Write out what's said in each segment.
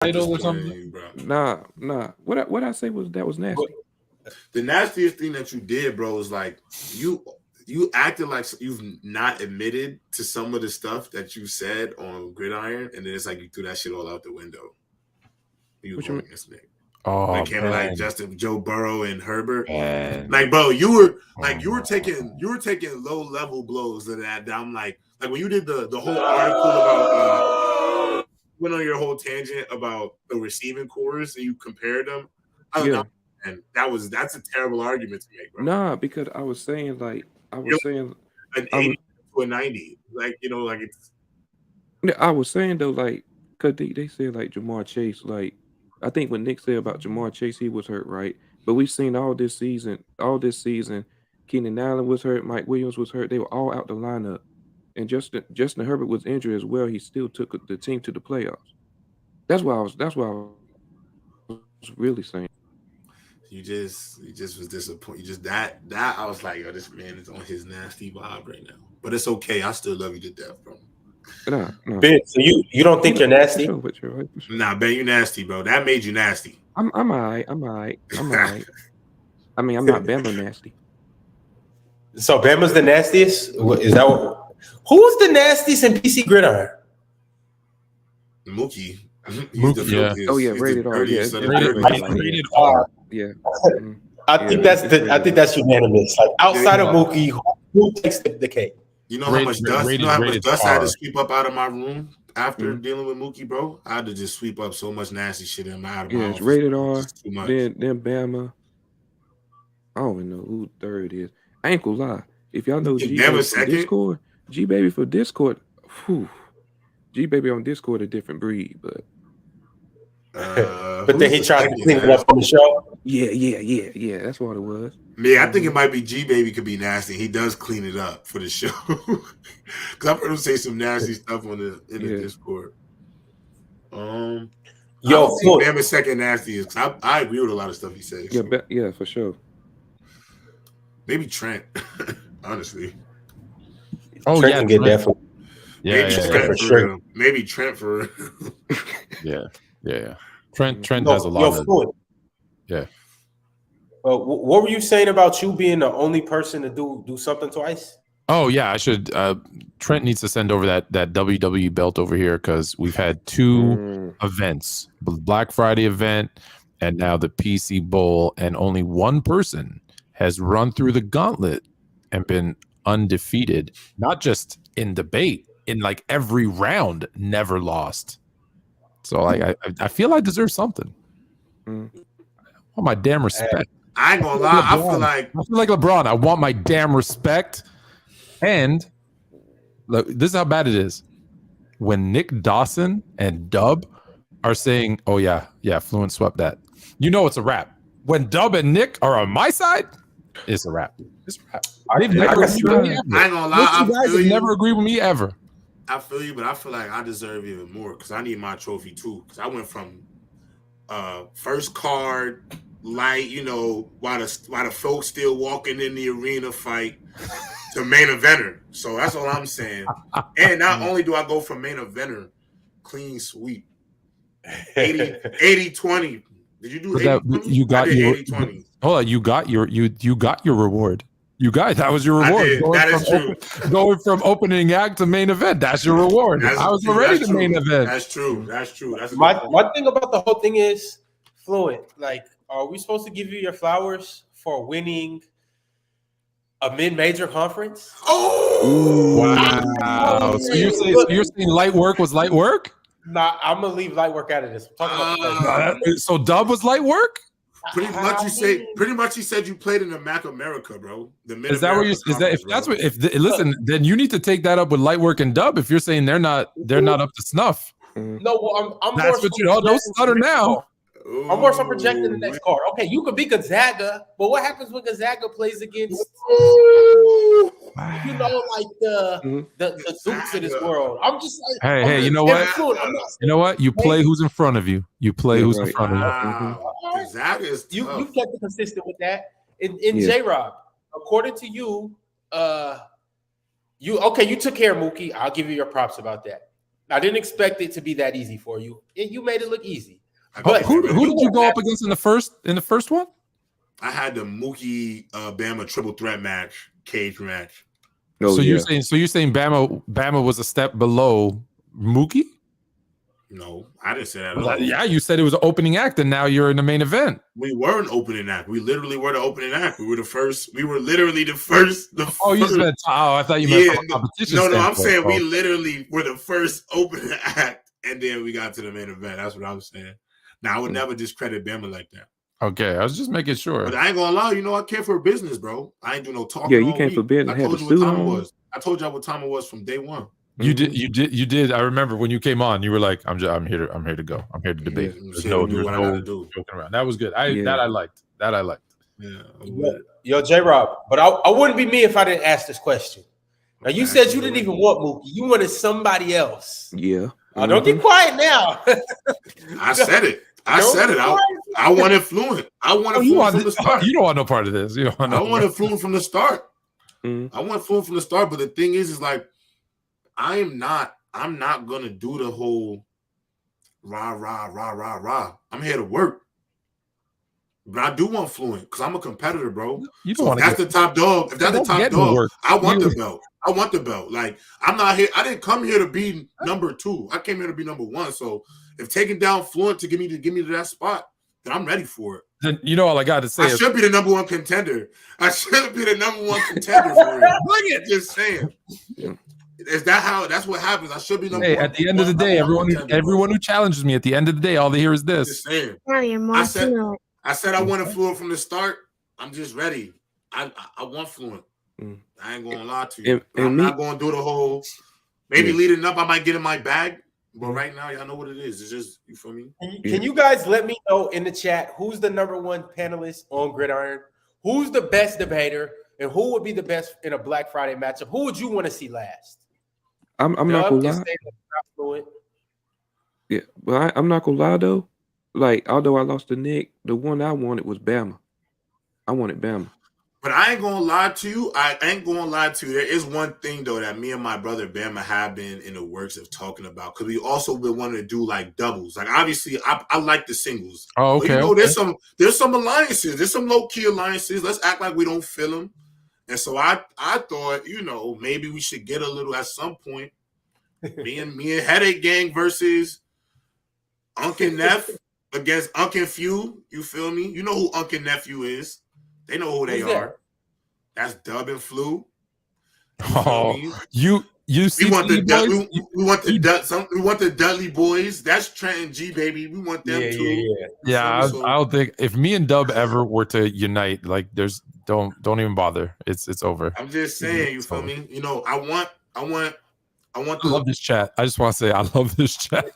title or something? Nah. What I say was that was nasty. The nastiest thing that you did, bro, is like you acted like you've not admitted to some of the stuff that you said on Gridiron, and then it's like you threw that shit all out the window. You going against Nick. Oh, like came like Justin, Joe Burrow, and Herbert. Man. Like, bro, you were taking low level blows to that. I'm like when you did the whole article about went on your whole tangent about the receiving cores and you compared them. I don't know, and that's a terrible argument to make, bro. Nah, because I was saying an 80 to a 90, like it's. I was saying though, like, cause they said like Jamar Chase, like. I think what Nick said about Jamar Chase, he was hurt, right? But we've seen all this season, Keenan Allen was hurt, Mike Williams was hurt. They were all out the lineup. And Justin Herbert was injured as well. He still took the team to the playoffs. That's why I was really saying. You just was disappointed. You just that I was like, yo, this man is on his nasty vibe right now. But it's okay. I still love you to death, bro. No. Ben, so you don't think you're nasty? For sure. Nah, Ben, you nasty, bro. That made you nasty. I'm all right. I mean, I'm not Bama nasty. So Bama's the nastiest? Is that what? Who's the nastiest in PC Gridiron? Mookie. Yeah. Oh yeah, rated R. Yeah, rated R. Yeah. I think that's unanimous. Like outside of Mookie, who takes the cake? You know how much dust I had to sweep up out of my room after dealing with Mookie, bro? I had to just sweep up so much nasty shit in my office. It's rated R. Then Bama. I don't even know who third is. I ain't gonna lie. If y'all know G Baby for Discord, G Baby for Discord, G Baby on Discord a different breed, but. But then he tried to clean it up on the show. Yeah. That's what it was. Yeah, I think it might be G Baby could be nasty. He does clean it up for the show. Because I've heard him say some nasty stuff in the Discord. Yo, Bama's second nastiest. I agree with a lot of stuff he says. Yeah, for sure. Maybe Trent, honestly. Oh, Trent can get definitely. Maybe Trent for sure. Maybe Trent for. Yeah. Trent has a lot of. Fluent. Yeah. What were you saying about you being the only person to do something twice? Oh yeah, I should. Trent needs to send over that WWE belt over here because we've had two events: Black Friday event and now the PC Bowl, and only one person has run through the gauntlet and been undefeated. Not just in debate, in like every round, never lost. So like I feel I deserve something. I want my damn respect. I ain't gonna lie. I feel like LeBron. I want my damn respect. And look, this is how bad it is. When Nick Dawson and Dub are saying, "Oh yeah, Fluent swept that," you know it's a wrap. When Dub and Nick are on my side, it's a wrap. It's a wrap. They've never agreed with me ever. I ain't gonna lie. You guys have never agreed with me ever. I feel you, but I feel like I deserve even more because I need my trophy too. Because I went from first card, light, while the folks still walking in the arena fight, to main eventer. So that's all I'm saying. And not only do I go from main eventer, clean sweep, 80-20. Did you do 80-20? You got your 80-20. Hold on, you got your reward. That was your reward. That is true. Going from opening act to main event, that's your reward. I was already the main event. That's true. That's my thing about the whole thing is Fluent. Like, are we supposed to give you your flowers for winning a mid-major conference? Oh, wow! So you're saying light work was light work? Nah, I'm gonna leave light work out of this. I'm talking about so Dub was light work. Pretty much, he said you played in the Mac America, bro. Is that where you? Is that if that's what? Listen, then you need to take that up with Lightwork and Dub. If you're saying they're not up to snuff. No, well, I'm that's more what you know. Don't stutter now. I'm more so projecting the next card. Okay, you could be Gonzaga, but what happens when Gonzaga plays against like the Dukes of this world? I'm just like, hey, you know what? You know what? You play who's in front of you. You play who's in front of you. Gonzaga is tough. You kept it consistent with that. In J-Rob, according to you, you took care of Mookie. I'll give you your props about that. I didn't expect it to be that easy for you. You made it look easy. But who did you go up against in the first one? I had the Mookie Bama triple threat match, cage match. Oh, so yeah. you're saying Bama was a step below Mookie? No, I didn't say that at all. Yeah, you said it was an opening act, and now you're in the main event. We were an opening act. We literally were the opening act. We were the first. We were literally the first. I thought you meant from a competition. No, I'm standpoint. saying we literally were the first opening act, and then we got to the main event. That's what I was saying. Now, I would never discredit Bama like that. Okay, I was just making sure. But I ain't gonna lie, I came for business, bro. I ain't do no talking. Yeah, you came for business. I told you what time it was. I told y'all what time it was from day one. You did. I remember when you came on, you were like, "I'm here to go. I'm here to debate." Yeah, there's no joking around. That was good. That I liked. Yeah. Yo, J-Rob, but I wouldn't be me if I didn't ask this question. Now, you said you didn't even want Mookie. You wanted somebody else. Yeah. Don't get quiet now. I said it. I wanted Fluent. I wanted Fluent from the start. You don't want no part of this. I wanted Fluent from the start. Mm-hmm. I want Fluent from the start. But the thing is like, I'm not gonna do the whole rah. I'm here to work. But I do want Fluent because I'm a competitor, bro. You don't want that's the top dog. If that's the top dog, I want the belt. I want the belt. Like, I'm not here. I didn't come here to be number 2. I came here to be number 1. So if taking down Fluent to get me to that spot, then I'm ready for it. Then you know all I got to say. I should be the number 1 contender. I should be the number 1 contender for real. Just saying. Is that how? That's what happens. I should be number 1. At the end of the day, everyone who challenges me, at the end of the day, all they hear is this. Just saying. I said I wanted Fluent from the start. I'm just ready. I want Fluent. I ain't gonna lie to you. I'm not gonna do the whole. Maybe leading up, I might get in my bag. But right now, y'all know what it is. It's just, you feel me? Can you guys let me know in the chat who's the number 1 panelist on Gridiron? Who's the best debater? And who would be the best in a Black Friday matchup? Who would you want to see last? I'm not gonna lie. Yeah, but I'm not gonna lie though. Like, although I lost to Nick, the one I wanted was Bama. I wanted Bama. But I ain't gonna lie to you. There is one thing though that me and my brother Bama have been in the works of talking about, because we also been wanting to do like doubles. Like, obviously, I like the singles. Oh, okay. But, there's some alliances. There's some low key alliances. Let's act like we don't feel them. And so I thought, maybe we should get a little at some point. me and Headache Gang versus Uncle Neff against Uncle Few. You feel me? You know who Uncle Nephew is. They know who they are. That's Dub and Flu. You see, we want the Dudley boys. That's Trent and G, baby. We want them too. Yeah. I don't think if me and Dub ever were to unite, like, don't even bother. It's over. I'm just saying, you feel me? I love this chat. I just want to say I love this chat.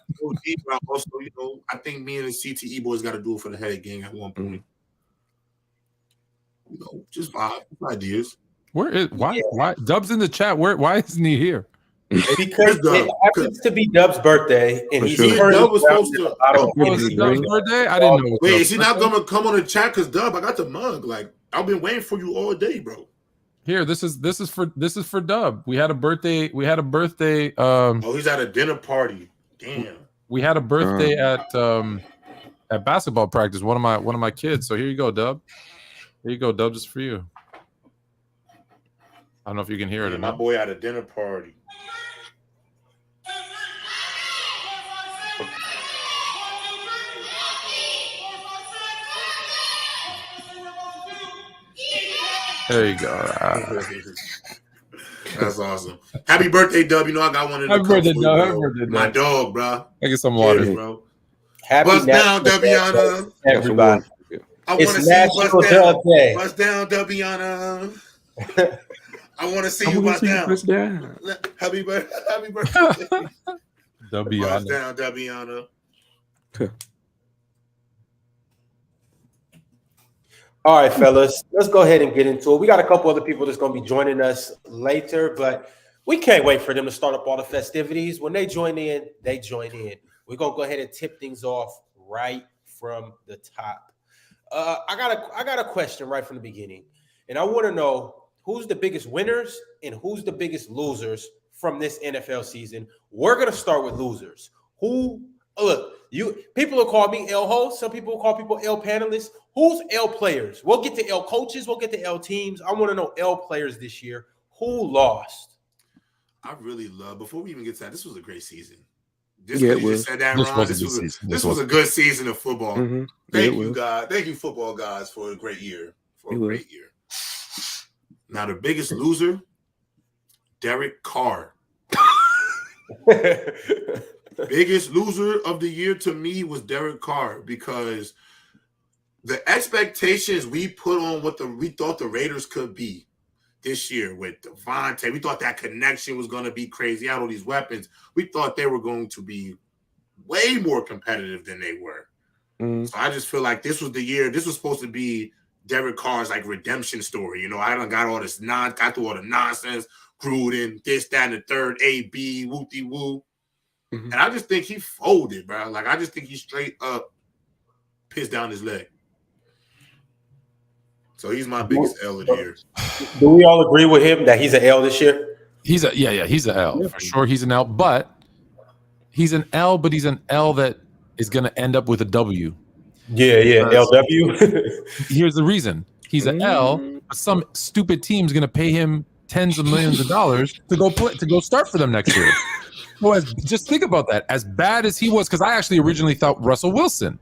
Also, I think me and the CTE boys got to do it for the Headache Gang at one point. Just ideas. Why Dub's in the chat? Why isn't he here? Because it happens to be Dub's birthday, and he's Dub was supposed to. Dub's birthday? I didn't know. Wait, is he not gonna come on the chat? Because Dub, I got the mug. Like, I've been waiting for you all day, bro. Here, this is for Dub. We had a birthday. He's at a dinner party. Damn. We had a birthday at basketball practice. One of my kids. So here you go, Dub. Here you go, Dub. Just for you. I don't know if you can hear it or not. My boy at a dinner party. There you go. That's awesome. Happy birthday, Dub. I got one in the Happy birthday, Dub. My dog, bro. I get some water. Cheers, bro. Bust down, Dubiana. Everybody. I want to see you bust down. Bust down, Dubiana. I want to see you bust down. Happy birthday. Dubiana. Bust down, Dubiana. All right, fellas, let's go ahead and get into it. We got a couple other people that's going to be joining us later, but we can't wait for them to start up all the festivities. When they join in, they join in. We're going to go ahead and tip things off right from the top. I got a question right from the beginning, and I want to know who's the biggest winners and who's the biggest losers from this NFL season. We're gonna start with losers. People will call me L host. Some people will call people L panelists. Who's L players? We'll get to L coaches. We'll get to L teams. I want to know L players this year. Who lost? I really love. Before we even get to that, this was a great season. Just Yeah, you just said that, Ron. This was a good season of football. Mm-hmm. Thank you, God. Thank you, football guys, for a great year. Now, the biggest loser, Derek Carr. Biggest loser of the year to me was Derek Carr, because the expectations we put on what we thought the Raiders could be this year with Devontae, we thought that connection was going to be crazy. Out all these weapons, we thought they were going to be way more competitive than they were. So I just feel like this was the year. This was supposed to be Derek Carr's like redemption story. You know, I done got all this got through all the nonsense, Gruden, this, that, and the third, AB, woo-de-woo. And I just think he folded, bro. Like, I just think he straight up pissed down his leg. So he's my biggest L of the year. Do we all agree with him that he's an L this year? He's an L for sure. He's an L, but he's an L that is going to end up with a W. Yeah, LW. Here's the reason: he's an L, but some stupid team's going to pay him tens of millions of dollars to go start for them next year. So just think about that. As bad as he was, because I actually originally thought Russell Wilson,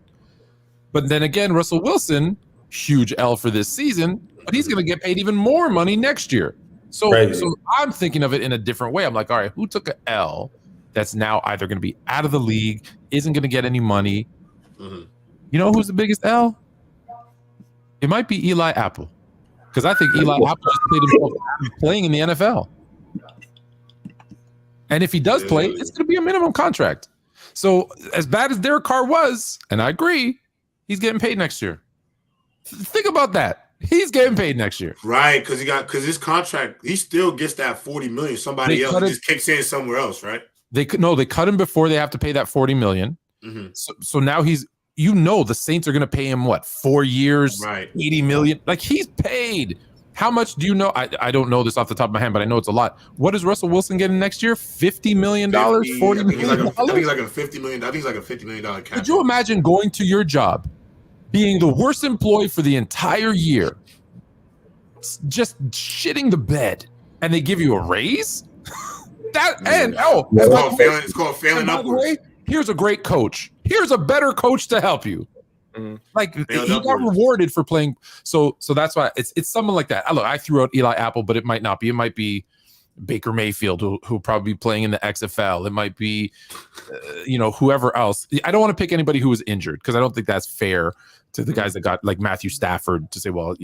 but then again, Russell Wilson, huge L for this season, but he's going to get paid even more money next year. So I'm thinking of it in a different way. I'm like, all right, who took an L that's now either going to be out of the league, isn't going to get any money? You know who's the biggest L? It might be Eli Apple, because I think Eli Apple just played himself playing in the NFL. And if he does play, it's going to be a minimum contract. So as bad as Derek Carr was, and I agree, he's getting paid next year. Think about that. He's getting paid next year. Right, because his contract, he still gets that $40 million. Somebody else just kicks in somewhere else, right? They cut him before they have to pay that $40 million. So now the Saints are going to pay him what, 4 years, right? $80 million. Like, he's paid. How much do you know? I don't know this off the top of my head, but I know it's a lot. What is Russell Wilson getting next year? $50 million? $40 million? I think he's like a $50 million. I think he's like a $50 million cap. Could you imagine going to your job, being the worst employee for the entire year, just shitting the bed, and they give you a raise? It's called failing upwards. Here's a great coach. Here's a better coach to help you. Like, he got rewarded for playing. So that's why it's someone like that. Look, I threw out Eli Apple, but it might not be. It might be Baker Mayfield, who probably be playing in the XFL. It might be, whoever else. I don't want to pick anybody who was injured, because I don't think that's fair to the guys that got, like, Matthew Stafford, to say, well,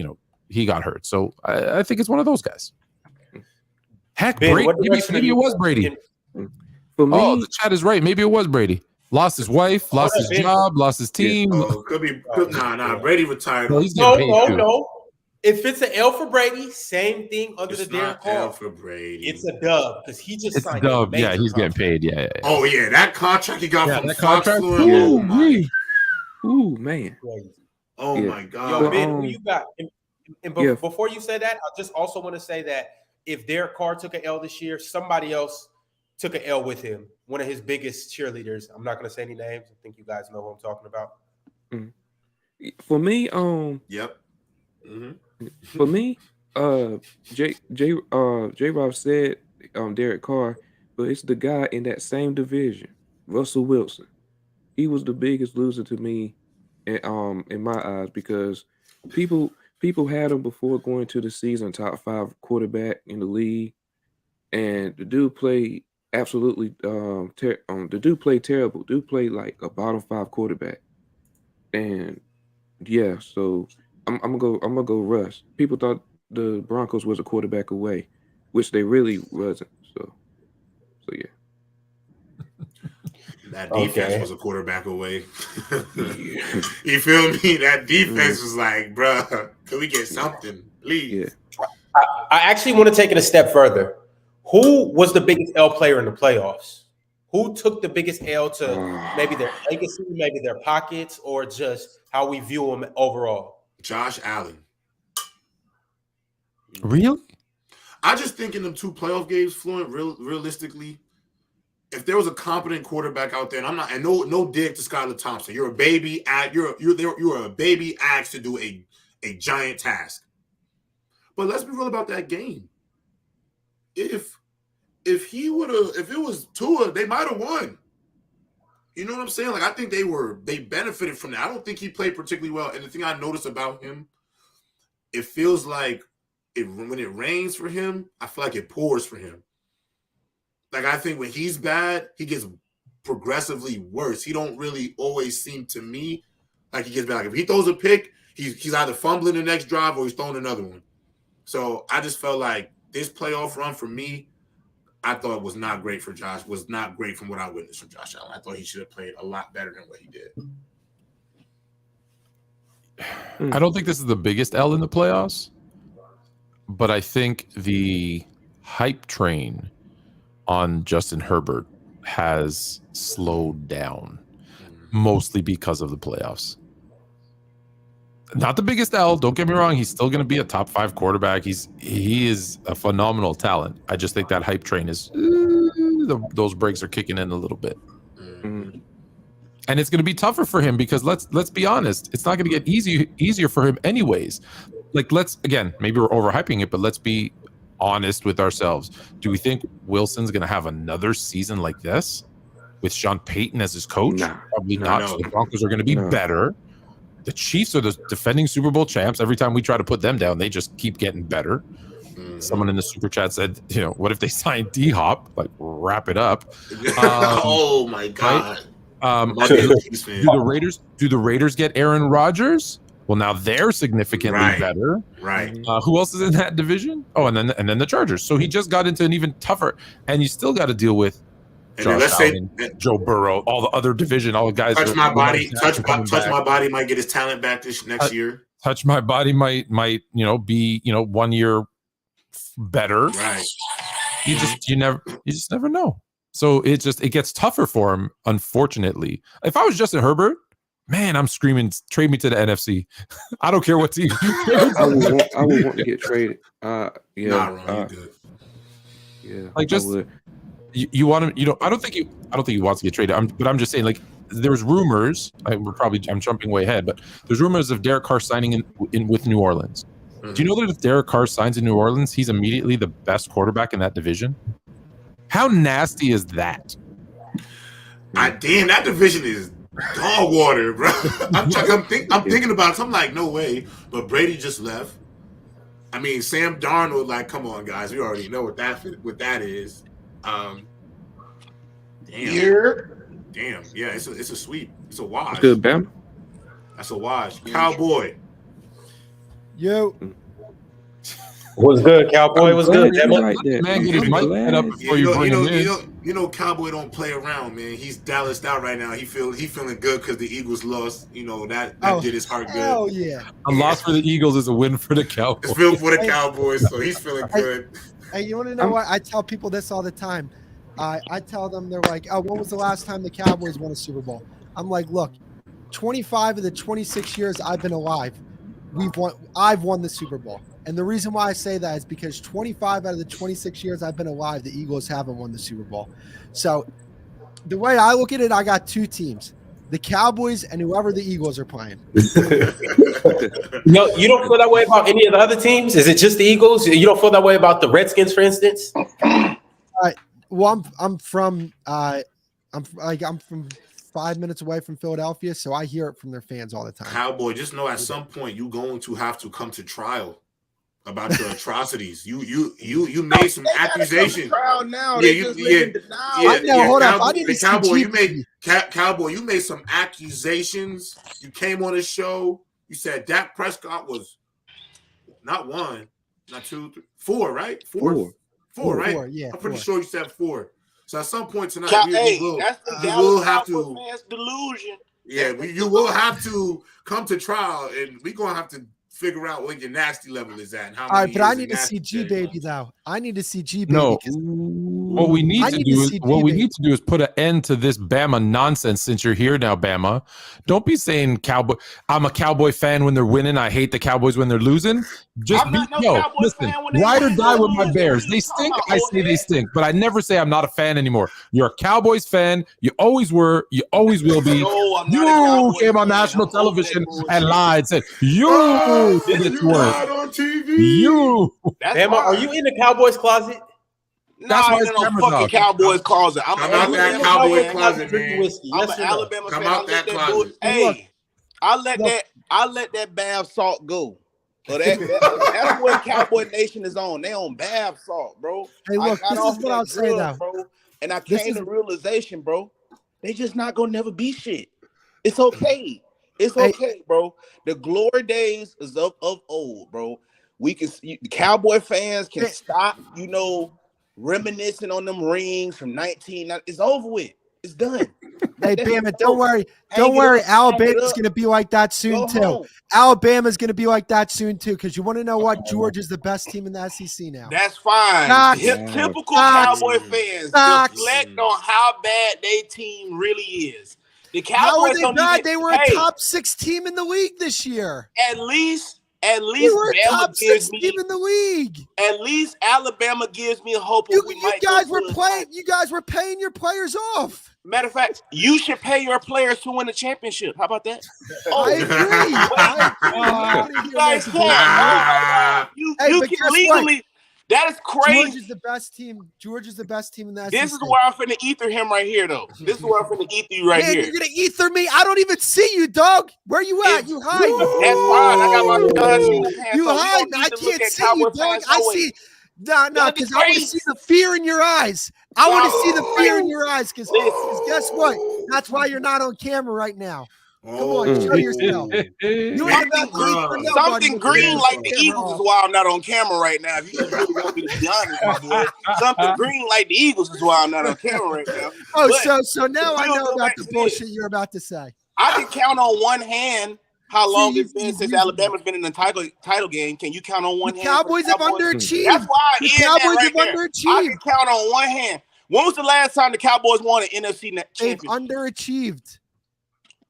he got hurt. So I think it's one of those guys. Heck, Ben, Brady. Maybe it was Brady. For me, the chat is right. Maybe it was Brady. Lost his wife, lost his job, lost his team. Could be. Nah. Brady retired. No. If it's an L for Brady, same thing under the Derek Carr. L for Brady. It's a dub, because he just signed a dub. Yeah, he's getting paid. Yeah. Oh yeah, that contract he got from Fox. Ooh, man. Oh my God. Yo, Ben, who you got? And before you say that, I just also want to say that if Derek Carr took an L this year, somebody else took an L with him. One of his biggest cheerleaders. I'm not going to say any names. I think you guys know who I'm talking about. For me, yep. For me, J-Rob said Derek Carr, but it's the guy in that same division, Russell Wilson. He was the biggest loser to me, in my eyes, because people had him before going to the season top 5 quarterback in the league, and the dude played absolutely the dude played terrible. Dude played like a bottom 5 quarterback, and so I'm gonna go Russ. People thought the Broncos was a quarterback away, which they really wasn't. So yeah. That defense was a quarterback away. You feel me? That defense was like, bruh, can we get something, please? Yeah. I actually want to take it a step further. Who was the biggest L player in the playoffs? Who took the biggest L to maybe their legacy, maybe their pockets, or just how we view them overall? Josh Allen. Really? I just think in them 2 playoff games, Fluent, realistically, if there was a competent quarterback out there, and I'm not, and no dig to Skylar Thompson, you're a baby. You're a baby asked to do a giant task. But let's be real about that game. If it was Tua, they might have won. You know what I'm saying? Like, I think they benefited from that. I don't think he played particularly well. And the thing I noticed about him, it feels like when it rains for him, I feel like it pours for him. Like, I think when he's bad, he gets progressively worse. He don't really always seem to me like he gets bad. Like, if he throws a pick, he's either fumbling the next drive or he's throwing another one. So I just felt like this playoff run for me, I thought it was not great for Josh, was not great from what I witnessed from Josh Allen. I thought he should have played a lot better than what he did. I don't think this is the biggest L in the playoffs, but I think the hype train on Justin Herbert has slowed down, mostly because of the playoffs. Not the biggest L, don't get me wrong. He's still going to be a top 5 quarterback. He is a phenomenal talent. I just think that hype train is those brakes are kicking in a little bit, and it's going to be tougher for him because let's be honest, it's not going to get easier for him anyways. Like, maybe we're overhyping it, but let's be honest with ourselves. Do we think Wilson's going to have another season like this with Sean Payton as his coach? Probably not. No. So the Broncos are going to be better. The Chiefs are the defending Super Bowl champs. Every time we try to put them down, they just keep getting better. Someone in the super chat said, what if they sign D-Hop? Like, wrap it up. Oh my God. Right? Do the Raiders get Aaron Rodgers? Well, now they're significantly better. Right. Who else is in that division? Oh, and then the Chargers. So he just got into an even tougher, and you still got to deal with Josh Allen, Joe Burrow, all the other division, all the guys. Touch my body might get his talent back this next year. Touch my body might be 1 year better. Right. You just never know. So it gets tougher for him, unfortunately. If I was Justin Herbert, man, I'm screaming, trade me to the NFC. I don't care what team. I would want to get traded. Not wrong. Good. Yeah. Like, just you want him. I don't think he wants to get traded. But I'm just saying, like, there's rumors. I'm jumping way ahead, but there's rumors of Derek Carr signing in with New Orleans. Do you know that if Derek Carr signs in New Orleans, he's immediately the best quarterback in that division? How nasty is that? Damn, that division is dog water, bro. I'm thinking about it. So I'm like, no way. But Brady just left. I mean, Sam Darnold, like, come on, guys. We already know what that is. Damn. Yeah, it's a sweep. It's a wash. Good, Bam. That's a wash. Cowboy. Yo. What's good, Cowboy? What's good? Man, get his mic set up before you bring him in. You know, Cowboy don't play around, man. He's Dallased out right now. He feeling good because the Eagles lost. You know, that did his heart good. Oh yeah. A loss for the Eagles is a win for the Cowboys. It's filled for the Cowboys, so he's feeling good. Hey, you want to know what? I tell people this all the time. I tell them, they're like, "Oh, when was the last time the Cowboys won a Super Bowl?" I'm like, "Look, 25 of the 26 years I've been alive, I've won the Super Bowl." And the reason why I say that is because 25 out of the 26 years I've been alive, the Eagles haven't won the Super Bowl. So the way I look at it, I got 2 teams, the Cowboys and whoever the Eagles are playing. No, you don't feel that way about any of the other teams? Is it just the Eagles? You don't feel that way about the Redskins, for instance? Well, I'm from 5 minutes away from Philadelphia, so I hear it from their fans all the time. Cowboy, just know at some point you're going to have to come to trial about your atrocities. You made some accusations. Now. Hold up. I didn't Cowboy, you made some accusations. You came on the show. You said Dak Prescott was not 1, not 2, 3, 4, right? 4, right? 4, yeah. I'm pretty sure you said 4. So at some point tonight, That's the you will have Cowboys to fans delusion. Yeah, you will have to come to trial, and we're gonna have to figure out what your nasty level is at. And how All right, many but I years need of to see nasty G there you baby are. though. I need to see G baby. No, 'cause what we need I to need do to is see what we G-Baby. need to do is put an end to this Bama nonsense. Since you're here now, Bama, don't be saying Cowboy. I'm a Cowboy fan when they're winning. I hate the Cowboys when they're losing. Just I'm not no Cowboys listen. fan when they Ride or win die or with my lose. Bears. What They you talking stink. about, I old say they head? stink, but I never say I'm not a fan anymore. You're a Cowboys fan. You always were. You always will be. No, I'm not a You Cowboys came on fan. national I'm over that television bullshit. and lied. Said you Oh, did it you worse. lied on TV. You. That's Bama, are fine. you in the Cowboys closet? Nah, That's I why ain't his in no camera's fucking out. Cowboys closet. I'm Come an out that Alabama Cowboy fan. closet, Drinking man. whiskey. I'm Yes an or no? Alabama Come fan. out that closet. Look. Hey, I let Look. that bath salt go. So that's what Cowboy Nation is on. They on bath salt, bro. Hey, look, I got this off is what that I'll say, drug, though. bro. And I This came is- to realization, bro. They just not gonna never be shit. It's okay. It's Hey. okay, bro. The glory days is of old, bro. We can the Cowboy fans can Hey. stop, reminiscing on them rings from 1990. It's over with. It's done. Hey, That's Bama, it. don't worry. Hang Don't it worry. up, hang it Alabama's up. going to be like that soon, Go too. home. Alabama's going to be like that soon, too, because you want to know what? George is the best team in the SEC now. That's fine. Facts. Typical Facts. Cowboy fans Facts. deflect on how bad their team really is. The How are Cowboys they don't bad? even. They were a Hey, top 6 team in the league this year. at least They were a Bama top 6 gives me. team in the league. At least Alabama gives me hope. You, we you might guys go were to a playing. title. You guys were paying your players off. Matter of fact, you should pay your players to win a championship. How about that? I agree. I agree. You guys Hey, can't. You but can guess what? legally. That is George crazy. is the best team. George is the best team in the SEC. This is where I'm finna ether him right here, though. This is where I'm finna ether you right Man, here. you're gonna ether me. I don't even see you, dog. Where you at? If- You hide. That's fine. I got my guns in the pants. You so we hide. don't need I to look can't at see you, Cowboy dog. fans I no way. see. No, That'd be because I want to crazy. see the fear in your eyes. I want to see the fear in your eyes. Because Listen. guess what? That's why you're not on camera right now. Come on, Oh. show yourself. You ain't about to eat for nobody. Something when green you're like the camera Eagles off. is why I'm not on camera right now. If you just really want me to be honest, my boy. Something green like the Eagles is why I'm not on camera right now. Oh, But so now I we'll know go about back the to bullshit this. you're about to say. I can count on one hand how long See, it's been he's since using Alabama's been in the title game. Can you count on one The hand? for Cowboys have Cowboys? underachieved. That's why I The end that Cowboys right have there. I underachieved. can count on one hand. When was the last time the Cowboys won an NFC They've championship? underachieved.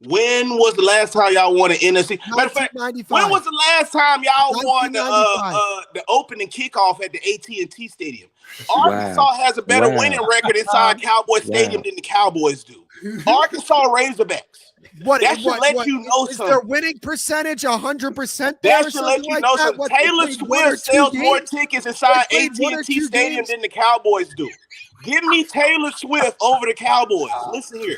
When was the last time y'all won an NFC? Matter of fact, 1995. when was the last time y'all won 1995. the opening kickoff at the AT&T Stadium? Arkansas has a better winning record inside Cowboy Stadium than the Cowboys do. Arkansas Razorbacks. That should let you know is something. their winning percentage 100% there That or should let something you like know that? something. What, they Taylor played one or Swift two sells more games? tickets inside They played one or AT&T two Stadium games? than the Cowboys do. Give me Taylor Swift over the Cowboys. Listen here.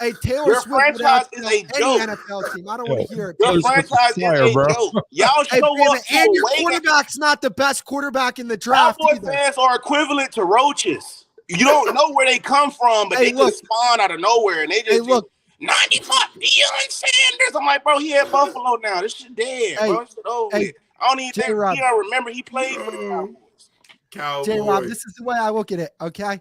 Hey, Taylor Your Swift would franchise is outkill a any joke. NFL team. I don't want to hear it. Your Taylor Swift is franchise is fire, a bro. joke. Y'all Hey, show Bama, up to and a your way game. quarterback's not the best quarterback in the draft Cowboy either. fans are equivalent to roaches. You don't know where they come from, but Hey, they look. just spawn out of nowhere, and they just Hey, look. 95 Deion Sanders. I'm like, bro, he at Buffalo now. This shit dead, Hey, bro. This shit over hey, with. I don't even think J-Rob. Deion remember he played for the Cowboys. Cowboy. J-Rob, this is the way I look at it, okay?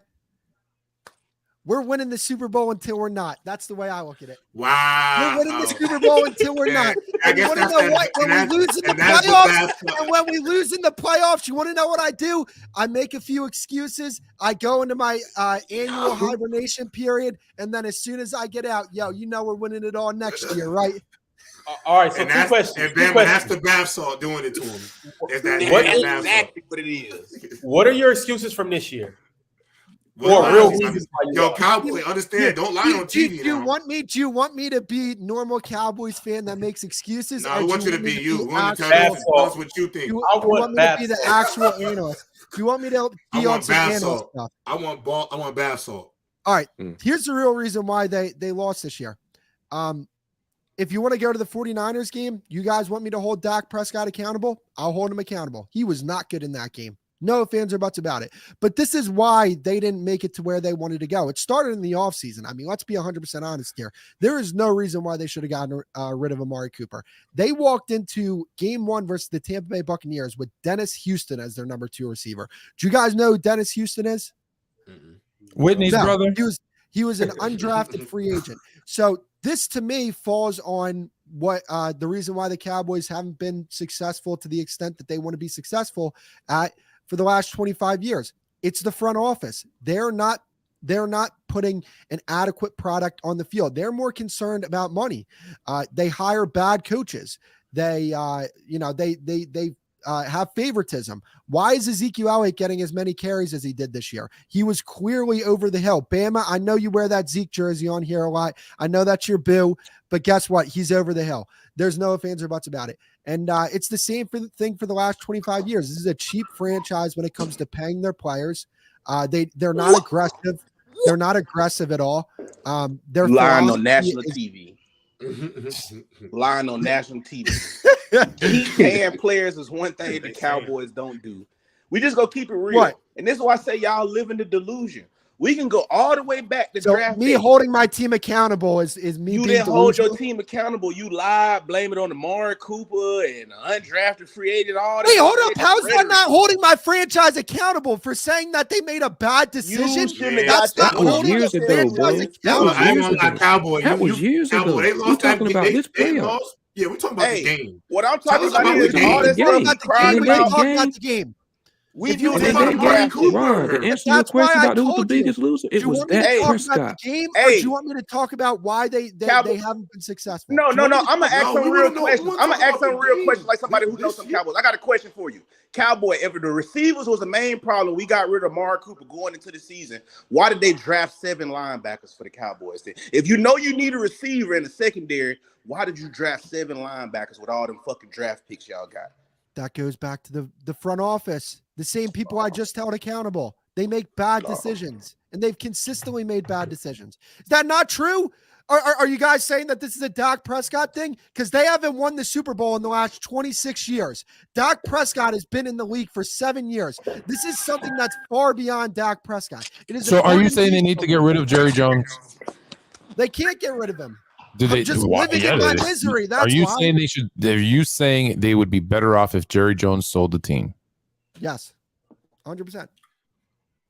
We're winning the Super Bowl until we're not. That's the way I look at it. Wow. We're winning the Super Bowl until we're Yeah, not. I And you guess want to that's know that- what? When and we lose in the that's the playoffs, best- and when we lose in the playoffs, you want to know what I do? I make a few excuses. I go into my annual hibernation period, and then as soon as I get out, you know we're winning it all next year, right? All right, so And two questions. and Two Bama, that's questions. the bath salt doing it to him. It's that That's What damn is- bath salt. exactly what it is. What are your excuses from this year? Well, Or real honestly, reasons why you Yo, lost. Cowboy, understand. Don't lie on Do TV you now. want me? Do you want me to be normal Cowboys fan that makes excuses? No, or we do want you to want be me you. We want you to actual- tell us what you think. You, I you want want me to be bath the salt. actual analyst? You want me to I be on want some bath analyst salt. stuff? I want bath salt. All right. Mm. Here's the real reason why they lost this year. If you want to go to the 49ers game, you guys want me to hold Dak Prescott accountable? I'll hold him accountable. He was not good in that game. No ifs, ands, or buts about it. But this is why they didn't make it to where they wanted to go. It started in the offseason. I mean, let's be 100% honest here. There is no reason why they should have gotten rid of Amari Cooper. They walked into game 1 versus the Tampa Bay Buccaneers with Dennis Houston as their number 2 receiver. Do you guys know who Dennis Houston is? Whitney's No, brother. He was an undrafted free agent. So this to me falls on the reason why the Cowboys haven't been successful to the extent that they want to be successful for the last 25 years. It's the front office. They're not putting an adequate product on the field. They're more concerned about money. They hire bad coaches. They have favoritism. Why is Ezekiel Elliott getting as many carries as he did this year? He was clearly over the hill. Bama, I know you wear that Zeke jersey on here a lot. I know that's your boo, but guess what? He's over the hill. There's no ifs, ands, or buts about it. And it's the same thing for the last 25 years. This is a cheap franchise when it comes to paying their players. They're not aggressive. They're not aggressive at all. They're lying on national TV. Lying on national TV. Keep paying players is one thing the Cowboys don't do. We just go keep it real. Right. And this is why I say y'all live in the delusion. We can go all the way back to draft me holding my team accountable is me. You didn't hold your team accountable. You lied, blame it on Amari Cooper and undrafted free agent. All that. Hey, hold up. How's that not holding my franchise accountable for saying that they made a bad decision? That's not holding years ago, bro. That was years ago. We're talking about this playoff. Yeah, we're talking about the game. What I'm talking about is all this stuff. We're talking about the game. We do this game. Ron, to answer your question about who was the biggest loser, it was Dak Prescott. Game, or do you want me to talk about why they haven't been successful? No. I'm gonna ask some real questions. I'm gonna ask some real questions like somebody who knows some Cowboys. I got a question for you. Cowboy, if the receivers was the main problem, we got rid of Amari Cooper going into the season. Why did they draft 7 linebackers for the Cowboys then? If you know you need a receiver in the secondary, why did you draft 7 linebackers with all them fucking draft picks y'all got? That goes back to the front office. The same people I just held accountable. They make bad decisions, and they've consistently made bad decisions. Is that not true? Are you guys saying that this is a Dak Prescott thing? Because they haven't won the Super Bowl in the last 26 years. Dak Prescott has been in the league for 7 years. This is something that's far beyond Dak Prescott. So are you saying they need to get rid of Jerry Jones? They can't get rid of him. I'm just living in my misery. That's are you why. saying they should? Are you saying they would be better off if Jerry Jones sold the team? Yes, 100%.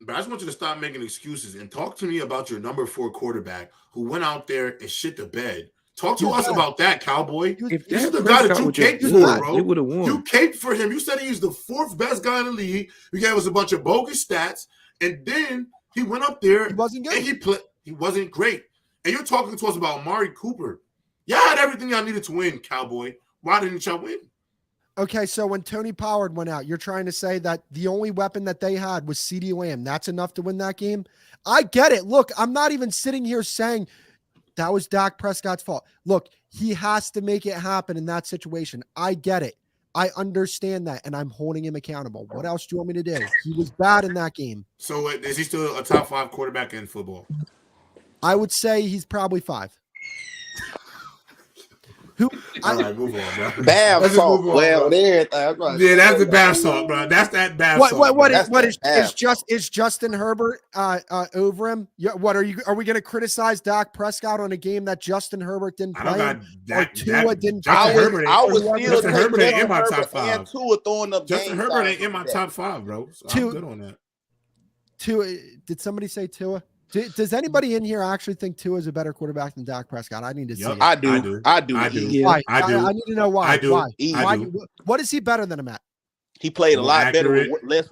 But I just want you to stop making excuses and talk to me about your number 4 quarterback who went out there and shit the bed. Talk to us about that, Cowboy. If this is the guy that you caped for, bro. They would have won. You caped for him. You said he was the 4th best guy in the league. You gave us a bunch of bogus stats, and then he went up there. He wasn't good. And he wasn't great. And you're talking to us about Amari Cooper. Y'all had everything y'all needed to win, Cowboy. Why didn't y'all win? Okay, so when Tony Pollard went out, you're trying to say that the only weapon that they had was CeeDee Lamb. That's enough to win that game? I get it. Look, I'm not even sitting here saying that was Dak Prescott's fault. Look, he has to make it happen in that situation. I get it. I understand that, and I'm holding him accountable. What else do you want me to do? He was bad in that game. So is he still a top 5 quarterback in football? I would say he's probably 5. All right, move on, bro. Bath salt. Well, there. Yeah, that's the bath salt, bro. That's that bath salt. Is Justin Herbert over him? What are we going to criticize Dak Prescott on a game that Justin Herbert didn't play? Tua didn't play? Justin Herbert ain't in my top 5. Justin Herbert ain't in my top 5, bro. So I'm good on that. Tua, did somebody say Tua? Does anybody in here actually think Tua is a better quarterback than Dak Prescott? I need to see it. I do. Why? I need to know why. I do. Why? What is he better than him at? He played a lot better.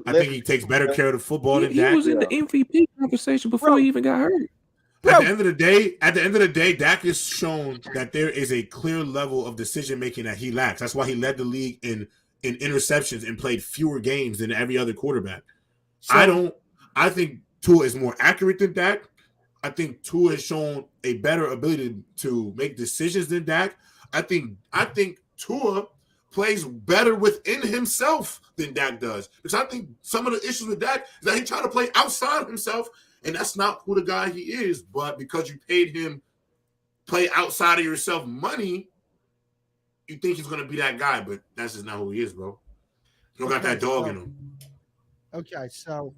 I think he takes better care of the football than Dak. He was in the MVP conversation before he even got hurt. At the end of the day, Dak has shown that there is a clear level of decision making that he lacks. That's why he led the league in interceptions and played fewer games than every other quarterback. I think Tua is more accurate than Dak. I think Tua has shown a better ability to make decisions than Dak. I think Tua plays better within himself than Dak does. Because I think some of the issues with Dak is that he tries to play outside of himself, and that's not who the guy he is. But because you paid him play outside of yourself money, you think he's going to be that guy, but that's just not who he is, bro. He don't got that dog in him. Okay, so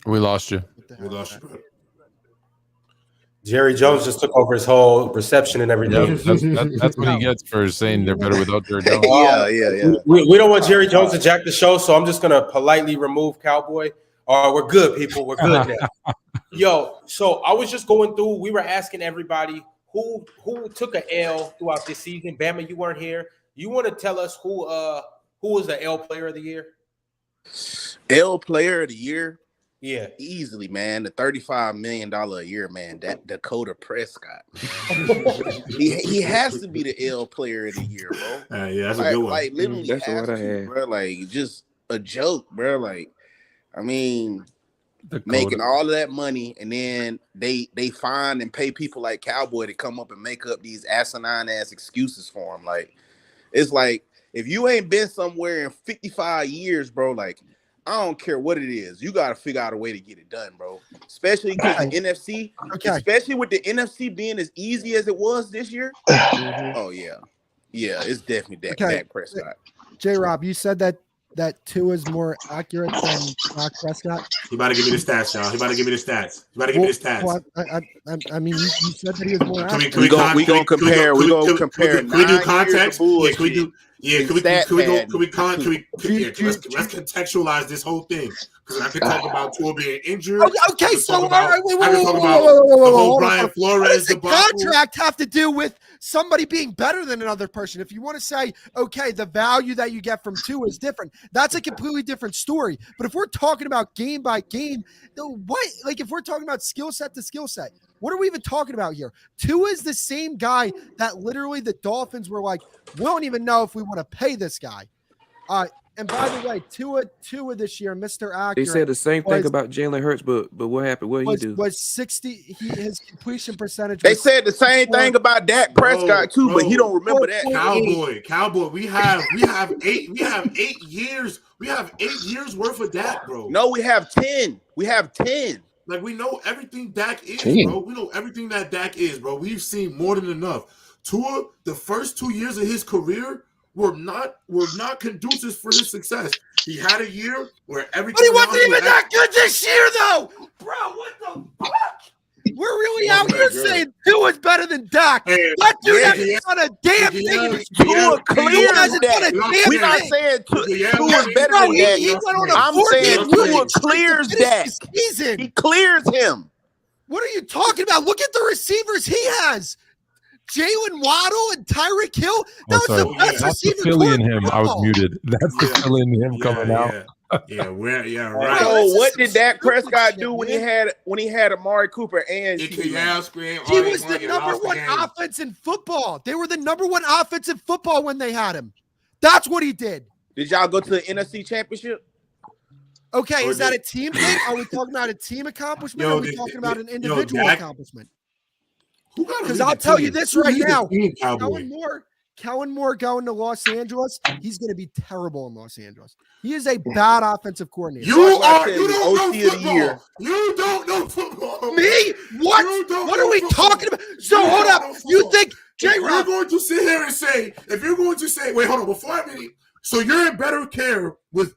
we lost you. We lost you, bro. Jerry Jones just took over his whole reception and everything. Yeah, that's what he gets for saying they're better without Jerry Jones. Yeah. We don't want Jerry Jones to jack the show, so I'm just going to politely remove Cowboy. All right, we're good, people. We're good now. Yo, so I was just going through. We were asking everybody who took an L throughout this season. Bama, you weren't here. You want to tell us who was the L player of the year? L player of the year? Yeah, easily, man. The $35 million a year, man. That Dakota Prescott. he has to be the L player of the year, bro. Yeah, that's a good one. Like literally, That's has what I to, had. bro. Like just a joke, bro. Like, I mean, Dakota. making all of that money, and then they find and pay people like Cowboy to come up and make up these asinine ass excuses for him. Like, it's like if you ain't been somewhere in 55 years, bro, like. I don't care what it is. You got to figure out a way to get it done, bro. Especially because the NFC, especially with the NFC being as easy as it was this year. Oh, yeah. Yeah, it's definitely Dak Prescott. J-Rob, you said that Tua is more accurate than Dak Prescott. He about to give me the stats, y'all. He about to give me the stats. Well, I mean, you said that he was more accurate. We gonna compare. We gonna compare. Can we do context? Yeah, can we do? Yeah, can we let's contextualize this whole thing? Because I could talk about Tua being injured. Okay, so I can talk about the whole Brian Flores. What does the contract have to do with somebody being better than another person? If you want to say, okay, the value that you get from Tua is different, that's a completely different story. But if we're talking about game by game, what? Like if we're talking about skill set to skill set, what are we even talking about here? Tua is the same guy that literally the Dolphins were like, we don't even know if we want to pay this guy. And by the way, Tua this year, Mr. Accurate. They said the same thing about Jalen Hurts, but what happened? What did he do? Was 60? His completion percentage. They said the same thing about Dak Prescott too, but he don't remember that. Cowboy. We have 8 years. We have 8 years worth of Dak, bro. No, we have 10. We have 10. Like we know everything Dak is, bro. We know everything that Dak is, bro. We've seen more than enough. Tua, the first 2 years of his career were not conducive for his success. He had a year where everything. But he wasn't even that good this year, though, bro. What the fuck? We're really out here saying Tua's better than Dak. That dude hasn't done a damn thing. Tua clears that. We're not saying Tua's better than Dak. I'm saying Tua clears Dak. He clears him. What are you talking about? Look at the receivers he has. Jalen Waddle and Tyreek Hill. That was the best receiver. That's the Philly in him. I was muted. That's the Philly in him coming out. Right. So what did Dak Prescott do when he had Amari Cooper and he was the number one offense in football. They were the number one offense in football when they had him. That's what he did. Did y'all go to the NFC Championship? Okay, is that a team thing? Are we talking about a team accomplishment? Or are we talking about an individual accomplishment? Because I'll tell you this right now, Kellen Moore going to Los Angeles, he's going to be terrible in Los Angeles. He is a bad offensive coordinator. You don't know football. You don't know football. Me? What? What are we talking about? So hold up. You think J-Rob? You're going to sit here and say, wait, hold on, before I mean, so you're in better care with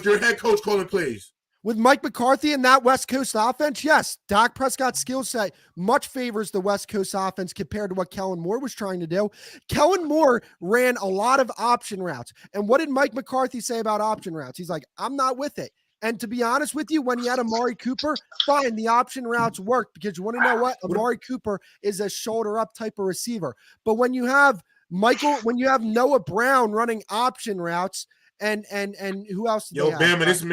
your head coach calling plays. With Mike McCarthy and that West Coast offense, yes, Dak Prescott's skill set much favors the West Coast offense compared to what Kellen Moore was trying to do. Kellen Moore ran a lot of option routes. And what did Mike McCarthy say about option routes? He's like, I'm not with it. And to be honest with you, when you had Amari Cooper, fine, the option routes worked because you want to know what? Amari Cooper is a shoulder up type of receiver. But when you have Noah Brown running option routes, and who else? Yo, Bama, this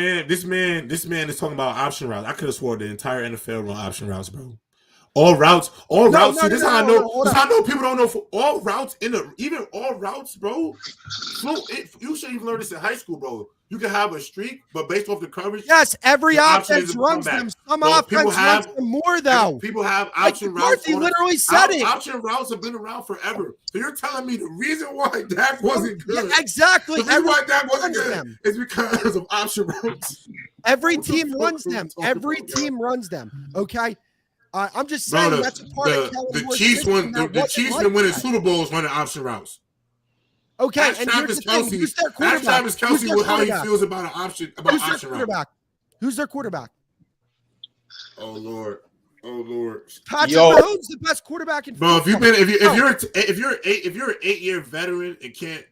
man is talking about option routes. I could have swore the entire NFL run option routes, bro. All routes. See, this is how I know. This is how I know people don't know. For all routes even all routes, bro. You should even learn this in high school, bro. You can have a streak, but based off the coverage. Yes, every offense runs them. Some offense runs them more, though. People have option routes. He literally said it. Option routes have been around forever. So you're telling me the reason why Dak wasn't good? Yeah, exactly. The reason why Dak wasn't good is because of option routes. Every team runs them. Every team runs them. Okay. I'm just saying that's a part of the Chiefs won. The Chiefs been winning Super Bowls running option routes. Okay, ask and Travis Kelce. Ask Travis Kelce how he feels about an option route. Who's their quarterback? Oh Lord. Patrick Mahomes, the best quarterback in football. Bro, if you're an 8-year veteran and can't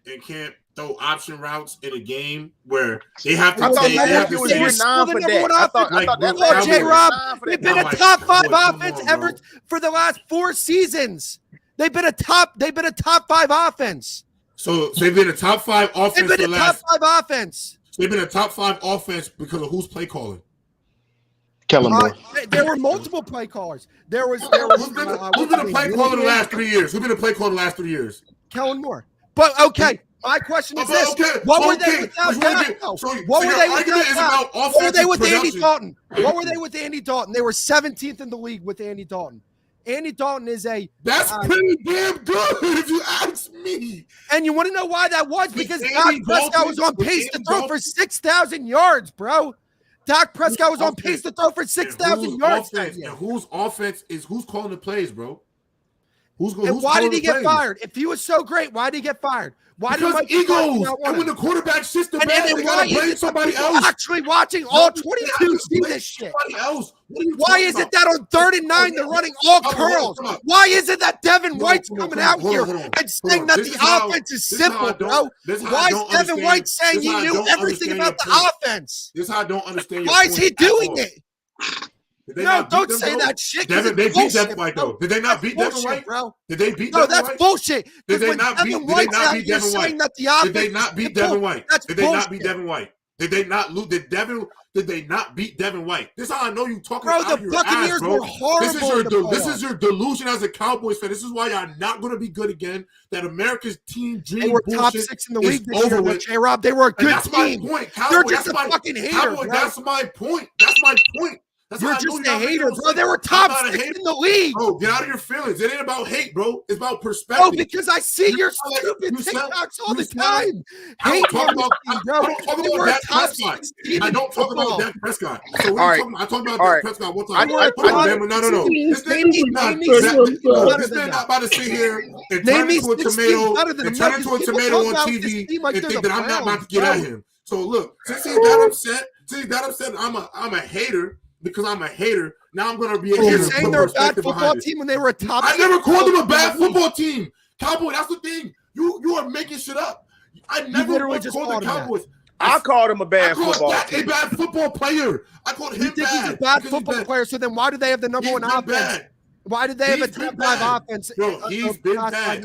throw option routes in a game where they have to I thought take. They have Matthew to was say, year 9 for that. I thought bro, that J-Rob, they've they've been a Cowboys. top 5 Come offense on, ever bro. for the last 4 seasons. They've been a top 5 offense. So they've been a top 5 offense. They've been the a last, top 5 offense. They've been a top 5 offense because of who's play calling. Kellen Moore. There were multiple play callers. There was Who's been a play caller the last 3 years? Who's been a play caller the last 3 years? Kellen Moore. But okay, my question is this: What were they without Dak? What were they without Dak? What were they with Andy Dalton? What were they with Andy Dalton? They were 17th in the league with Andy Dalton. Andy Dalton is a That's pretty damn good if you ask me. And you want to know why that was? Because Dak Prescott was on pace to throw for 6,000 yards, bro. Dak Prescott was on pace to throw for 6,000 yards. And whose offense is who's calling the plays, bro? Who's why did he get fired? If he was so great, why did he get fired? Why because did egos, and when the quarterback shits the bed, they gotta blame somebody else. Actually watching all 22 see this shit. Else. Why is it that on 3rd and 9 they're running all curls? Why is it that Devin White's coming out here and saying that the offense is simple, bro? Why is Devin White saying he knew everything about the offense? This is how I don't understand. Why is he doing it? No, don't say that shit. They beat Devin White, though. Did they not beat Devin White, bro? Did they beat No, Devin that's White? bullshit. Did they not beat Devin White? Did they not beat Devin White? Did they not beat Devin White? Did they not lose? Did they not beat Devin White? This is how I know you talking about your ass, bro. Were horrible. This is your delusion as a Cowboys fan. This is why y'all not going to be good again. That America's team dream they were top 6 in the league this year with J-Rob. They were a good team. My point. You're just a fucking hater, Cowboy, bro. That's my point. That's my point. You're just a hater, bro. They were top 6 in the league. Bro, get out of your feelings. It ain't about hate, bro. It's about perspective. No, because I see your stupid TikToks all the time. I don't talk about Dak Prescott. I don't talk about Dak Prescott. So I talk about Dak Prescott one time. No. This man not about to sit here and turn into a tomato on TV and think that I'm not about to get at him. So look, since he's that upset, I'm a hater. Because I'm a hater, now I'm going to be a hater. You're saying they're a bad football team when they were a top. I never called them a bad football team. Cowboy, that's the thing. You are making shit up. I never called the Cowboys. I called him a bad football team. A bad football player. I called him bad. He's a bad football player. So then why do they have the number 1 offense? Why did they have a top 5 offense? Bro, he's been bad.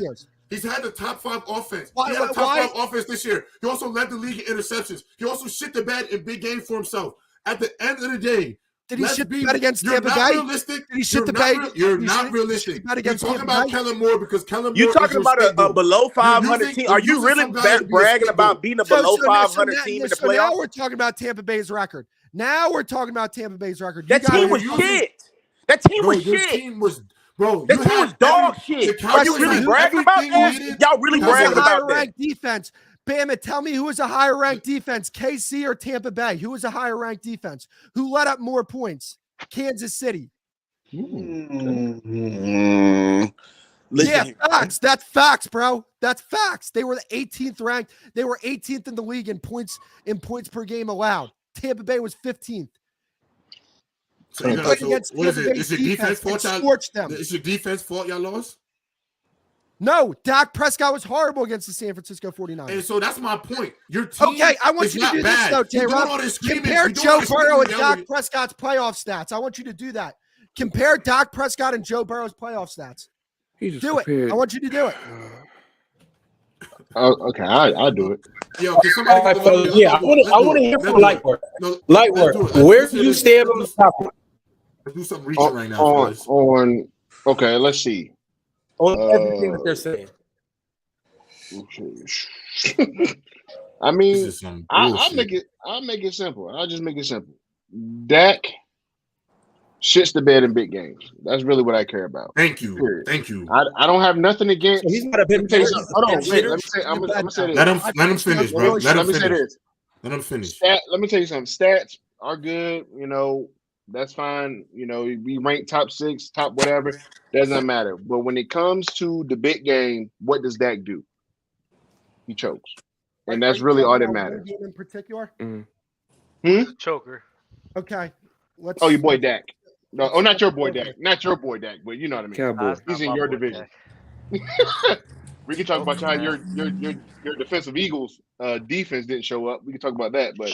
He's had the top 5 offense. He had a top 5 offense this year. He also led the league in interceptions. He also shit the bed in big games for himself. At the end of the day, did he shit the bed against Tampa Bay? Realistic. Did he shit the bed? You're not realistic. You're talking about Kellen Moore because Kellen Moore. You're talking about a below 500 team. Are you really bragging about being a below 500 team in the playoffs? Now we're talking about Tampa Bay's record. That team was shit. That team was shit. That team was dog shit. Are you really bragging about that? Y'all really bragging about that? Defense. Bama, tell me who is a higher ranked defense, KC or Tampa Bay? Who is a higher ranked defense? Who let up more points? Kansas City. Listen, facts. That's facts, bro. That's facts. They were the 18th ranked. They were 18th in the league in points per game allowed. Tampa Bay was 15th. So what is it? Is your defense fault? Is your defense fault y'all lost? No, Dak Prescott was horrible against the San Francisco 49ers. And so that's my point. Your team okay, I want you to do this, though, J-Rob. Compare Joe Burrow and Dak Prescott's playoff stats. I want you to do that. Compare Dak Prescott and Joe Burrow's playoff stats. Do it. I want you to do it. Okay, I'll do it. Yo, I want to hear from Lightwork. Lightwork, where do you stand on the topic? Let's do some reaching right now. Okay, let's see. On everything that they're saying. I mean, I'll make it simple. I'll just make it simple. Dak shits the bed in big games. That's really what I care about. Thank you. Thank you. I don't have nothing against. So he's not a big player. Hold on, wait. Let me say. I'm gonna say this. Let him finish, bro. Let him finish. Let me tell you something. Stats are good. You know, that's fine. You know, we rank top 6, top whatever. Doesn't matter. But when it comes to the big game, what does Dak do? He chokes, and that's really all that matters. In particular, choker. Okay. Oh, your boy Dak. No, not your boy Dak. Not your boy Dak, but you know what I mean. Cowboys. He's in your division. We can talk about how your defensive Eagles defense didn't show up. We can talk about that, but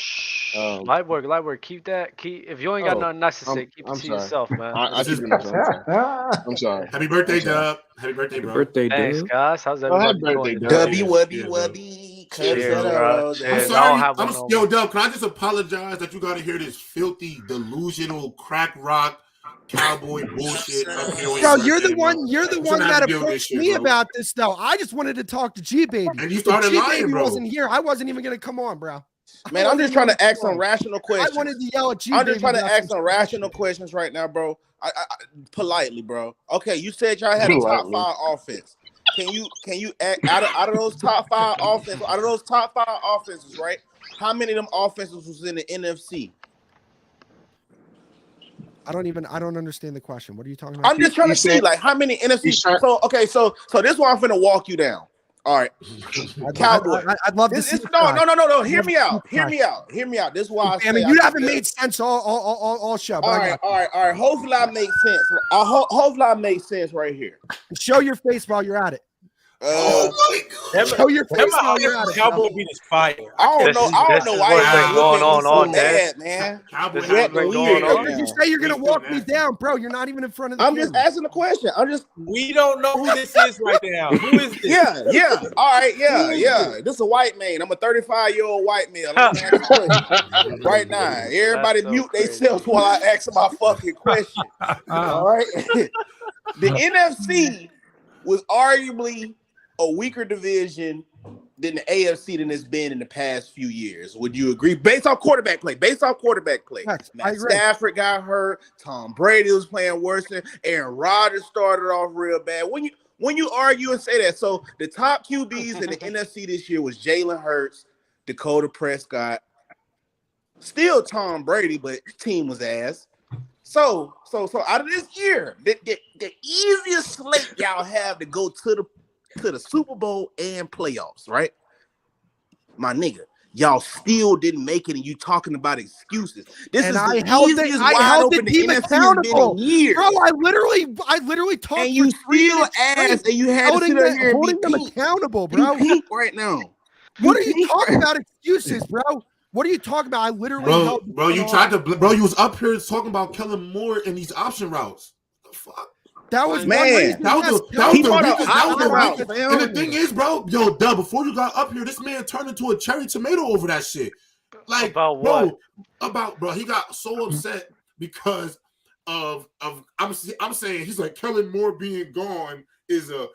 Light work. Keep if you ain't got nothing nice to say, keep it to yourself, man. I keep it to myself. I'm sorry. Happy birthday, Dub. Happy birthday, bro. Thanks, guys. How's happy everybody birthday, doing? Wubby. I'm sorry. Yo, Dub, can I just apologize that you got to hear this filthy, delusional, crack rock, cowboy bullshit up here? Yo, you're the one that approached me about this, though. I just wanted to talk to G Baby. And you started lying, G-Baby bro. wasn't here. I wasn't even gonna come on, bro. Man, I'm just trying to ask some rational questions. I wanted to yell at G Baby. I'm just trying to ask some rational questions right now, bro. I politely, bro. Okay, you said y'all had a top 5 offense. Can you act out of those top 5 offenses? Out of those top 5 offenses, right? How many of them offenses was in the NFC? I don't understand the question. What are you talking about? I'm just trying to see, like, how many NFC. So this is why I'm finna walk you down. All right, Cowboys. I'd love to see. No. Hear me out. This is why I say you haven't made sense all show. All right. Hopefully I make sense. Hopefully I make sense right here. Show your face while you're at it. Oh my God. Show your face while you're at it. Cowboy beat his fire. I don't know why been going on all day, day, man. Cowboy You say you're gonna walk me down, bro. You're not even in front of the I'm just asking the question. We don't know who this is right now. Who is this? Yeah. All right, yeah. This is a white man. I'm a 35-year-old white male. I'm gonna ask a question right now. Everybody mute themselves while I ask my fucking question. All right. The NFC was arguably a weaker division than the AFC than it's been in the past few years. Would you agree? Based on quarterback play. Yes, Matt Stafford got hurt. Tom Brady was playing worse than Aaron Rodgers started off real bad. When you argue and say that, so the top QBs in the NFC this year was Jalen Hurts, Dakota Prescott, still Tom Brady, but his team was ass. So out of this year, the easiest slate y'all have to go to the Super Bowl and playoffs, right? My nigga, y'all still didn't make it, and you talking about excuses. This is the easiest wide open the NFC has been in years. Bro, I literally talked and you still asked, and you had to sit there here and holding them accountable, bro. Be right now. What are you talking about excuses, bro? What are you talking about? I literally bro, you tried to you was up here talking about Kellen Moore in these option routes. What the fuck? That was man. That was the weakest. And the thing is, bro, yo, Dub, before you got up here, this man turned into a cherry tomato over that shit. Like, about what? Bro, he got so upset because of I'm saying he's like Kellen Moore being gone is a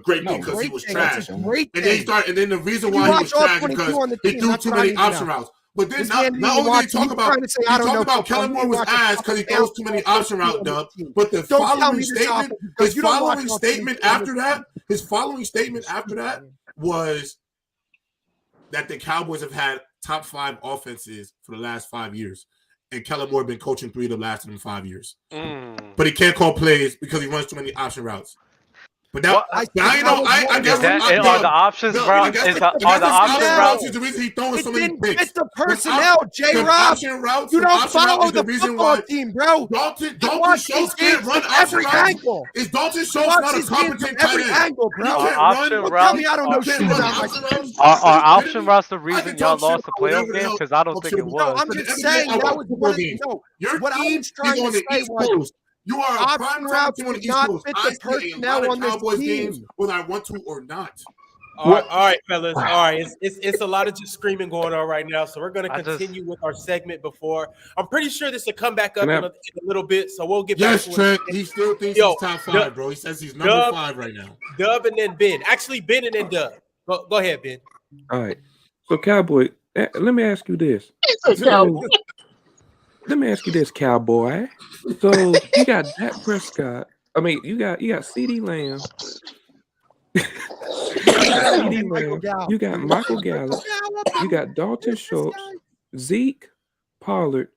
great thing because he was trash. And then the reason why he was trash because he threw too many option routes. But then not only did he talk about Kellen Moore was ass because he throws too many option route, Dub, but the following statement after that was that the Cowboys have had top 5 offenses for the last 5 years. And Kellen Moore been coaching 3 of the last of them 5 years. But he can't call plays because he runs too many option routes. But now, I guess are the options routes? Are the option routes? Is the reason he's throwing so many picks. It's the personnel, J-Rob. You don't follow the football team, bro. Dalton Schultz can't run option routes. Is Dalton Schultz not a competent tight end? Tell me I don't know shit about Are option routes the reason y'all lost the playoff game? Because I don't think it was. No, I'm just saying that was what I was trying to say was. You are a prime route on the East Coast. I see a lot of Cowboys games whether I want to or not. All right, fellas. All right, it's a lot of just screaming going on right now. So we're going to continue with our segment before. I'm pretty sure this will come back up in a little bit. So we'll get back to it. Yes, Trent. He still thinks he's top 5, bro. He says he's number 5 right now. Dub and then Ben. Actually, Ben and then Dub. Go ahead, Ben. All right. So, Cowboy, let me ask you this. Let me ask you this, Cowboy. So you got Dak Prescott. I mean, you got CeeDee Lamb. You got Michael Gallup. You got Dalton Schultz, Zeke, Pollard,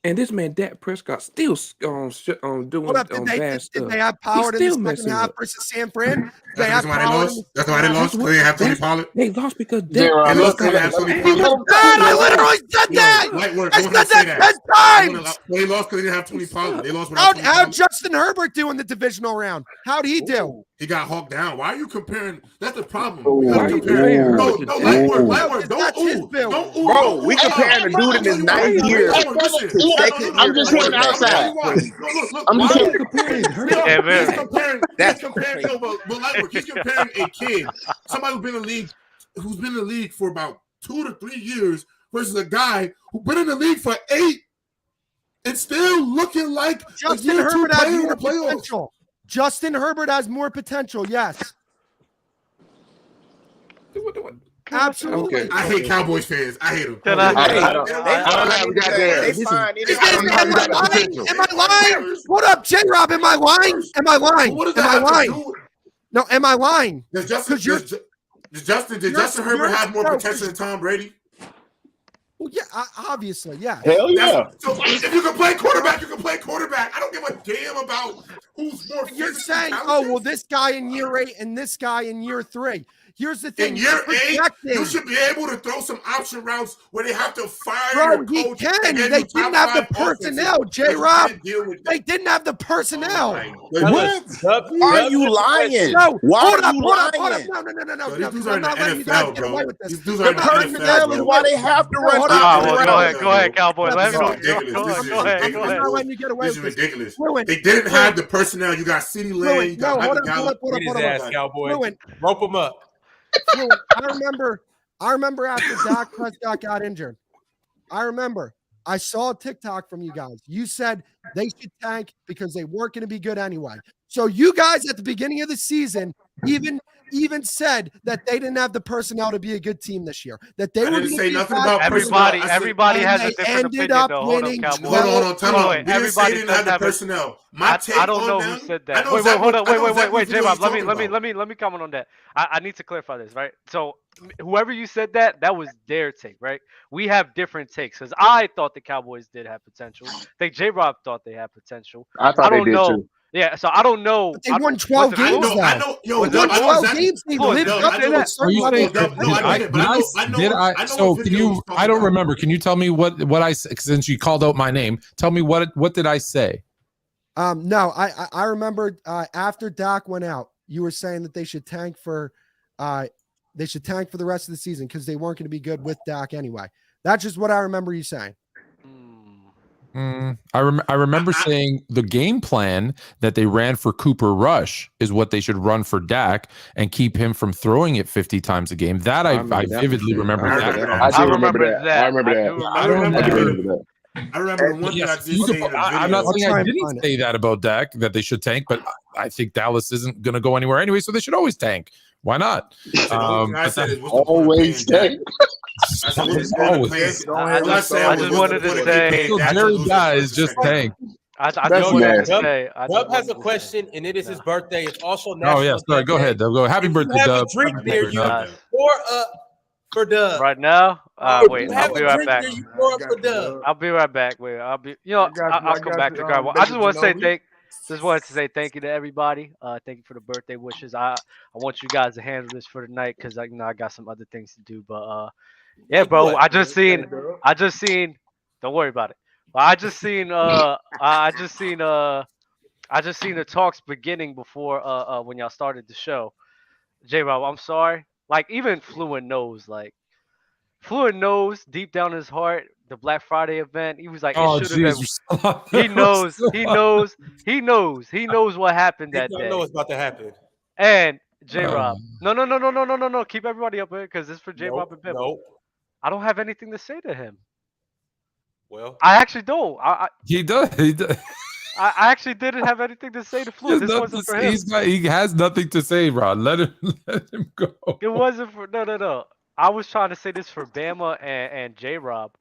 And this man, Dak Prescott, still doing What up? bad stuff. Did they have power in the still second messing half up. versus San Fran? That's why they lost. That's why they lost. Because they didn't have Tony Pollard. They lost because J. Rob, They lost because they let didn't have Tony him He Pollard. was bad. I literally said that. Light work. I I said want to say that that. 10 times. They lost because they didn't have Tony Pollard. They lost without Tony How'd Pollard. Justin Herbert do in the divisional round? How'd he do? He got hawked down. Why are you comparing? That's the problem. Ooh. You Why are gotta you compare. comparing No, Herbert no, to light work. That's his build. Don't ooh. Bro, don't we ooh. comparing the dude in his ninth year Light work, listen. to second I'm year just saying quarterback. outside. Look. I'm Why just are saying- you comparing? Yeah, man. He's comparing. No, but light work. He's comparing a kid, somebody who's been in the league for about 2 to 3 years, versus a guy who's been in the league for 8 and still looking like Justin a year 2 Herbert has player in more the playoffs. potential. Justin Herbert has more potential. Yes. Absolutely. Okay. I hate Cowboys fans. I hate them. Can I- I don't have goddamn. They fine. Am I lying? Am I lying? What up, J-Rob? Am I lying? Am I lying? What does Am that I have to lying? do with? No, am I lying? Did Justin Herbert you're- have more no, potential than Tom Brady? Well, yeah, obviously, yeah. Hell yeah. So if you can play quarterback, you can play quarterback. I don't give a damn about who's more. You're physically saying, oh, talented. well, this guy in year 8 and this guy in year 3. Here's the thing. In year 8, projecting. you should be able to throw some option routes where they have to fire Bro, your he coach. can. and give They you didn't top have the 5 offenses. personnel, But you J-Rob. can't deal with that. They didn't have the personnel. What? Are you lying? No, Why hold are up, you hold up. lying? No. These dudes I'm are in the not letting you guys NFL, get away bro. with this. These dudes The are in the Personnel is NFL. why they have to run hold top on. Well, route. go ahead, Cowboys. Let him This go. is ridiculous. Go This is ahead. ridiculous. I'm not letting you get away This is with this. ridiculous. Fluent. They didn't have the personnel. You got CeeDee Lamb. You No, got hold Michael Gallup. up. Get his ass, Cowboy. Fluent. Rope him up. Fluent. I remember after Dak Prescott got injured. I remember. I saw a TikTok from you guys. You said they should tank because they weren't going to be good anyway. So you guys at the beginning of the season even said that they didn't have the personnel to be a good team this year. That they I were didn't gonna say be a nothing bad about team. Everybody, personnel. I said- everybody And has a they different ended opinion, up though. Hold winning on, Cowboys. Hold on, time out. Wait, We didn't say everybody they didn't have the doesn't have a- personnel. My take I don't on know them, who said I that. know Wait, exactly hold on. what- I know Wait, exactly what J-Rob, you're let talking about. me comment on that. I need to clarify this, right? So whoever you said that was their take, right? We have different takes because I thought the Cowboys did have potential. I think J-Rob thought they had potential. I thought they don't did know. too. Yeah, so I don't know. But they won 12 was it games, Fluent? though. I know. Yo, Was They Dub, won I know 12 exactly. games. They Fluent, lived Dub, up I to know- a certain Are you level saying? of Dub, no, potential. I get it, but I know So what can video you? he's talking I don't about. remember. Can you tell me what I since you called out my name? Tell me what did I say? No, I remember after Dak went out, you were saying that they should tank for the rest of the season because they weren't going to be good with Dak anyway. That's just what I remember you saying. I remember saying the game plan that they ran for Cooper Rush is what they should run for Dak and keep him from throwing it 50 times a game. That I vividly remember. I that. I remember that. I remember that. I remember the one thing I Yes, did you say could- in the I'm not video. saying I and didn't find it. say that about Dak, that they should tank, but I think Dallas isn't going to go anywhere anyway, so they should always tank. Why not? I said is, what's the point of Always paying stay. Dak? I said, what's the point of paying- All I said I was, just what's wanted the to point of say- paying Until Dak to Jerry lose dies, the just second? tank. I That's just wanted to nasty. say. Dub has a question, and it is his birthday. It's also Oh National yeah, sorry. Go Day. ahead, Dub. Go. Happy If birthday, you have Dub. a drink Happy near birthday, you, Dub. pour up for Dub. Right now? If Wait, you I'll have be a right drink back. near you, pour up for Dub. I'll be right back. Wait, I'll be. You know, I'll come back to grab one. I just want to say Just wanted to say thank you to everybody. Thank you for the birthday wishes. I want you guys to handle this for tonight because I got some other things to do. But yeah, bro, what? I just seen. Don't worry about it. But I just seen the talks beginning before when y'all started the show. J-Rob, I'm sorry. Like even Fluent knows. Like Fluent knows deep down in his heart the Black Friday event. He was like, Oh, it should have jeez. been. He knows what happened that I day. know what's about to happen. And J-Rob, no, keep everybody up here because this is for J-Rob and Pimple. Nope. I don't have anything to say to him. Well, I actually don't. He does. He does. I actually didn't have anything to say to Fluent. This wasn't for him. He has nothing to say, Rod. Let him go. It wasn't for no. I was trying to say this for Bama and J-Rob.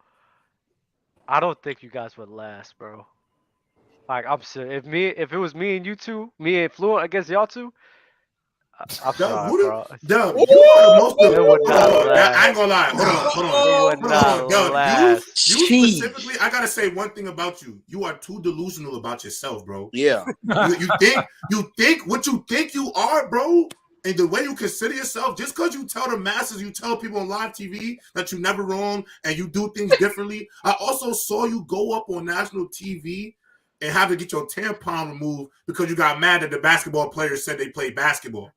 I don't think you guys would last, bro. Like I'm serious. If it was me and you two, me and Fluent against y'all two, I'm sorry, bro. Dub, you are the most. It would not last. I ain't gonna lie. Hold on. You specifically, I gotta say one thing about you. You are too delusional about yourself, bro. Yeah. You think what you think you are, bro. And the way you consider yourself, just because you tell the masses, you tell people on live TV that you never wrong and you do things differently. I also saw you go up on national TV and have to get your tampon removed because you got mad that the basketball players said they played basketball.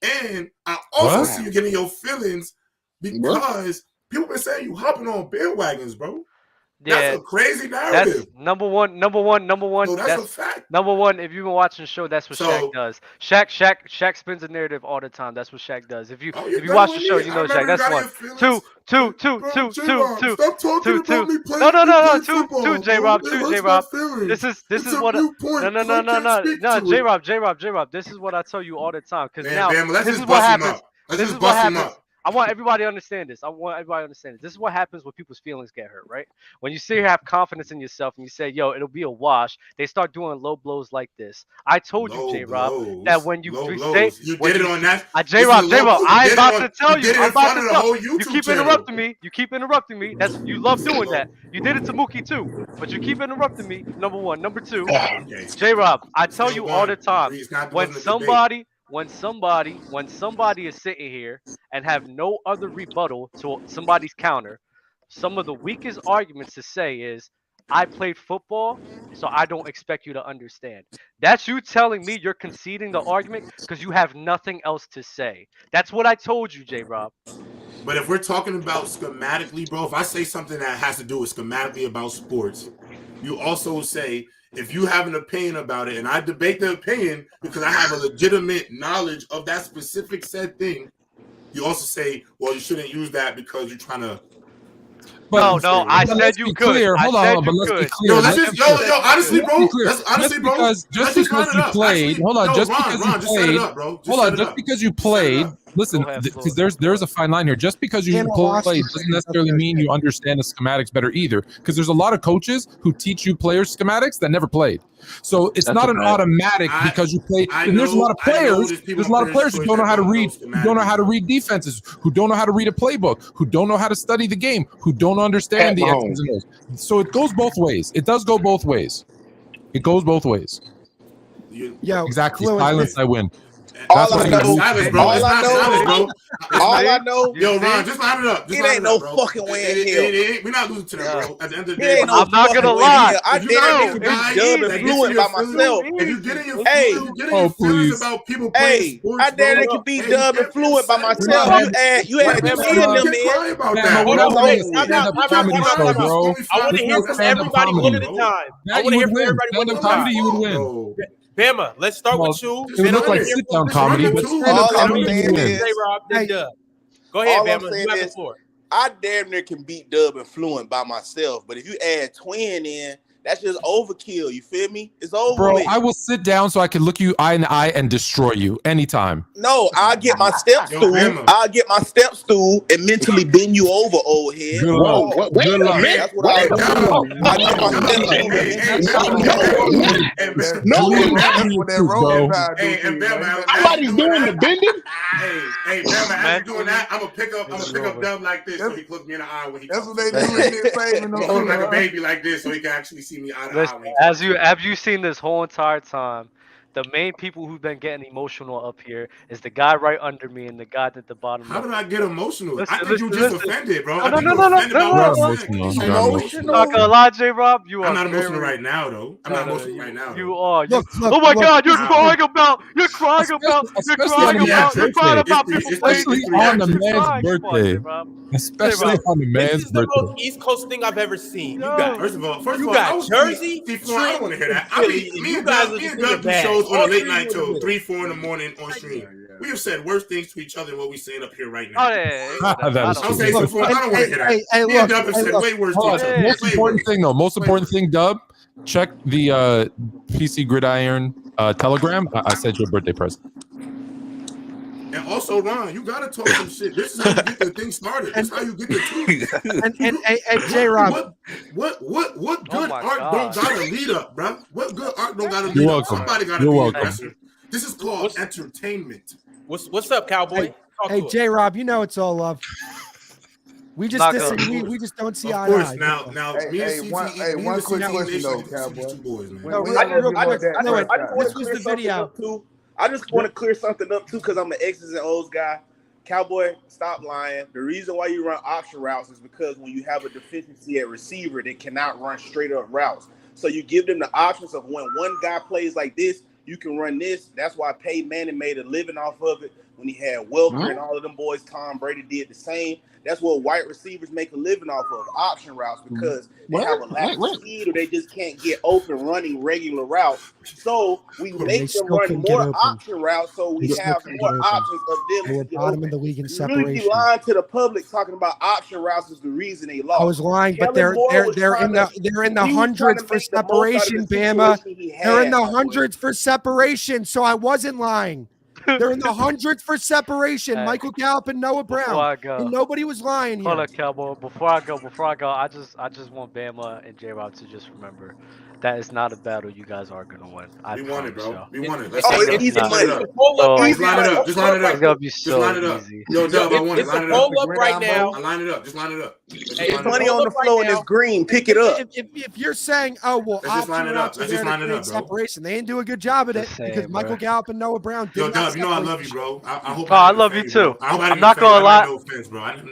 And I also see you getting your feelings because people been saying you hopping on bandwagons, bro. That's a crazy narrative. That's number one. No, that's a fact. Number one, if you've been watching the show, that's what Shaq does. Shaq spins a narrative all the time. That's what Shaq does. If you watch the show, you know Shaq. That's one. Two. Two. J-Rob. This is what. No. J-Rob. This is what I tell you all the time. Because now this is what happens. This is what happens. I want everybody to understand this. This is what happens when people's feelings get hurt, right? When you sit here, have confidence in yourself, and you say, yo, it'll be a wash, they start doing low blows like this. I told you, J-Rob, that when you say... You did it on that... J-Rob, I'm about to tell you. I'm about to tell you. You keep interrupting me. You love doing that. You did it to Mookie, too. But you keep interrupting me, number one. Number two, J-Rob, I tell you all the time, when somebody is sitting here and have no other rebuttal to somebody's counter, some of the weakest arguments to say is, I played football, so I don't expect you to understand. That's you telling me you're conceding the argument because you have nothing else to say. That's what I told you, J-Rob. But if we're talking about schematically, bro, if I say something that has to do with schematically about sports, you also say, if you have an opinion about it, and I debate the opinion because I have a legitimate knowledge of that specific said thing, you also say, well, you shouldn't use that because you're trying to. No, I said you could. Hold on, but let's be clear. Honestly, bro. Just because you played, just because you played, listen, because there's a fine line here. Just because you played doesn't necessarily mean you understand the schematics better either. Because there's a lot of coaches who teach you players schematics that never played. So it's not an automatic because you play. And there's a lot of players. There's a lot of players who don't know how to read. Who don't know how to read defenses. Who don't know how to read a playbook. Who don't know how to study the game. Who don't understand the X's and O's. So it goes both ways. It does go both ways. It goes both ways. Yeah, exactly. Silence, I win. All I know, yo, Ron, just line it up. It ain't no fucking way in hell. We're not losing to that, bro. At the end of the day, I'm not gonna lie. I damn near Dub and Fluent by myself. If you get in your feelings about people playing sports, I damn near can beat Dub and Fluent by myself. You had to see them, man. I want to hear from everybody one at a time. I want to hear from everybody one at a time. You would win. Bama, let's start with you. It would look like sit-down comedy, but stand-up comedy you win. Go ahead, Bama. You have the floor. I damn near can beat Dub and Fluent by myself, but if you add Twin in, that's just overkill. You feel me? It's over. Bro, I will sit down so I can look you eye in the eye and destroy you anytime. No, I'll get my step stool. I'll get my step stool and mentally bend you over, old head. Good luck. Good luck. That's what I do. I get my step Somebody's doing the bending. Hey, man, doing that. I'm gonna pick up Dub like this so he looks me in the eye when he. That's what they do. He looks like a baby like this so he can actually see me eye to eye. As you seen this whole entire time, the main people who've been getting emotional up here is the guy right under me and the guy at the bottom. How did I get emotional? I think you just offended, bro. No. Not gonna lie, J-Rob, you are. I'm not emotional right now, though. I'm not emotional right now. You are. Oh my God, you're crying about people. Especially on the man's birthday. Especially on the man's birthday. This is the most East Coast thing I've ever seen. You got first of all, you got Jersey. I don't want to hear that. I mean, me and Dub do shows on a late night till 3-4 in the morning on stream. We have said worse things to each other than what we saying up here right now. I'm saying I don't want to hear that. Me and Dub have said way worse things. Most important thing, Dub, check the PC Gridiron Telegram. I said your birthday present. And also, Ron, you gotta talk some shit. This is how you get the thing started. This is how you get the tweet. And J-Rob, what good art don't gotta lead up, bro? What good art don't gotta lead You're up? welcome. Somebody gotta be aggressive. This is called entertainment. What's up, Cowboy? Hey, J-Rob, you know it's all love. We just disagree. We just don't see eye to eye. Now, me and CTE. One quick question though, Cowboy. This was the video. I just want to clear something up too, because I'm an X's and O's guy. Cowboy, stop lying. The reason why you run option routes is because when you have a deficiency at receiver, they cannot run straight up routes. So you give them the options of when one guy plays like this, you can run this. That's why Peyton Manning made a living off of it when he had Welker and all of them boys. Tom Brady did the same. That's what white receivers make a living off of, option routes, because they have a lack of speed or they just can't get open running regular routes. So we make them run more option routes so we have more options of them. They were bottom of the league in separation. You really be lying to the public talking about option routes is the reason they lost. I was lying, but they're in the hundreds for separation, Bama. They're in the hundreds for separation, so I wasn't lying. They're in the hundreds for separation. Hey, Michael Gallup and Noah Brown. And nobody was lying here. Hold on, Cowboy. Before I go, I just want Bama and J-Rob to just remember that is not a battle you guys are gonna win. We won it, bro. We won it. It's easy money. Just line it up. Just line it up. It's gonna be so line it up. easy. Yo, Dub, I want it. Line it up. Right now. I line it up. Just line it up. It's money on the floor and it's green. Pick it up. If you're saying, oh well, let's just line it up. Let's just line it up, bro. Separation. They didn't do a good job at it because Michael Gallup and Noah Brown. Yo, Dub, you know I love you, bro. I hope. Oh, I love you too. I'm not gonna lie.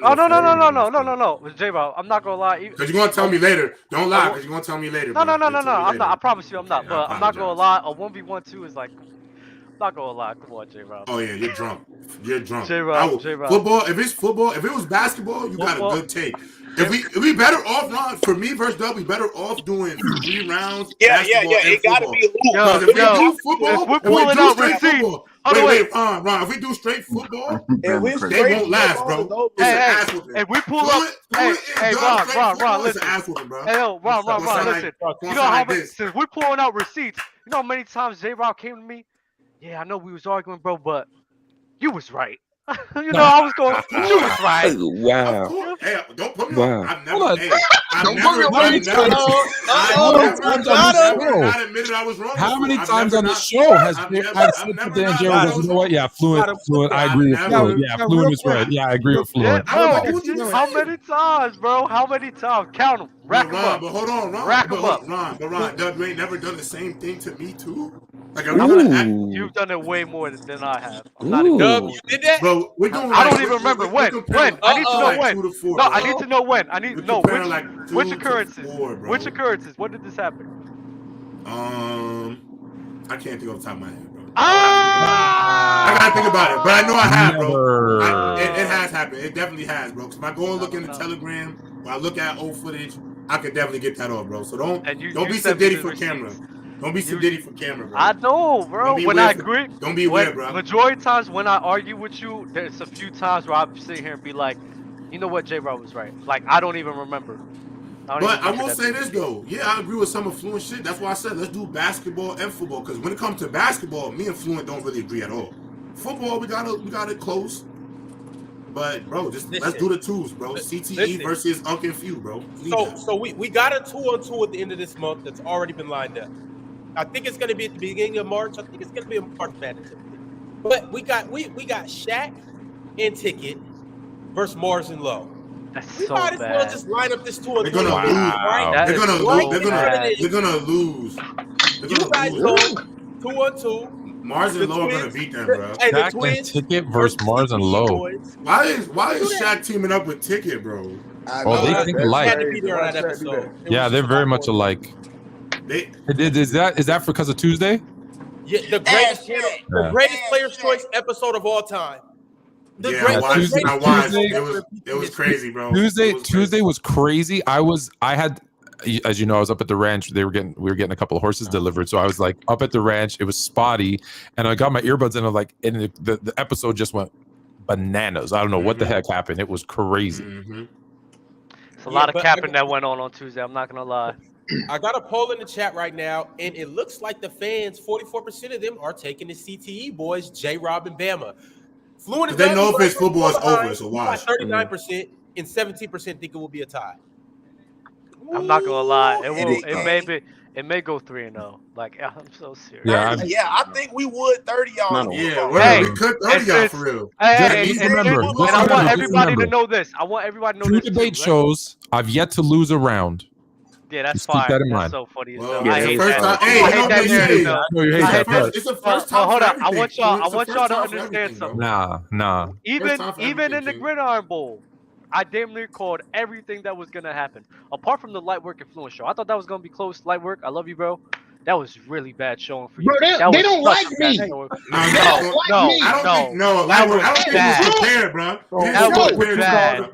Oh no, J-Rob. I'm not gonna lie. Because you're gonna tell me later. Don't lie. Because you're gonna tell me later. No. I'm not. I promise you, I'm not. But I'm not gonna lie. A 1v1-2 is like. I'm not gonna lie. Come on, J-Rob. Oh yeah, you're drunk. You're drunk. J-Rob. Football. If it's football, if it was basketball, you got a good take. If we better off, Ron, for me versus Dub, we better off doing 3 rounds. Yeah. It gotta be because if we do football, if we're pulling out receipts. Wait, Ron. If we do straight football, they won't last, bro. It's an ass whooping. If we pull up, hey, Ron, listen. Hey, yo, Ron, listen. You know how many? Since we're pulling out receipts, you know how many times J-Rob came to me? Yeah, I know we was arguing, bro, but you was right. You know, I was going. You was right. Wow. Hey, don't put me on. I've never. I was wrong. How many times on the show has Dan Jerry? You know what? Yeah, Fluent. I agree with Fluent. Yeah, Fluent is right. Yeah, I agree with Fluent. How many times, bro? How many times? Count them. Rack them up. But hold on, Ron. Rack them up. Ron, Doug, you ain't never done the same thing to me too. Like you've done it way more than I have. I'm not even. You did that, bro. We're doing. I don't even remember when. I need to know when. No, I need to know when. I need to know which occurrences. Which occurrences? When did this happen? I can't think off the top of my head, bro. I gotta think about it, but I know I have, bro. It has happened. It definitely has, bro. Because if I go and look in the Telegram, when I look at old footage, I could definitely get that off, bro. So don't be sedity for camera. Don't be sedity for camera, bro. I know, bro. When I agree, don't be weird, bro. Majority of times when I argue with you, there's a few times where I'm sitting here and be like, you know what, J-Rob was right. Like I don't even remember. But I will say this though, yeah, I agree with some of Fluent shit. That's why I said let's do basketball and football. Because when it comes to basketball, me and Fluent don't really agree at all. Football, we got it close. But bro, let's do the twos, bro. CTE versus Uncle Few, bro. So we got a 2-on-2 at the end of this month that's already been lined up. I think it's going to be at the beginning of March. I think it's going to be a March Madness. But we got Shaq and Ticket versus Mars and Low. That's we so might as bad. well just line up this 2-on-2. They're gonna lose. Right? They're gonna lose. You guys go 2-on-2. Mars and Low are gonna beat them, bro. Hey, the Shaq and Ticket versus Mars and Low. Why is Shaq teaming up with Ticket, bro? Oh, they think alike. Yeah, they're very much alike. Is that because of Tuesday? Yeah, the greatest Player's Choice episode of all time. It was crazy, bro. Tuesday was crazy. I had, as you know, I was up at the ranch. We were getting a couple of horses delivered, so I was like up at the ranch. It was spotty, and I got my earbuds in. And the episode just went bananas. I don't know what the heck happened. It was crazy. It's a lot of capping that went on Tuesday. I'm not gonna lie. I got a poll in the chat right now, and it looks like the fans, 44% of them are taking the CTE boys, J-Rob and Bama. Fluent, they know if it's football is over, so watch. 39% and 17% think it will be a tie. I'm not gonna lie. It it may go 3-0. Like, I'm so serious. Yeah, I think we would 30 y'all. Yeah, we could 30 y'all for real. Just remember, and I want everybody to know this. I want everybody to know Two this. debate shows, I've yet to lose a round. Yeah, that's Just keep fine. that in That's mind. so funny as Well, hell. I hate that. I hate that narrative. I know you hate that, but It's the first time. Hold on. I for want y'all everything, to bro. understand something. nah. Even in the Gridiron Bowl, I damn near called everything that was gonna happen. Apart from the light work and Fluent show, I thought that was gonna be close. Light work, I love you, bro. That was really bad showing for you. Bro, they don't like me. No, I don't think it was prepared, bro. That was bad.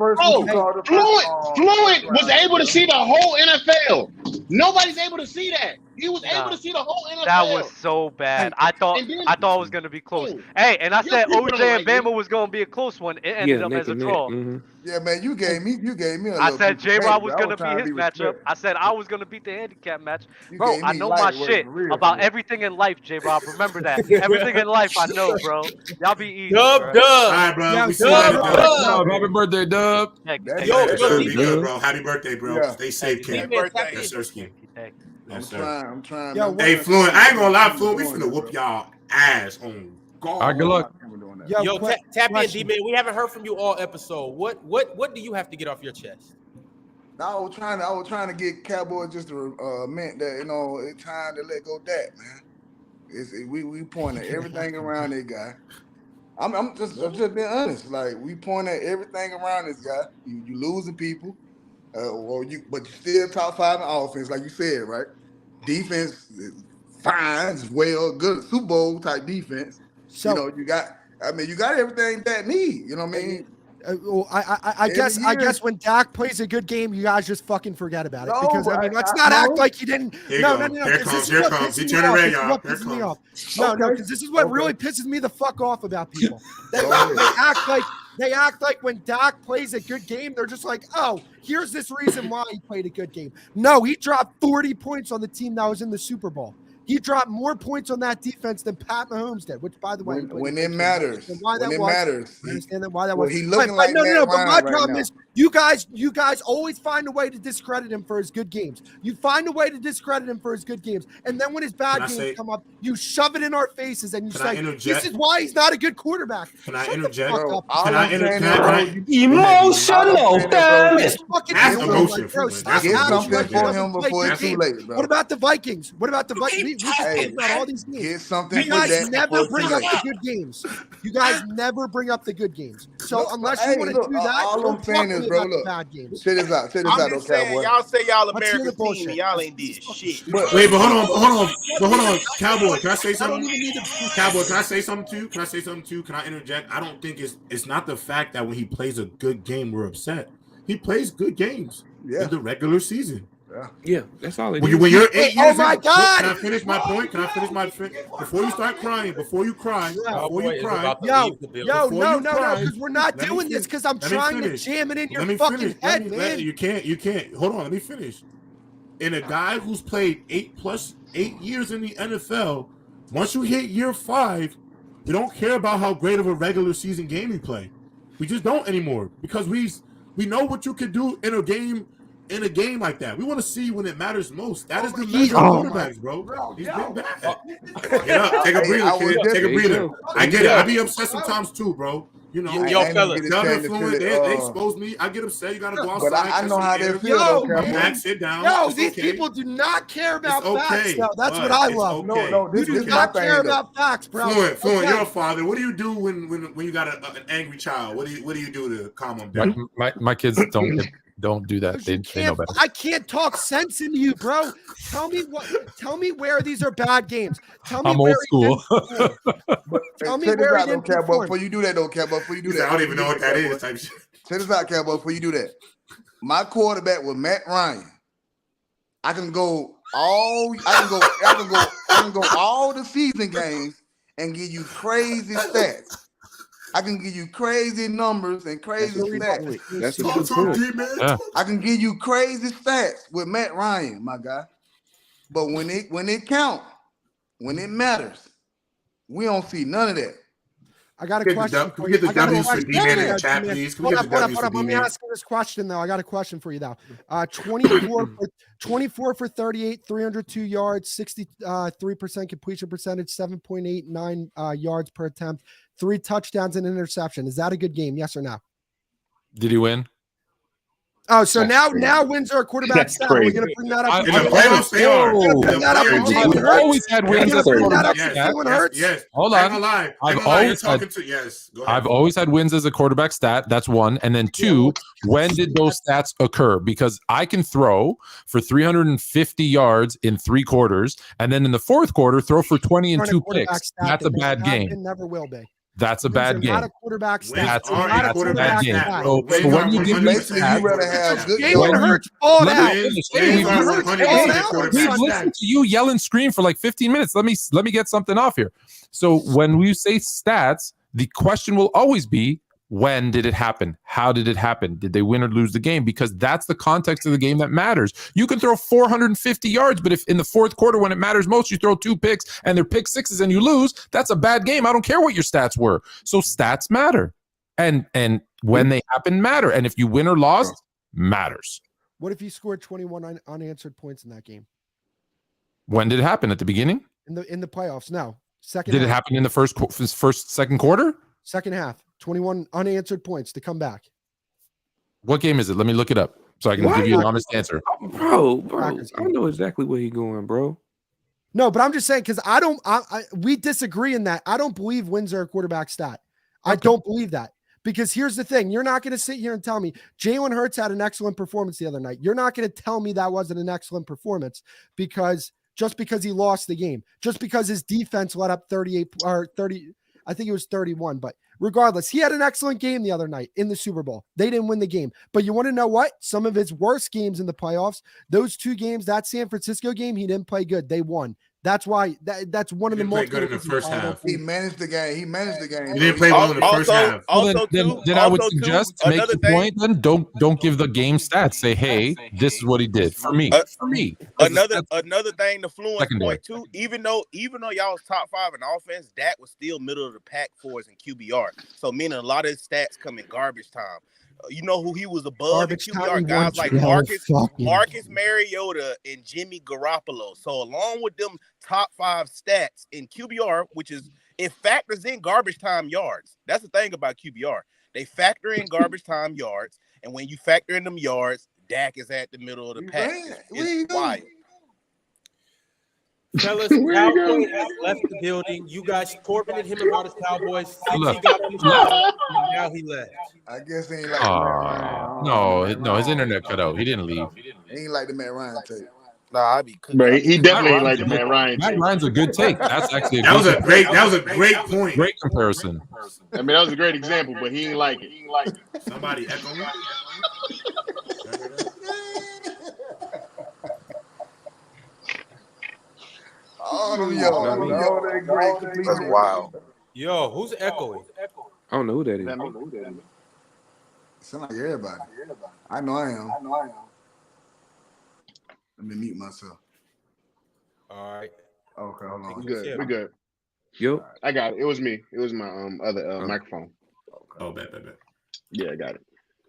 Fluent was able to see the whole NFL. Nobody's able to see that. He was able to see the whole NFL. That was so bad. I thought it was gonna be close. Hey, and I said OJ and Bama was gonna be a close one. It ended up as a draw. Yeah, man, you gave me a I said little J-Rob was gonna trying be to his respect. matchup. I said I was gonna beat the handicap match. You Bro, gave I me know my lightweight shit for real, about for real. everything in life, J-Rob. Remember that. Everything in life I know, bro. Y'all be easy, Dub. bro. All right, bro. We see Dub. Happy birthday, Dub. Be good, bro. Happy birthday, bro. Yeah. Stay safe, kid. Happy birthday. Yes, sir. Yes, sir. I'm trying. Hey, Fluent, I ain't gonna lie, Fluent. We finna whoop y'all ass on God. All right, good luck. Yo, tap in, D-Man. We haven't heard from you all episode. What do you have to get off your chest? I was trying to get Cowboys just to admit that it's time to let go of that, man. We point at everything around that guy. I'm just being honest. Like we point at everything around this guy. You losing people, but you still top 5 in offense, like you said, right? Defense fine, well, good Super Bowl type defense. So you got everything that need. You know what I mean? I guess when Dak plays a good game, you guys just fucking forget about it. No, Because let's not act like you didn't. No. Here comes. He turned red, y'all. Here comes. No, because this is what really pisses me the fuck off about people. They act like when Dak plays a good game, they're just like, oh, here's this reason why he played a good game. No, he dropped 40 points on the team that was in the Super Bowl. He dropped more points on that defense than Pat Mahomes did, which, by the way, when it matters, I understand that why that was. He looking like no. But my right problem now. is, you guys always find a way to discredit him for his good games. You find a way to discredit him for his good games, and then when his bad games come up, you shove it in our faces and you say, "This is why he's not a good quarterback." Can I interject? Can I interject? Emotional damage. That's emotion. Get something for him before it's too late, bro. What about the Vikings? What about the Vikings? We just talked about all these games. Get something You guys never bring up the good games. You guys never bring up the good games. So unless you want to do that, all I'm saying is, bro, look, bad games. check this out, I'm just saying, y'all say y'all Let's hear the American team bullshit. and y'all ain't did shit. Wait, but hold on. Cowboy, can I say something? Cowboy, can I say something to you? Can I interject? I don't think it's not the fact that when he plays a good game, we're upset. He plays good games in the regular season. Yeah, that's all it When is. you're 8 years Oh my in, God! Can I finish my point? Before you start crying, before you cry. No, because we're not doing this because I'm trying to jam it in your fucking head, man. You can't. Hold on, let me finish. And a guy who's played 8 years in the NFL, once you hit year 5, we don't care about how great of a regular season game you play. We just don't anymore because we know what you can do in a game. In a game like that, we want to see when it matters most. That is the measure of quarterbacks, bro. He's been bad. Get up, take a breather, kid. Take a breather. I get it. I be upset sometimes too, bro. You know, yo, fellas, they expose me. I get upset. You gotta go outside. But I know how they feel. Back, sit down. Yo, these people do not care about facts. Though. That's what I love. No, you do not care about facts, bro. Fluent, you're a father. What do you do when you got an angry child? What do you do to calm them down? My kids don't do that. They know better. I can't talk sense into you, bro. Tell me where these are bad games. Tell me I'm where old school. Tell me where he didn't perform. Before you do that, though, Cowboy. Before you do that, I don't even know what that is. Type shit. Check this out, Cowboy. Before you do that, my quarterback was Matt Ryan. I can go all the season games and give you crazy stats. I can give you crazy numbers and crazy stats. That's a good point. Yeah. I can give you crazy stats with Matt Ryan, my guy. But when it counts, when it matters, we don't see none of that. I got a question. Can we get the W's for D-Man in the chat, D-Man. please? Can we get the W's for Let me D-Man? ask you this question, though. I got a question for you, though. 24 for 38, 302 yards, 63% completion percentage, 7.89 yards per attempt, 3 touchdowns and interception. Is that a good game? Yes or no? Did he win? Oh, so now wins are a quarterback stat. We're going to bring that up. In the playoffs, they are. I've always had wins as a quarterback stat. Yes. Hold on. I've always had wins as a quarterback stat. That's one. And then 2, when did those stats occur? Because I can throw for 350 yards in 3 quarters, and then in the 4th quarter, throw for 20 and 2 picks. That's a bad game. Never will be. That's a bad game. Not a quarterback stat. That's a bad game. So when you give me stats, you rather have good Jalen Hurts balled out. We've listened to you yell and scream for like 15 minutes. Let me get something off here. So when we say stats, the question will always be, when did it happen? How did it happen? Did they win or lose the game? Because that's the context of the game that matters. You can throw 450 yards, but if in the 4th quarter when it matters most, you throw 2 picks and they're pick sixes and you lose, that's a bad game. I don't care what your stats were. So stats matter. And when they happen matter. And if you win or lost, matters. What if you scored 21 unanswered points in that game? When did it happen? At the beginning? In the playoffs? No. Did it happen in the second quarter? Second half. 21 unanswered points to come back. What game is it? Let me look it up so I can give you an honest answer. Bro, I know exactly where he's going, bro. No, but I'm just saying because we disagree in that. I don't believe wins are a quarterback stat. I don't believe that. Because here's the thing. You're not going to sit here and tell me Jalen Hurts had an excellent performance the other night. You're not going to tell me that wasn't an excellent performance because he lost the game, just because his defense let up 38 or 30. I think it was 31, but regardless, he had an excellent game the other night in the Super Bowl. They didn't win the game, but you want to know what? Some of his worst games in the playoffs, those 2 games, that San Francisco game, he didn't play good. They won. That's why that's one of the most good in the first half. He managed the game. He didn't play well in the first half. Then I would suggest to make the point. Then don't give the game stats. Say, hey, this is what he did for me. Another thing, the Fluent point too. Even though y'all was top 5 in offense, Dak was still middle of the pack for us in QBR. So meaning a lot of his stats come in garbage time. You know who he was above in QBR? Guys like Marcus Mariota and Jimmy Garoppolo. So along with them top 5 stats in QBR, which is it factors in garbage time yards. That's the thing about QBR. They factor in garbage time yards, and when you factor in them yards, Dak is at the middle of the pack. It's wild. Fellas, Cowboy has left the building. You guys tormented him about his Cowboys. He got on his job, and now he left. I guess he ain't like no, his internet cut out. He didn't leave. He ain't like the Matt Ryan tape. Nah, I be cooking. But he definitely ain't like the Matt Ryan. Matt Ryan's a good take. That's actually that was a great point. Great comparison. I mean, that was a great example, but he ain't like it. Somebody echo me. That's wild. Yo, who's echoing? I don't know who that is. Sound like everybody. I know I am. Let me mute myself. All right. Okay, hold on. We good. Yo, I got it. It was me. It was my other microphone. Oh, bet. Yeah, I got it.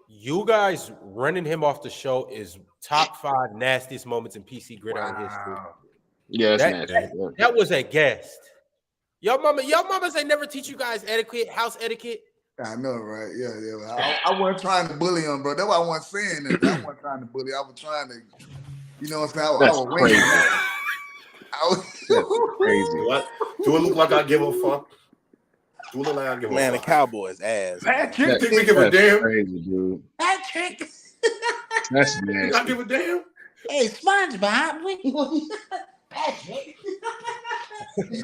You guys running him off the show is top 5 nastiest moments in PC Gridiron history. Yeah, that's nasty. That was a guest. Y'all mamas ain't never teach you guys etiquette, house etiquette. I know, right? Yeah. I wasn't trying to bully him, bro. That's why I wasn't saying that. I wasn't trying to bully. I was trying to, you know what I'm saying? I was crazy. That's crazy. What? Do it look like I give a fuck? Do it look like I give a fuck? Man, the Cowboys ass. Patrick, think we give a damn? Crazy, dude. Patrick. That's nasty. I give a damn? Hey, SpongeBob. Patrick.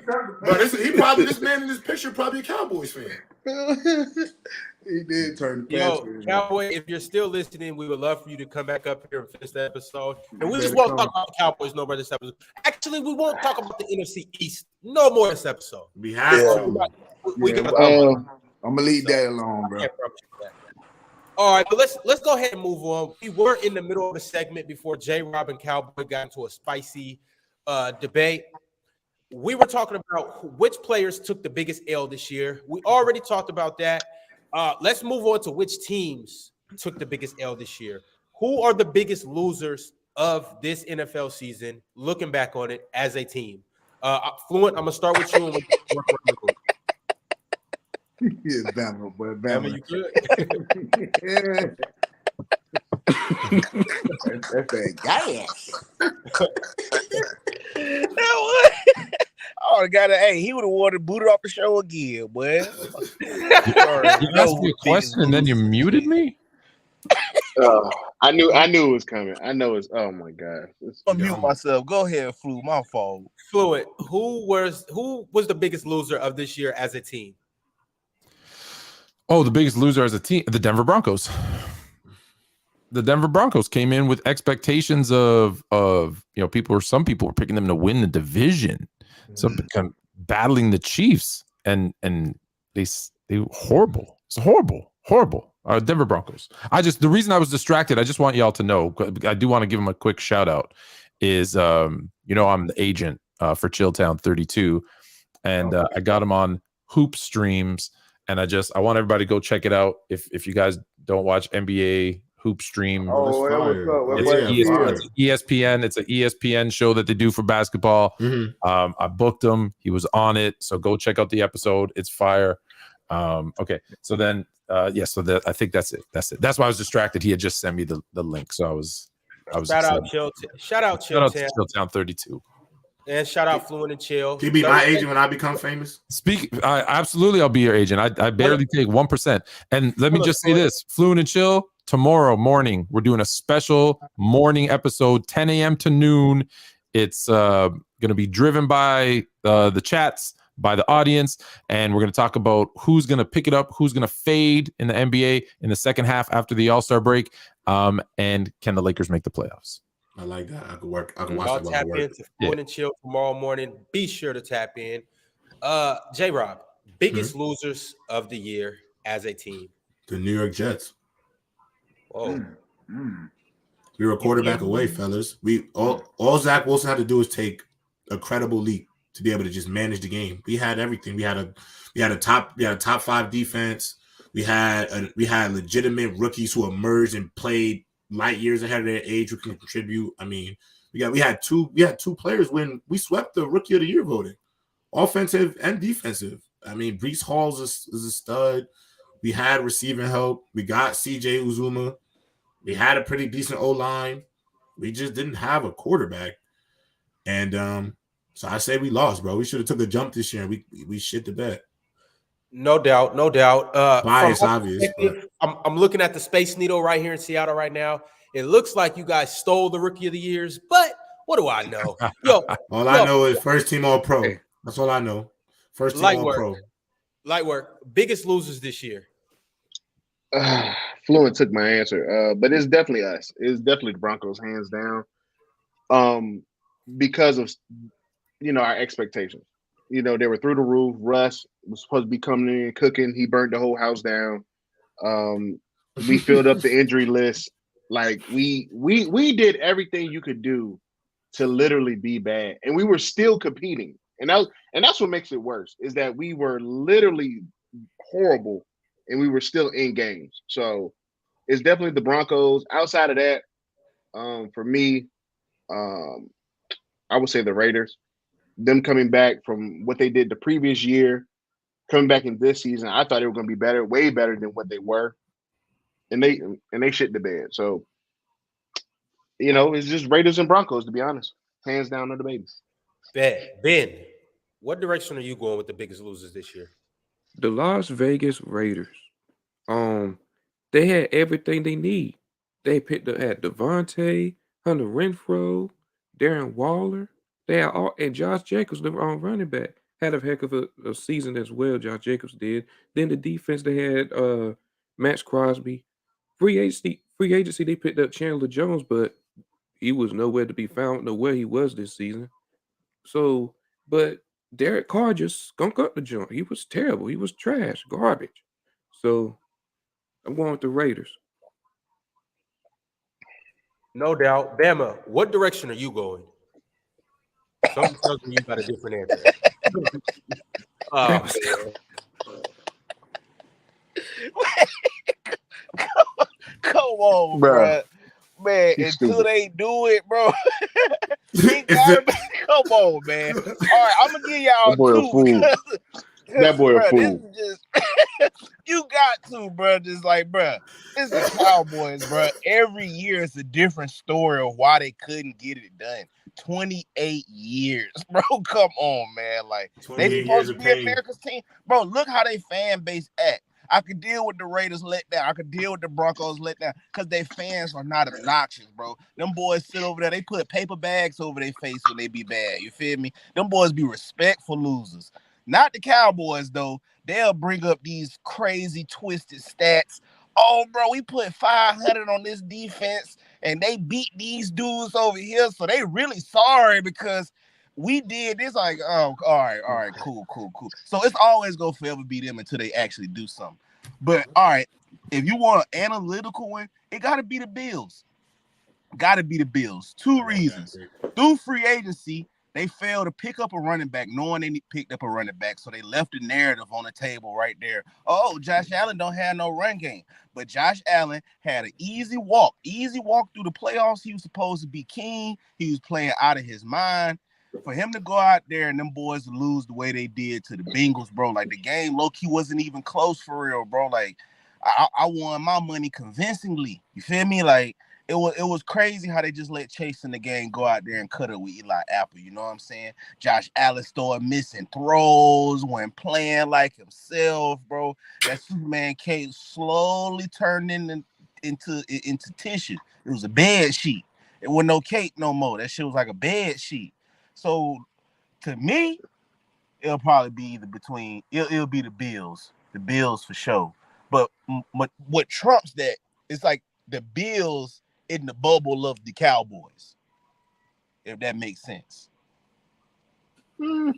Bro, this man in this picture probably a Cowboys fan. He did turn the Yo, Cowboy, if you're still listening, we would love for you to come back up here and finish the episode. And we just won't talk about the Cowboys no more this episode. Actually, we won't talk about the NFC East no more this episode. We have to. I'm gonna leave that alone, bro. All right, but let's go ahead and move on. We were in the middle of the segment before J-Rob and Cowboy got into a spicy debate. we were talking about which players took the biggest L this year. We already talked about that. Let's move on to which teams took the biggest L this year. Who are the biggest losers of this NFL season, looking back on it as a team? Fluent, I'm going to start with you. And work around the group. Yeah, Bama, boy, Bama, Bama. you good? Yeah. That's that gas. Oh, hey, he would have wanted booted off the show again, boy. You asked me a question and then you muted me? I knew it was coming. I know it's. Oh my god! I'll mute myself. Go ahead, Flu. My fault. Fluent. Who was the biggest loser of this year as a team? Oh, the biggest loser as a team, the Denver Broncos. The Denver Broncos came in with expectations of some people were picking them to win the division, some kind of battling the Chiefs, and they were horrible. It's horrible. Denver Broncos. The reason I was distracted, I just want y'all to know, I do want to give them a quick shout out, is I'm the agent for Chilltown 32, and I got them on Hoop Streams, and I want everybody to go check it out. If you guys don't watch NBA Hoop Stream, it's ESPN. It's an ESPN show that they do for basketball. I booked him. He was on it, so go check out the episode. It's fire. Okay, so then I think that's it. That's why I was distracted. He had just sent me the link, so I was shout out Chilltown 32. And shout out Fluent and Chill. Can you be my agent when I become famous? Absolutely, I'll be your agent. I barely take 1%. And let me just say this: Fluent and Chill, tomorrow morning, we're doing a special morning episode, 10 a.m. to noon. It's going to be driven by the chats, by the audience, and we're going to talk about who's going to pick it up, who's going to fade in the NBA in the second half after the All-Star break, and can the Lakers make the playoffs? I like that. I can watch Y'all that. tap into Fluent and Chill tomorrow morning. Be sure to tap in. J-Rob, biggest losers of the year as a team. The New York Jets. Oh. We were a quarterback away, fellas. All Zach Wilson had to do is take a credible leap to be able to just manage the game. We had everything. We had a top 5 defense. We had legitimate rookies who emerged and played light years ahead of their age who can contribute. I mean, we had two players when we swept the Rookie of the Year voting, offensive and defensive. I mean, Breece Hall is a stud. We had receiving help. We got CJ Uzuma. We had a pretty decent O-line. We just didn't have a quarterback. And so I say we lost, bro. We should have took a jump this year, and we shit the bed. No doubt. Bias, obvious. I'm looking at the Space Needle right here in Seattle right now. It looks like you guys stole the Rookie of the Years, but what do I know? All I know is first team All-Pro. That's all I know. First team All-Pro. Light work. Biggest losers this year. Fluent took my answer, but it's definitely us. It's definitely the Broncos, hands down. Because of our expectations. They were through the roof. Russ was supposed to be coming in cooking. He burned the whole house down. We filled up the injury list. Like we did everything you could do to literally be bad, and we were still competing. And that's what makes it worse, is that we were literally horrible, and we were still in games. So it's definitely the Broncos. Outside of that, for me, I would say the Raiders. Them coming back from what they did the previous year, coming back in this season, I thought they were going to be better, way better than what they were, and they shit the bed. So, it's just Raiders and Broncos, to be honest, hands down on the babies. Ben, what direction are you going with the biggest losers this year? The Las Vegas Raiders. They had everything they need. They had Devontae, Hunter Renfrow, Darren Waller. They had and Josh Jacobs, the running back, had a heck of a season as well. Josh Jacobs did. Then the defense, they had Max Crosby. Free agency, they picked up Chandler Jones, but he was nowhere to be found. Know where he was this season. So, but Derek Carr just skunk up the joint. He was terrible. He was trash, garbage. So I'm going with the Raiders. No doubt. Bama, what direction are you going? Something tells me you got a different answer. Come on, Bruh. bro. Man, He's until stupid. they do it, bro. It gotta be, come on, man. All right, I'm gonna give y'all That boy a two fool. because That boy a bro, this fool. is just you got to, bro. Just like, bro, it's the Cowboys, bro. Every year it's a different story of why they couldn't get it done. 28 years, bro. Come on, man. Like, they 28 years supposed to of be pain. America's team, bro. Look how they fan base act. I could deal with the Raiders let down. I could deal with the Broncos let down because their fans are not obnoxious, bro. Them boys sit over there. They put paper bags over their face when they be bad. You feel me? Them boys be respectful losers. Not the Cowboys, though. They'll bring up these crazy twisted stats. Oh, bro, we put 500 on this defense, and they beat these dudes over here, so they really sorry because we did this. Like, oh, all right, cool. So it's always gonna forever be them until they actually do something. But all right, if you want an analytical one, it gotta be the Bills. Gotta be the Bills. Two reasons. Through free agency, they failed to pick up a running back, knowing they picked up a running back. So they left the narrative on the table right there. Oh, Josh Allen don't have no run game. But Josh Allen had an easy walk through the playoffs. He was supposed to be king. He was playing out of his mind. For him to go out there and them boys lose the way they did to the Bengals, bro, like the game low-key wasn't even close for real, bro. Like I won my money convincingly. You feel me? Like it was crazy how they just let Chase in the game go out there and cut it with Eli Apple. You know what I'm saying? Josh Allen started missing throws when playing like himself, bro. That Superman cape slowly turned into tissue. It was a bed sheet. It wasn't no cape no more. That shit was like a bed sheet. So to me, it'll probably be either between it'll be the Bills for sure. But what trumps that is like the Bills in the bubble of the Cowboys, if that makes sense. I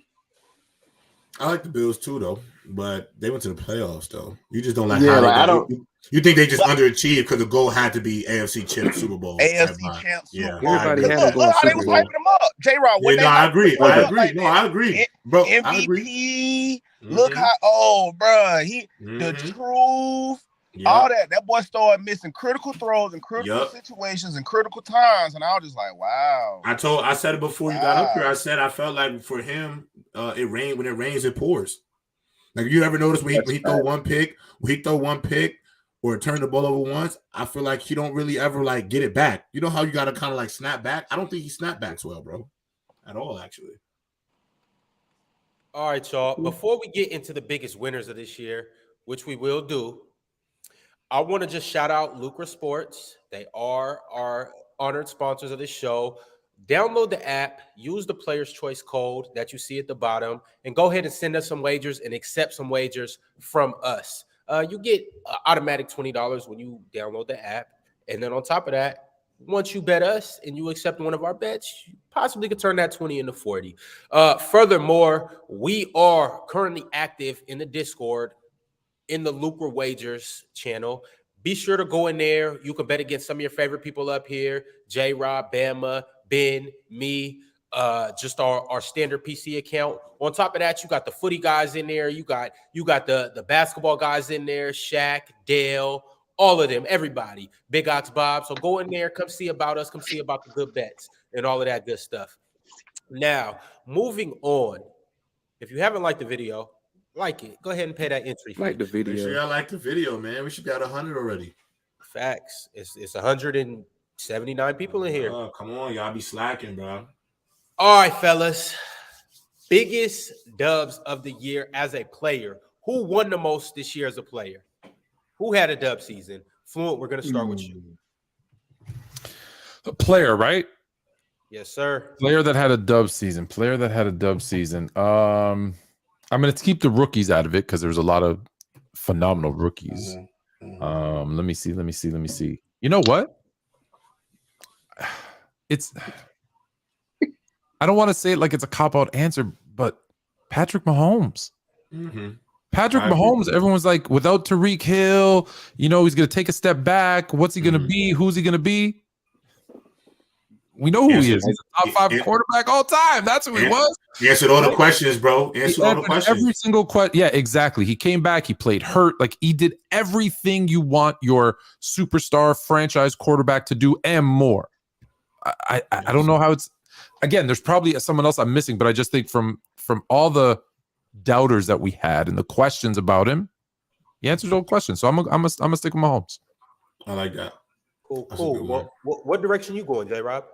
like the Bills too, though, but they went to the playoffs, though. You just don't like Yeah, how like, they I don't. You think they just underachieved because the goal had to be AFC champ Super Bowl. AFC champ Super Yeah, Bowl. Everybody had Look them going how they was Super Bowl. hyping them up. J-Rod, when Yeah, they no, I hyped agree. them I up agree. like No, that, I agree, bro. MVP. I agree. Look how the Mhm. truth. Yep. All that boy started missing critical throws in critical situations and critical times, and I was just like, wow. I said it before you got up here. I said I felt like for him, it rained. When it rains, it pours. Like you ever notice when he throw one pick, or turn the ball over once, I feel like he don't really ever like get it back. You know how you got to kind of like snap back? I don't think he snap backs well, bro, at all, actually. All right, y'all. Before we get into the biggest winners of this year, which we will do, I want to just shout out Lucra Sports. They are our honored sponsors of this show. Download the app, use the Player's Choice code that you see at the bottom, and go ahead and send us some wagers and accept some wagers from us. You get automatic $20 when you download the app. And then on top of that, once you bet us and you accept one of our bets, you possibly could turn that 20 into 40. Furthermore, we are currently active in the Discord in the Lucra Wagers channel. Be sure to go in there. You can bet against some of your favorite people up here. J-Rob, Bama, Ben, me, just our standard PC account. On top of that, you got the footy guys in there. You got the basketball guys in there, Shaq, Dale, all of them, everybody. Big Ox Bob. So go in there, come see about us, come see about the good bets and all of that good stuff. Now, moving on. If you haven't liked the video, like it. Go ahead and pay that entry fee. Like the video. Make sure y'all like the video, man. We should be at 100 already. Facts. It's 179 people in here. Oh, come on, y'all be slacking, bro. All right, fellas. Biggest dubs of the year as a player. Who won the most this year as a player? Who had a dub season? Fluent, we're going to start with you. A player, right? Yes, sir. Player that had a dub season. I'm going to keep the rookies out of it because there's a lot of phenomenal rookies. Let me see. You know what? I don't want to say it like it's a cop-out answer, but Patrick Mahomes. Patrick Mahomes, everyone's like, without Tyreek Hill, he's going to take a step back. What's he going to be? Who's he going to be? We know who he Answer- is. He's a top 5 quarterback all time. That's who he was. He answered all the questions, bro. Answered all the questions. Every single question. Yeah, exactly. He came back. He played hurt. Like, he did everything you want your superstar franchise quarterback to do and more. I don't know how it's. Again, there's probably someone else I'm missing, but I just think from all the doubters that we had and the questions about him, he answers all questions. So I'm gonna stick with Mahomes. I like that. Cool. Well, what direction you going, J-Rob?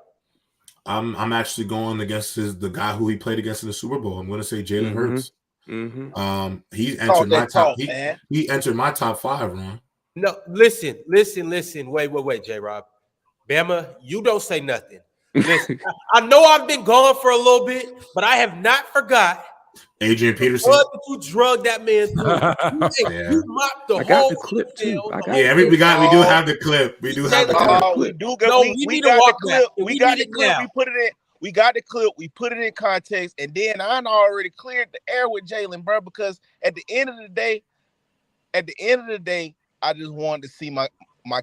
I'm actually going against the guy who he played against in the Super Bowl. I'm going to say Jalen Hurts. He entered my top. He entered my top 5, Ron. No, listen. Wait, J-Rob. Bama, you don't say nothing. Listen, I know I've been gone for a little bit, but I have not forgot. Adrian Peterson. What did you drug that man through? You mopped the whole clip too. We do have the clip. We do have the clip. We got the clip. We got the clip. We put it in. We got the clip. We put it in context, and then I already cleared the air with Jalen, bro. Because at the end of the day, I just wanted to see my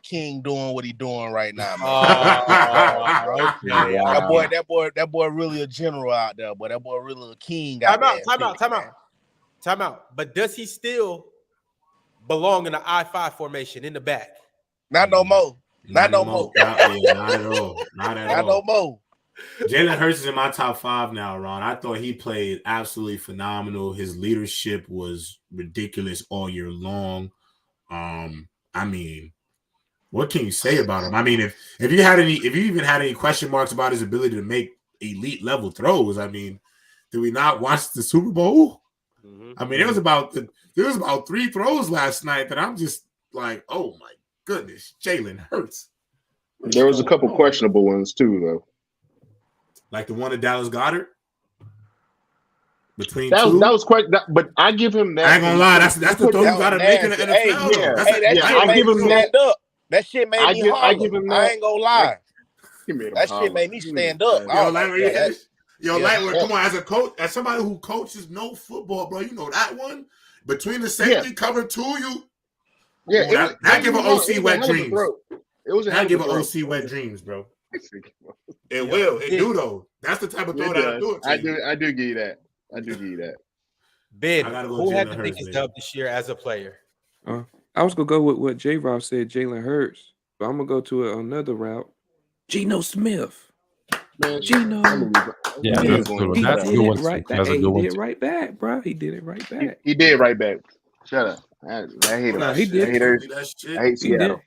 king doing what he doing right now, man. Okay. That boy really a general out there, boy. That boy really a king out there. Time out. But does he still belong in the I-5 formation in the back? Not no more. Not no more. Not at all. Not at all. Not no more. Jalen Hurts is in my top 5 now, Ron. I thought he played absolutely phenomenal. His leadership was ridiculous all year long. I mean, what can you say about him? I mean, if you even had any question marks about his ability to make elite level throws, I mean, did we not watch the Super Bowl? I mean, there was about 3 throws last night that I'm just like, oh my goodness, Jalen Hurts. There was a couple questionable ones too, though. Like the one at Dallas Goedert. Between that two, was quite. But I give him that. I ain't gonna lie, that's the throw you gotta make in the NFL. I give him stand up. That shit made me holler. I give him that. I ain't gonna lie. That shit made me stand up. Come on, as a coach, as somebody who coaches no football, bro, you know that one between the safety cover 2, that give an OC wet dreams. That give an OC wet dreams, bro. It will. It do though. That's the type of throw that I do it to I do give you that. Ben, who had the biggest dub this year as a player? I was gonna go with what J-Rob said, Jalen Hurts, but I'm gonna go to another route. Geno Smith. Man, Geno. Yeah, he that's good. That's did good it one. right back. That's a He good one. did it right back, bro. He did it right back. He did right back. Shut up. I hate him. He did. I hate Seattle.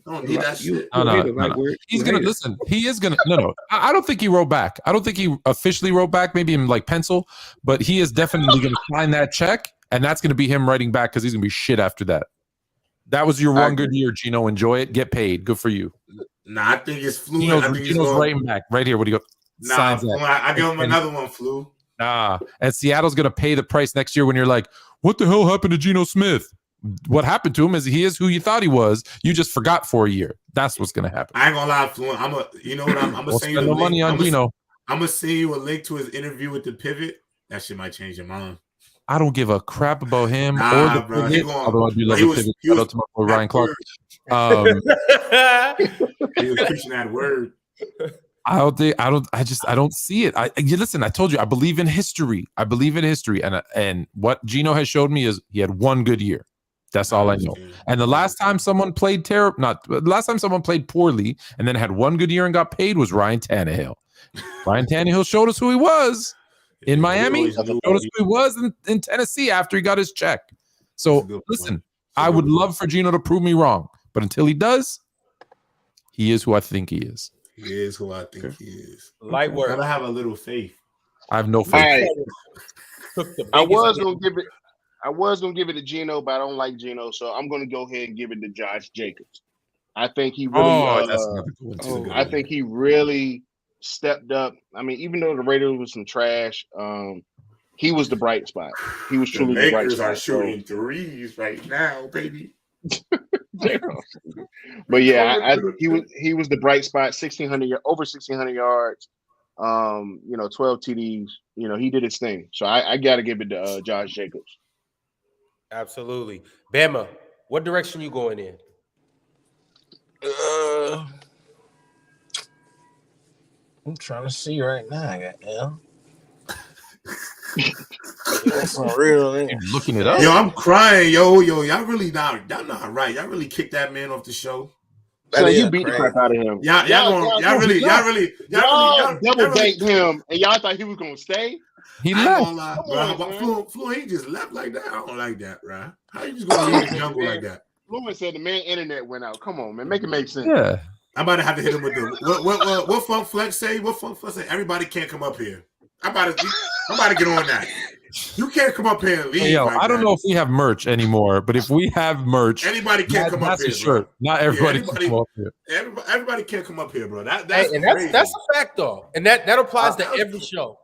Don't need that shit. No. He's gonna listen. He is gonna. No. I don't think he wrote back. I don't think he officially wrote back. Maybe in like pencil, but he is definitely gonna sign that check, and that's gonna be him writing back because he's gonna be shit after that. That was your one good year, Gino. Enjoy it. Get paid. Good for you. Nah, I think it's Fluent. Gino's writing back right here. What do you go? Nah, I give him another one, Flu. Nah, and Seattle's gonna pay the price next year when you're like, what the hell happened to Geno Smith? What happened to him is he is who you thought he was. You just forgot for a year. That's what's gonna happen. I ain't gonna lie, Fluent. I'm gonna send you no money on Gino. I'm gonna send you a link to his interview with the Pivot. That shit might change your mind. I don't give a crap about him or the Pivot. Although I do love the Pivot. Shout out to my boy Ryan Clark. He was preaching that word. I don't see it. Listen, I told you, I believe in history. And what Gino has showed me is he had one good year. That's all I know. And the last time someone played poorly and then had one good year and got paid was Ryan Tannehill. Ryan Tannehill showed us who he was in Miami. Showed us who he was in Tennessee after he got his check. So listen, I would love for Gino to prove me wrong, but until he does, he is who I think he is. He is who I think he is. Light work. Gotta have a little faith. I have no faith. I was gonna give it to Gino, but I don't like Gino, so I'm gonna go ahead and give it to Josh Jacobs. I think he really I think he really stepped up. I mean, even though the Raiders was some trash, he was the bright spot. He was truly the bright spot. Are shooting threes right now, baby. But yeah, he was the bright spot. Over 1,600 yards. 12 TDs. He did his thing. So I got to give it to Josh Jacobs. Absolutely, Bama. What direction you going in? I'm trying to see right now. Goddamn. That's some real there. Looking it up. Yo, I'm crying. Yo, y'all really not right. Y'all really kicked that man off the show. So you beat the crap out of him. Y'all really double banked him, and y'all thought he was gonna stay. He left. Bro. Fluent, he just left like that. I don't like that, right? How you just gonna leave the jungle like that? Fluent said the man internet went out. Come on, man, make it make sense. Yeah. I'm about to have to hit him with the what Funk Flex say? What Funk Flex say? Everybody can't come up here. I'm about to get on that. You can't come up here and leave. Yo, I don't know if we have merch anymore, but if we have merch, anybody can't come up here. That's a shirt. Bro. Not everybody can come up here. Everybody can't come up here, bro. That's a fact, though, and that applies to every show.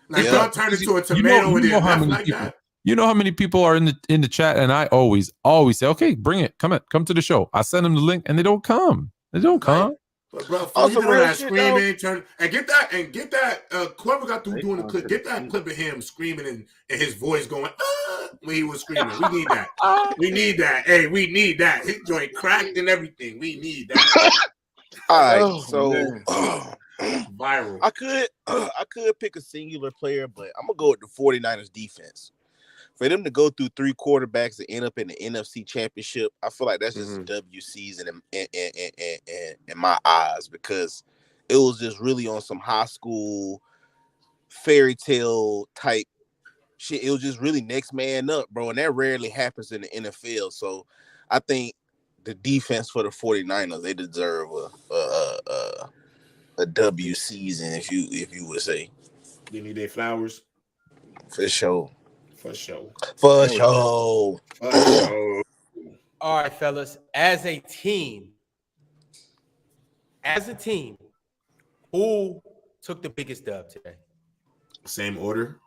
Like y'all turn into a tomato and then like that. You know how many people are in the chat, and I always say, okay, bring it, come to the show. I send them the link, and they don't come. They don't come. But bro, you know that screaming, turn and get that. Whoever got through doing the clip, get that clip of him screaming and his voice going when he was screaming. We need that. We need that. Hey, we need that. His joint cracked and everything. We need that. All right, so viral. I could pick a singular player, but I'm gonna go with the 49ers defense. For them to go through 3 quarterbacks and end up in the NFC Championship, I feel like that's just a W season in my eyes, because it was just really on some high school fairy tale type shit. It was just really next man up, bro, and that rarely happens in the NFL. So I think the defense for the 49ers, they deserve a W season, if you would say. They need their flowers. For sure. For sure. All right, fellas. As a team, who took the biggest dub today? Same order.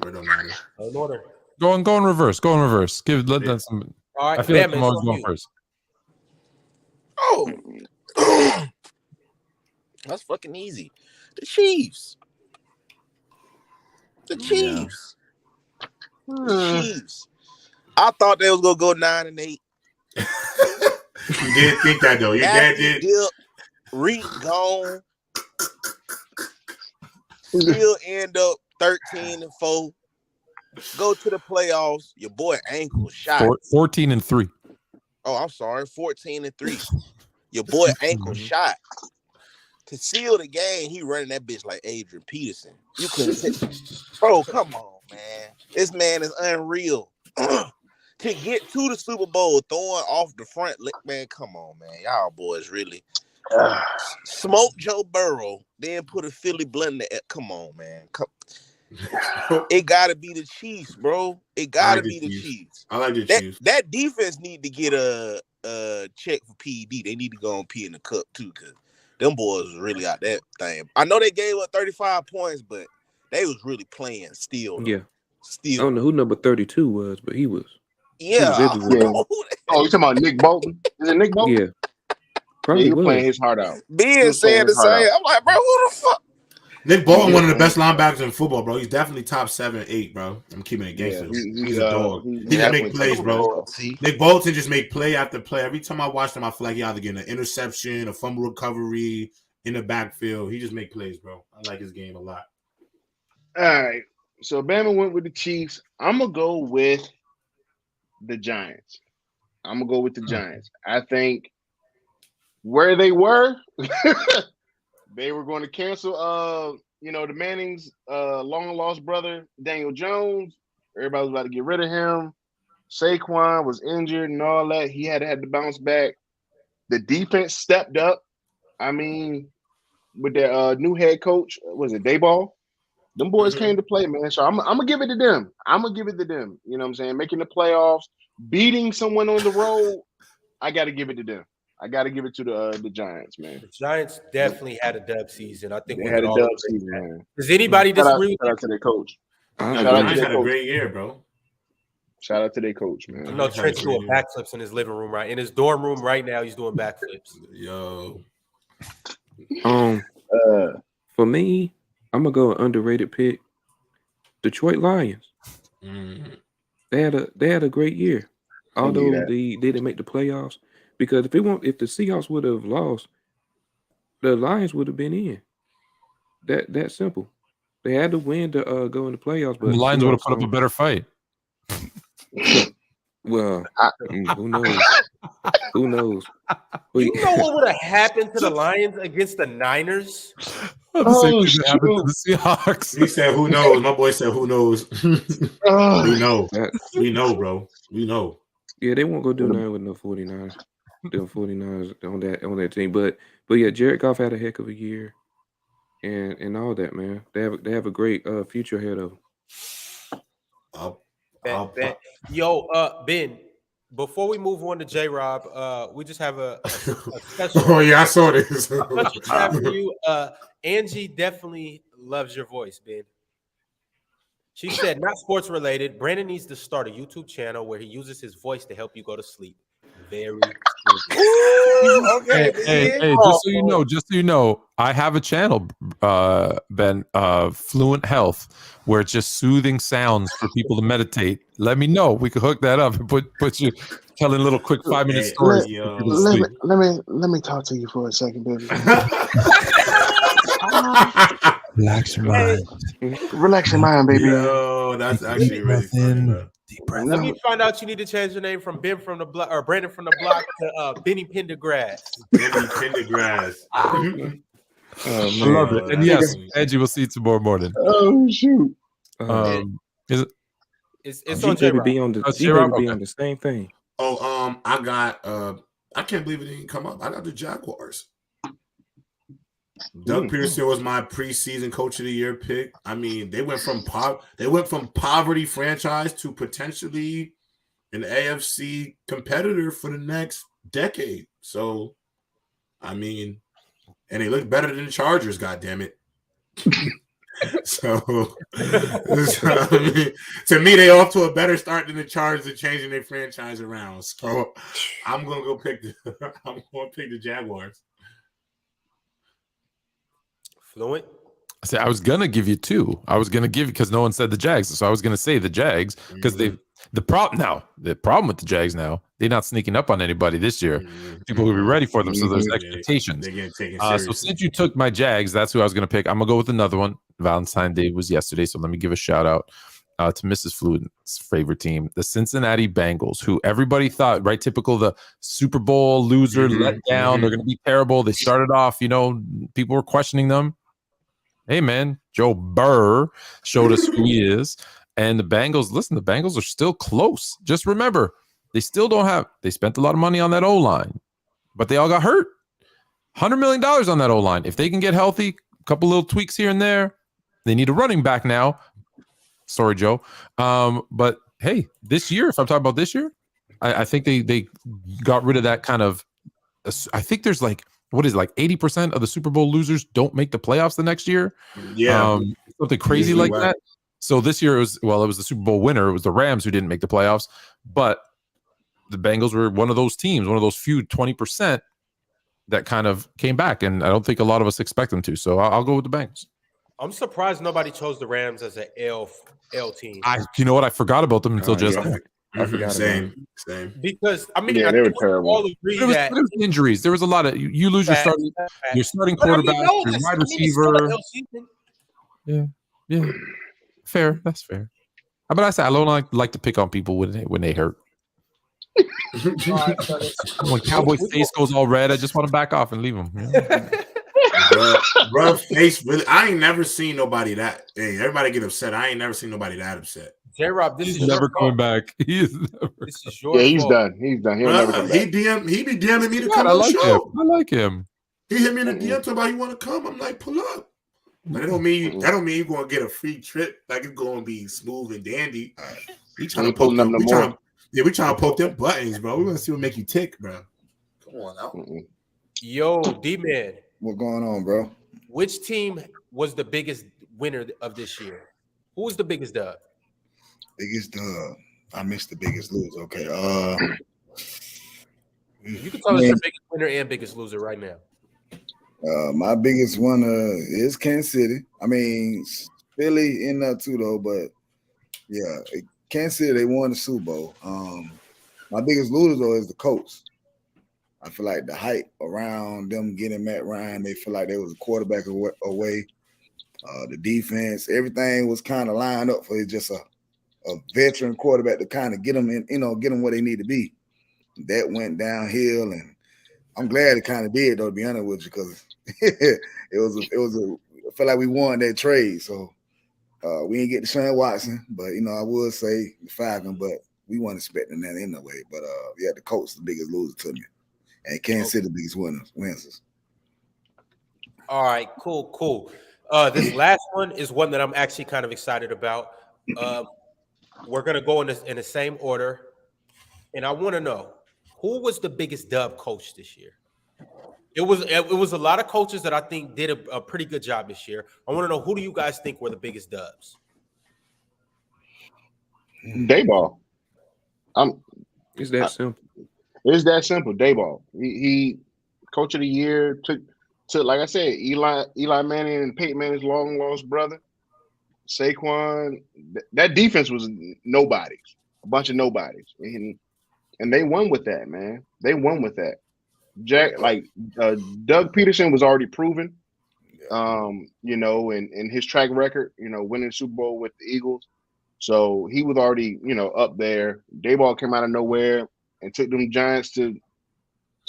Or don't matter. Same order. Go in reverse. Let that some. All right, I feel like I'm always going first. Oh, that's fucking easy. The Chiefs. Chiefs. I thought they was gonna go 9-8. You did think that though. Your dad did. Reek gone. Still end up 13-4. Go to the playoffs. Your boy ankle shot. 14-3. Oh, I'm sorry. 14-3. Your boy ankle shot. To seal the game, he running that bitch like Adrian Peterson. You couldn't say, bro, come on, man. This man is unreal. To get to the Super Bowl, throwing off the front, man, come on, man. Y'all boys really smoke Joe Burrow, then put a Philly blender at. Come on, man. It gotta be the Chiefs, bro. It gotta be the Chiefs. I like the Chiefs. That defense need to get a check for PED. They need to go on P in the cup too, because them boys was really out that thing. I know they gave up 35 points, but they was really playing still. Yeah. Still. I don't know who number 32 was, but he was. Yeah. Oh, you talking about Nick Bolton? Is it Nick Bolton? Yeah. Probably he was playing his heart out. Being saying the same. I'm like, bro, who the fuck? Nick Bolton, one of the best linebackers in football, bro. He's definitely top 7, 8, bro. I'm keeping it gangster. He's a dog. He just make plays, bro. Nick Bolton just make play after play. Every time I watch him, I feel like he either getting an interception, a fumble recovery in the backfield. He just make plays, bro. I like his game a lot. All right. So Bama went with the Chiefs. I'm gonna go with the Giants. I think where they were, they were going to cancel the Manning's long lost brother, Daniel Jones. Everybody was about to get rid of him. Saquon was injured and all that. He had to bounce back. The defense stepped up. I mean, with their new head coach, was it Dayball? Them boys came to play, man. So I'm gonna give it to them. You know what I'm saying? Making the playoffs, beating someone on the road. I got to give it to them. I got to give it to the Giants, man. The Giants definitely had a dub season. I think they had a dub season, man. Does anybody disagree? Shout out to their coach. Giants had a great year, bro. Shout out to their coach, man. You know, Trent's doing backflips in his living room, right? In his dorm room right now, he's doing backflips. Yo. For me, I'm gonna go underrated pick. Detroit Lions. They had a great year, although they didn't make the playoffs. Because if the Seahawks would have lost, the Lions would have been in. That simple. They had to win to go in the playoffs, but the Lions would have put up Seahawks a better fight. Well, who knows? Who knows? You know what would have happened to the Lions against the Niners? The same thing that happened to the Seahawks. He said, "Who knows?" My boy said, "Who knows?" We know. We know, bro. We know. Yeah, they won't go do nothing with no 49ers. Them 49ers on that team. But yeah, Jared Goff had a heck of a year, and all that, man. They have a great future ahead of them. Yo, Ben, before we move on to J-Rob, we just have a special. Oh yeah, I saw this. Special chat for you. Angie definitely loves your voice, Ben. She said, not sports related. Brandon needs to start a YouTube channel where he uses his voice to help you go to sleep. Very okay. Hey, just so you know, I have a channel, Ben, Fluent Health, where it's just soothing sounds for people to meditate. Let me know. We could hook that up and put you telling little quick 5-minute stories. Let me talk to you for a second, baby. Relax your mind. Relax your mind, baby. Yo, that's actually really funny, bro. Let me find out you need to change your name from Ben from the block or Brandon from the block to Benny Pendergrass. Benny Pendergrass. I love it. And yes, Angie, we'll see you tomorrow morning. Oh shoot. Is it? It's on J-Rob. Be on the same thing. Oh, I got I can't believe it didn't come up. I got the Jaguars. Doug Peterson was my preseason coach of the year pick. I mean, they went from poverty franchise to potentially an AFC competitor for the next decade. So, I mean, and they look better than the Chargers, goddammit. So I mean, to me, they off to a better start than the Chargers are changing their franchise around. So I'm gonna pick the Jaguars. Fluent. I was gonna give you two. I was gonna give you because no one said the Jags, so I was gonna say the Jags because the problem with the Jags now, they're not sneaking up on anybody this year. People will be ready for them, so there's expectations. So since you took my Jags, that's who I was gonna pick. I'm gonna go with another one. Valentine's Day was yesterday, so let me give a shout out to Mrs. Fluent's favorite team, the Cincinnati Bengals, who everybody thought, right, typical the Super Bowl loser, let down. They're gonna be terrible. They started off, people were questioning them. Hey, man, Joe Burr showed us who he is. And the Bengals, the Bengals are still close. Just remember, they spent a lot of money on that O-line, but they all got hurt. $100 million on that O-line. If they can get healthy, a couple little tweaks here and there, they need a running back now. Sorry, Joe. But, hey, this year, if I'm talking about this year, I think they got rid of that kind of – I think there's 80% of the Super Bowl losers don't make the playoffs the next year. Yeah. Something crazy like that. So this year it was the Super Bowl winner. It was the Rams who didn't make the playoffs, but the Bengals were one of those teams, one of those few 20% that kind of came back. And I don't think a lot of us expect them to. So I'll go with the Bengals. I'm surprised nobody chose the Rams as an L team. You know what? I forgot about them until just now. I forgot same. Because I mean, they were terrible. All agree there was injuries. There was a lot of you lose your starting quarterback, your wide receiver. Yeah, fair. That's fair. But I say I don't like to pick on people when they hurt. When Cowboys' face goes all red, I just want to back off and leave them. Rough face. Really, I ain't never seen nobody that. Hey, everybody get upset. I ain't never seen nobody that upset. J-Rob, this is never coming back. This is your he's fault. done. He's done. He'll never come back. He be DMing me to come on the show. I like him. He hit me in the DM talking about he want to come. I'm like, pull up. But that don't mean you're gonna get a free trip. Like it's gonna be smooth and dandy. We trying to poke them. We trying to poke them buttons, bro. We want to see what make you tick, bro. Come on now. Yo, D-Man. What's going on, bro? Which team was the biggest winner of this year? Who was the biggest dub? Biggest dub. I missed the biggest loser. Okay. You can tell us your biggest winner and biggest loser right now. My biggest one is Kansas City. I mean, Philly in there too, though. But yeah, Kansas City, they won the Super Bowl. My biggest loser though is the Colts. I feel like the hype around them getting Matt Ryan, they feel like they was a quarterback away. The defense, everything was kind of lined up for just a veteran quarterback to kind of get them in, get them where they need to be. That went downhill, and I'm glad it kind of did, though, to be honest with you, because I feel like we won that trade. So we didn't get Deshaun Watson, but I would say the Falcons, but we weren't expecting that anyway. But yeah, the Colts the biggest loser to me, and Kansas City the biggest winners. All right, cool. This last one is one that I'm actually kind of excited about. We're gonna go in the same order, and I want to know who was the biggest dub coach this year. It was a lot of coaches that I think did a pretty good job this year. I want to know, who do you guys think were the biggest dubs? Dayball. It's that simple. It's that simple. Dayball. He coach of the year, took like I said, Eli Manning and Peyton Manning's long lost brother. Saquon. That defense was nobodies, a bunch of nobodies, and they won with that, man. They won with that. Doug Peterson was already proven, in his track record, winning the Super Bowl with the Eagles. So he was already, up there. Dayball came out of nowhere and took them Giants to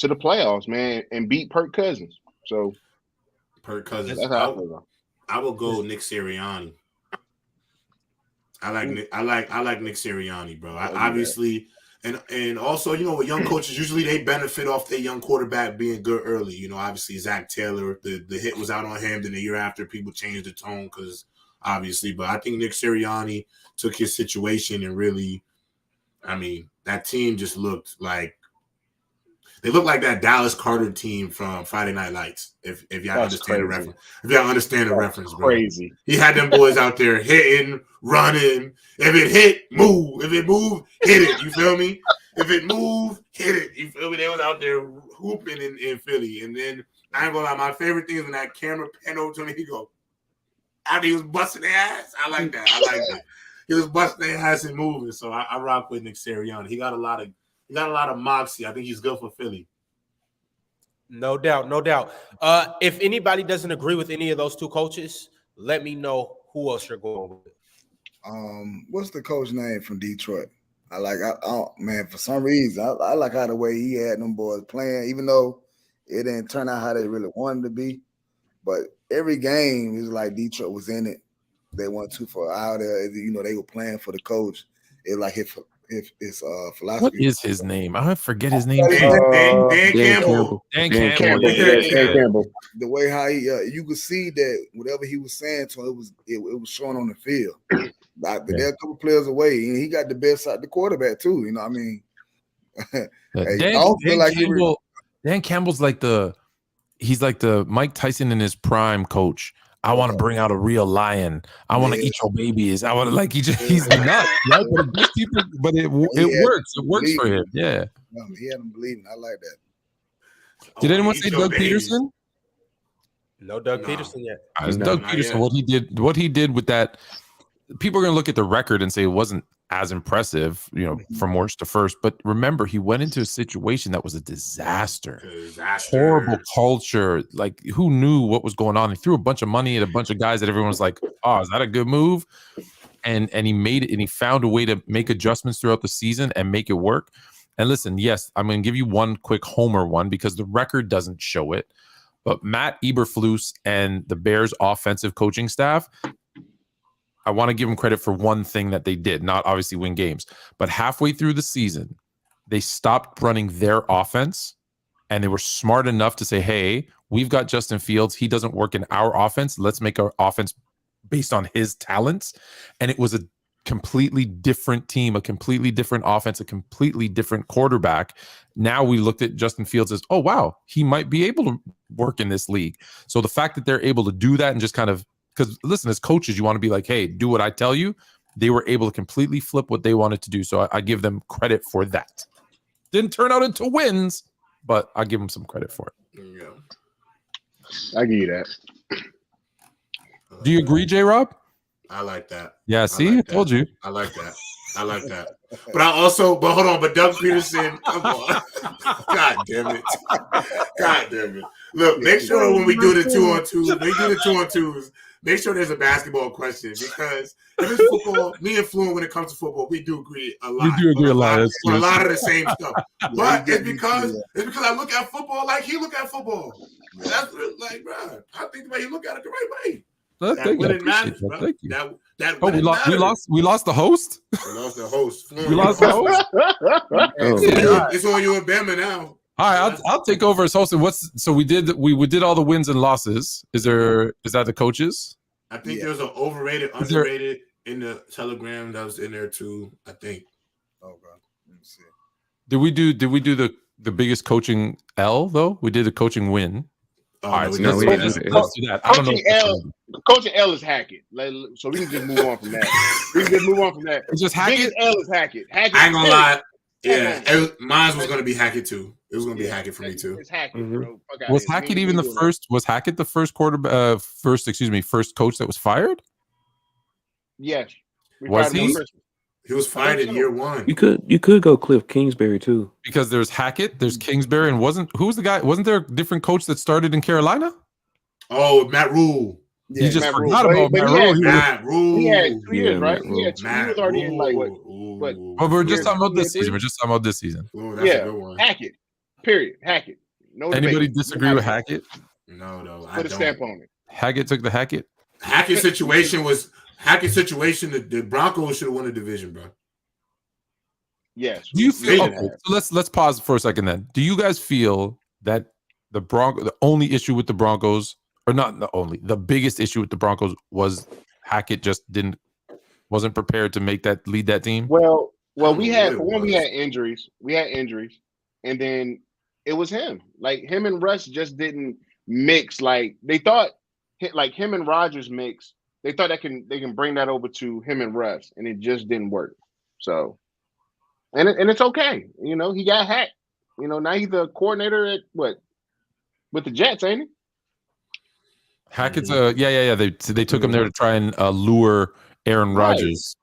the playoffs, man, and beat Kirk Cousins. So Kirk Cousins. That's how I feel about. I will go Nick Sirianni. I like Nick Sirianni, bro. Obviously. And also, with young coaches, usually they benefit off their young quarterback being good early. Obviously Zach Taylor, the hit was out on him. Then the year after, people changed the tone because obviously. But I think Nick Sirianni took his situation and really, that team just looked like they looked like that Dallas Carter team from Friday Night Lights. If y'all understand the reference, bro. Crazy. He had them boys out there hitting, running. If it hit, move. If it moved, hit it. You feel me? If it moved, hit it. You feel me? They was out there hooping in Philly. And then I ain't gonna lie, my favorite thing is when that camera pan over to me, he go, after he was busting their ass. I like that. He was busting their ass and moving. So I rock with Nick Sirianni. He got a lot of moxie. I think he's good for Philly. No doubt. If anybody doesn't agree with any of those two coaches, let me know who else you're going with. What's the coach name from Detroit? For some reason, I like how the way he had them boys playing, even though it didn't turn out how they really wanted to be. But every game, it was like Detroit was in it. They went too far out there. They were playing for the coach. It was like his philosophy. What is his name? I forget his name. Dan Campbell. Dan Campbell. The way how he, you could see that whatever he was saying to him, it was showing on the field. Like, they're a couple players away, and he got the best out the quarterback too. Dan Campbell's he's like the Mike Tyson in his prime coach. I want to bring out a real lion. I want to eat your babies. I want to he's nuts, right? But it works. It works for him. Yeah. He had them believing. I like that. Did anyone say Doug Peterson? No Doug Peterson yet. Doug Peterson. What he did with that. People are going to look at the record and say it wasn't as impressive, from worst to first. But remember, he went into a situation that was a disaster. Horrible culture. Like, who knew what was going on? He threw a bunch of money at a bunch of guys that everyone was like, "Oh, is that a good move?" And he made it, and he found a way to make adjustments throughout the season and make it work. And listen, yes, I'm going to give you one quick homer one because the record doesn't show it. But Matt Eberflus and the Bears offensive coaching staff, I want to give them credit for one thing that they did, not obviously win games, but halfway through the season, they stopped running their offense and they were smart enough to say, hey, we've got Justin Fields. He doesn't work in our offense. Let's make our offense based on his talents. And it was a completely different team, a completely different offense, a completely different quarterback. Now we looked at Justin Fields as, oh, wow, he might be able to work in this league. So the fact that they're able to do that and just kind of, because listen, as coaches, you want to be like, hey, do what I tell you. They were able to completely flip what they wanted to do. So I give them credit for that. Didn't turn out into wins, but I give them some credit for it. Yeah. I give you that. Do you agree, J-Rob? I like that. Yeah, see, I told you. I like that. But hold on, but Doug Peterson, come on. God damn it. Look, make sure when we do the 2-on-2s, make sure there's a basketball question because if it's football, me and Fluent, when it comes to football, we do agree a lot. We do agree a lot. On a lot of the same stuff. But it's because I look at football like he look at football. That's like, bro, I think the way you look at it the right way. Thank you. Matters, bro. Thank you. That we lost the host. We lost the host. We lost the host. It's on you and Bama now. All right, I'll take over as host. We did all the wins and losses. Is that the coaches? I think there's an overrated, underrated in the Telegram that was in there too. I think. Oh, bro. Let me see. Did we do the biggest coaching L though? We did the coaching win. Oh, all right, no, let's do that. I don't know. Coaching L is Hackett. So we can just move on from that. It's just Hackett. Biggest L is Hackett. I ain't gonna lie. Yeah, mine was gonna be Hackett too. It was gonna be Hackett for me too. It's Hackett, bro. Was Hackett even the first? Was Hackett the first first coach that was fired? Yes. Was he? He was fired in year one. You could go Cliff Kingsbury too. Because there's Hackett, there's Kingsbury, and who was the guy? Wasn't there a different coach that started in Carolina? Oh, Matt Rule. Yeah, you just forgot about Matt Rule. He had 2 years, right? He had 2 years already in like what? But we're just talking about this season. We're just talking about this season. Ooh, that's a good one. Hackett. Period. Hackett. No Anybody debate. disagree with Hackett? No, I Put a don't. stamp on it. Hackett took the Hackett. Hackett's situation. The Broncos should have won the division, bro. Yes. Do you feel? Okay, so let's pause for a second. Then, do you guys feel that the only issue with the Broncos, or not the only, the biggest issue with the Broncos was Hackett just wasn't prepared to lead that team? Well, we had injuries. And then it was him. Like him and Russ just didn't mix. Like they thought, like him and Rodgers mix. They thought they can bring that over to him and Russ, and it just didn't work. So, and it's okay. You know, he got hacked. You know, now he's the coordinator at with the Jets, ain't he? Hackett's They took him there to try and lure Aaron Rodgers.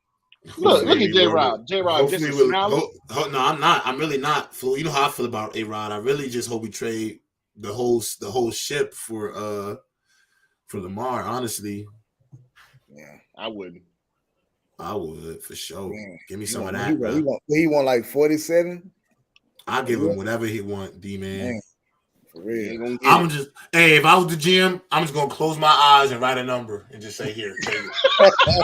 Look at J-Rod. J-Rod just no, I'm not. I'm really not. You know how I feel about A-Rod. I really just hope we trade the whole ship for Lamar, honestly. Yeah, I wouldn't. I would for sure. Yeah. Give me some of that. He want like 47. I'll give him whatever he want, D-man. For real. If I was the GM, I'm just gonna close my eyes and write a number and just say, "Here, take it." Hey,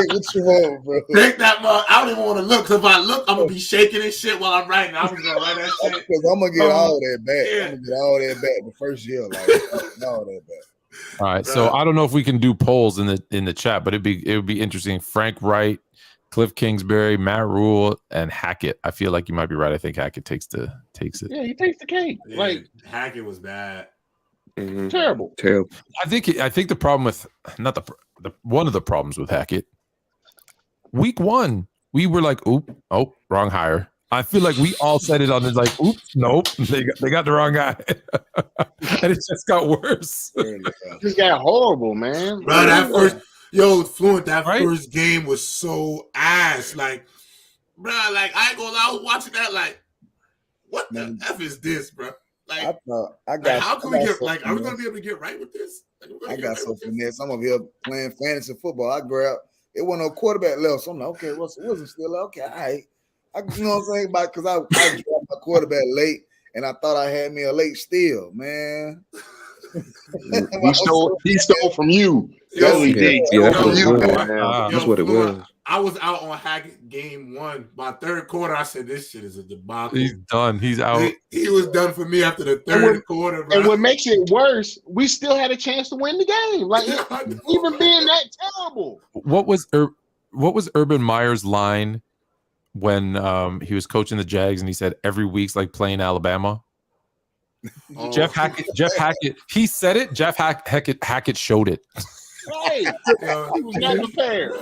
what you want, bro? Take that mug. I don't even want to look because if I look, I'm gonna be shaking and shit while I'm writing. I'm just gonna write that shit. Because I'm gonna get all that back. Yeah. I'm gonna get all that back the first year, like all that back. All right, so I don't know if we can do polls in the chat, but it would be interesting. Frank Wright, Cliff Kingsbury, Matt Rule, and Hackett. I feel like you might be right. I think Hackett takes it. Yeah, he takes the cake. Yeah, like Hackett was bad. Mm-hmm. Terrible. I think the problem with one of the problems with Hackett. Week 1, we were like, wrong hire. I feel like we all said it on this, like, oops, nope, they got the wrong guy, and it just got worse. It got horrible, man. Bro, that first game was so ass. Like, bro, like I ain't gonna lie, I was watching that, like, what the F is this, bro? Like, how can we get like? Are we gonna be able to get right with this? I got so finesse. I'm over here playing fantasy football. I grabbed. It wasn't no quarterback left, so I'm like, okay, it wasn't still okay. All right. You know what I'm saying? Because I dropped my quarterback late, and I thought I had me a late steal, man. He stole from you. That's what it was. I was out on Hackett game 1. By third quarter, I said, this shit is a debacle. He's done. He's out. He was done for me after the third quarter, bro. And what makes it worse, we still had a chance to win the game. Like, even being that terrible. What was Urban Meyer's line when he was coaching the Jags and he said every week's like playing Alabama? Oh. Jeff Hackett, he said it. Jeff Hackett showed it. Right. He was not prepared.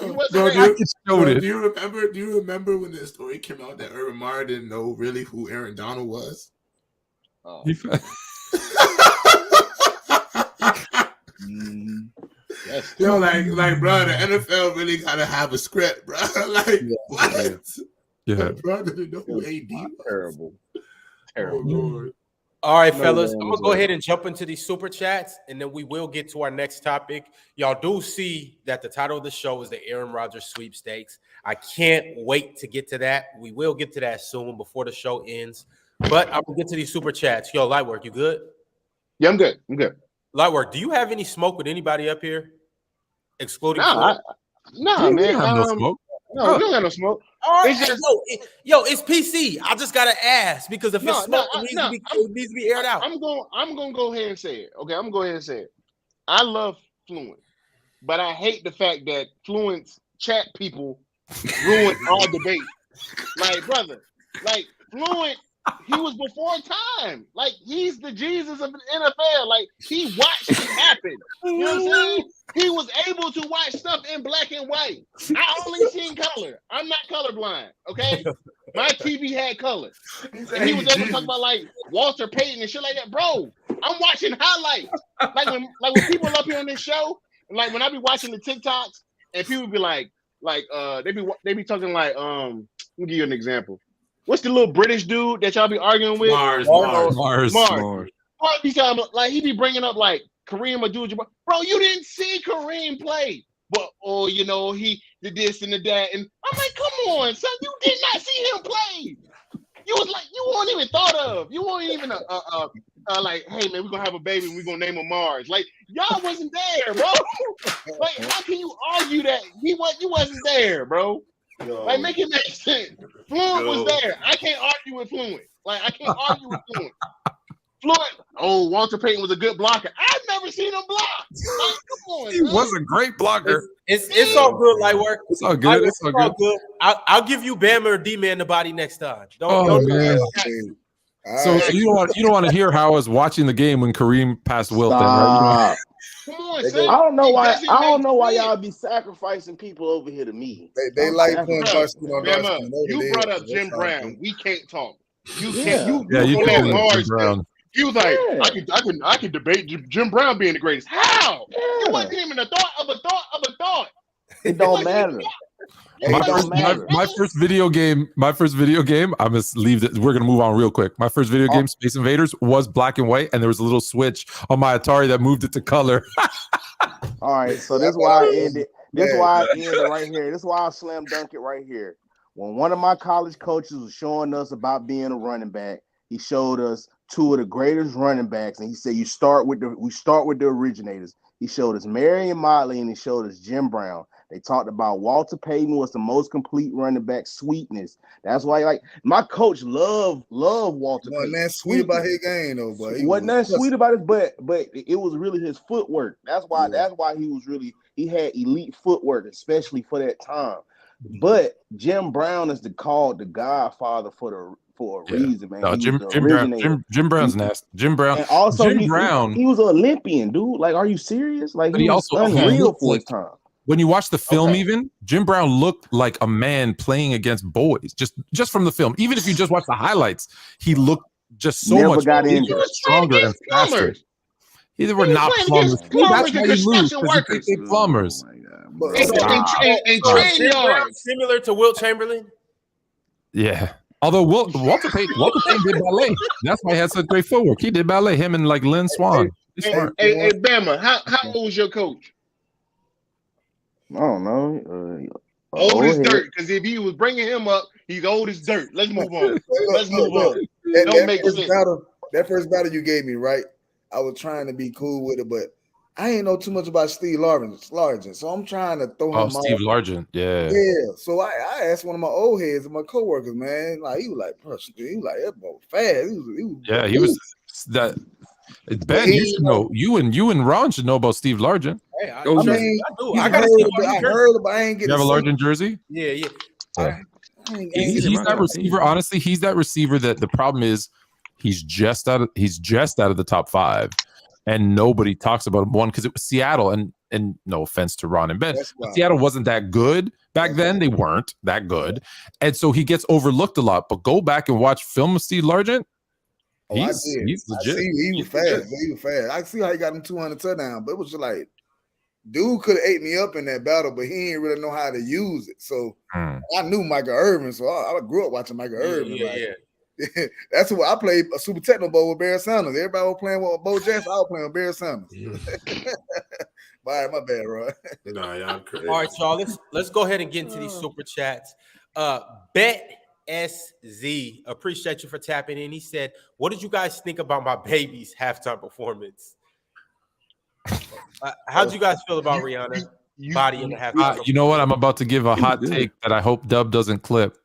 Do you remember when the story came out that Urban Meyer didn't know really who Aaron Donald was? Oh. Like, bro, the NFL really gotta have a script, bro. Like, what? Yeah. Bro, didn't know who AD was. Terrible. Oh, Lord. All right, No fellas, one I'm was gonna go there. ahead and jump into these super chats, and then we will get to our next topic. Y'all do see that the title of the show is the Aaron Rodgers Sweepstakes. I can't wait to get to that. We will get to that soon before the show ends. But I'm gonna get to these super chats. Yo, Lightwork, you good? Yeah, I'm good. I'm good. Lightwork, do you have any smoke with anybody up here, excluding? Nah, Yeah, we man. don't have no smoke. No, we don't got no smoke. All right, It's just- yo, it's PC. I just gotta ask because if No, it's smoke, no, it no, needs to be aired out. I'm gonna go ahead and say it. Okay, I'm gonna go ahead and say it. I love Fluent, but I hate the fact that Fluent's chat people ruined our debate. Like, brother, like Fluent, he was before time. Like, he's the Jesus of the NFL. Like, he watched it happen. You know what I'm saying? He was able to watch stuff in black and white. I only seen color. I'm not colorblind, okay? My TV had color. And he was able to talk about like Walter Payton and shit like that. Bro, I'm watching highlights. Like when people up here on this show, like when I be watching the TikToks and people be like they be talking like let me give you an example. What's the little British dude that y'all be arguing with? Mars. Mark be talking about, like he be bringing up like Kareem Abdul-Jabbar. Bro, you didn't see Kareem play, but you know he did this and the that, and I'm like, come on, son, you did not see him play. You was like, you weren't even thought of. You weren't even like, hey man, we're gonna have a baby and we're gonna name him Mars. Like y'all wasn't there, bro. Like how can you argue that you wasn't there, bro? Yo. Like make it make sense. Fluent was there. I can't argue with Fluent. Like I can't argue with Fluent. Fluent. Walter Payton was a good blocker. I've never seen him block. Like, come on, He was a great blocker. It's all good, Lightwork. It's all good. It's all good. I'll give you Bama or D-Man the body next time. Oh, man. So right. you don't want to hear how I was watching the game when Kareem passed Wilt. Then, right? Come on, son. I don't know why. It doesn't I don't make know why sense. y'all be sacrificing people over here to me. They like putting Darcy on Bama, Darcy. you brought up Jim Brown. We can't talk. You Yeah. can't. You Yeah, you on did that bring up Jim Mars Brown. thing. He was like, Yeah. I can debate Jim Brown being the greatest. How? Yeah. It wasn't even a thought of a thought. It don't matter. My first video game. I'm gonna leave it. We're gonna move on real quick. My first video game, Space Invaders, was black and white, and there was a little switch on my Atari that moved it to color. All right, so this is why I ended. This is why I ended right here. This is why I slam dunk it right here. When one of my college coaches was showing us about being a running back, he showed us two of the greatest running backs, and he said we start with the originators. He showed us Marion Motley and he showed us Jim Brown. They talked about Walter Payton was the most complete running back, sweetness. That's why, like, my coach loved Walter Payton. Man, sweet about his game though, but He wasn't that sweet about it, but it was really his footwork. That's why he had elite footwork, especially for that time. But Jim Brown is called the Godfather for a reason, man. No, Jim Brown's nasty. Jim Brown. And also, Jim Brown. He was an Olympian, dude. Like, are you serious? Like, But he he was also unreal for like, his time. When you watch the film, even Jim Brown looked like a man playing against boys. Just from the film, even if you just watch the highlights, he looked just so Never much got bigger, injured. stronger, and faster. They were not plumbers. That's why you lose, because you think they plumbers. And train yards. Similar to Wilt Chamberlain. Yeah. Although Walter Payton did ballet. That's why he had such great footwork. He did ballet. Him and like Lynn Swan. Hey, Bama, how old was your coach? I don't know. Old as dirt. Because if he was bringing him up, he's old as dirt. Let's move on. Don't make sense. That first battle you gave me, right? I was trying to be cool with it, but I ain't know too much about Steve Largent, so I'm trying to throw him out. Steve Largent, yeah. So I asked one of my old heads and my coworkers, man, like he was like, that boy fast. He was that. Ben, you should know. You and Ron should know about Steve Largent. Hey, I heard about. I ain't getting. You have a Largent jersey? Yeah. He's that receiver. Honestly, he's that receiver that the problem is he's just out of the top 5, and nobody talks about him. One, because it was Seattle, and no offense to Ron and Ben, but Seattle wasn't that good back then. They weren't that good, and so he gets overlooked a lot. But go back and watch film of Steve Largent. He's legit. He was fast. I see how he got him 200 touchdowns, but it was just like, dude could have ate me up in that battle, but he didn't really know how to use it. So I knew Michael Irvin, so I grew up watching Michael Irvin. That's what I played a Super Techno Bowl with Barry Sanders. Everybody was playing with Bo Jackson. I was playing with Barry Sanders. All right, my bad, Roy. No, y'all crazy. All right, y'all. Let's go ahead and get into these super chats. Bet SZ, appreciate you for tapping in. He said, "What did you guys think about my baby's halftime performance?" How'd you guys feel about Rihanna body in the halftime? You know what? I'm about to give a hot take that I hope Dub doesn't clip.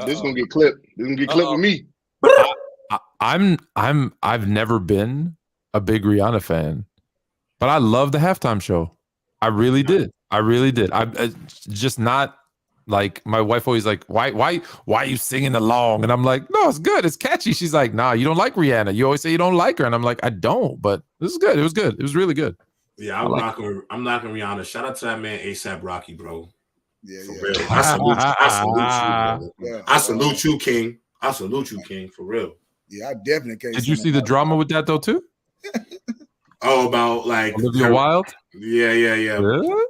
This is gonna get clipped. This is gonna get clipped with me. I've never been a big Rihanna fan, but I love the halftime show. I really did. I'm just not like my wife always like, why are you singing along? And I'm like, no, it's good. It's catchy. She's like, nah, you don't like Rihanna. You always say you don't like her. And I'm like, I don't, but this is good. It was good. It was really good. Yeah, I'm knocking Rihanna. Shout out to that man, A$AP Rocky, bro. Yeah. Real. I salute you, bro. I salute you, King. I salute you, King, for real. Yeah, I definitely can't. Did you see the drama with that though too? Oh, about like Olivia Wilde? Yeah. Really?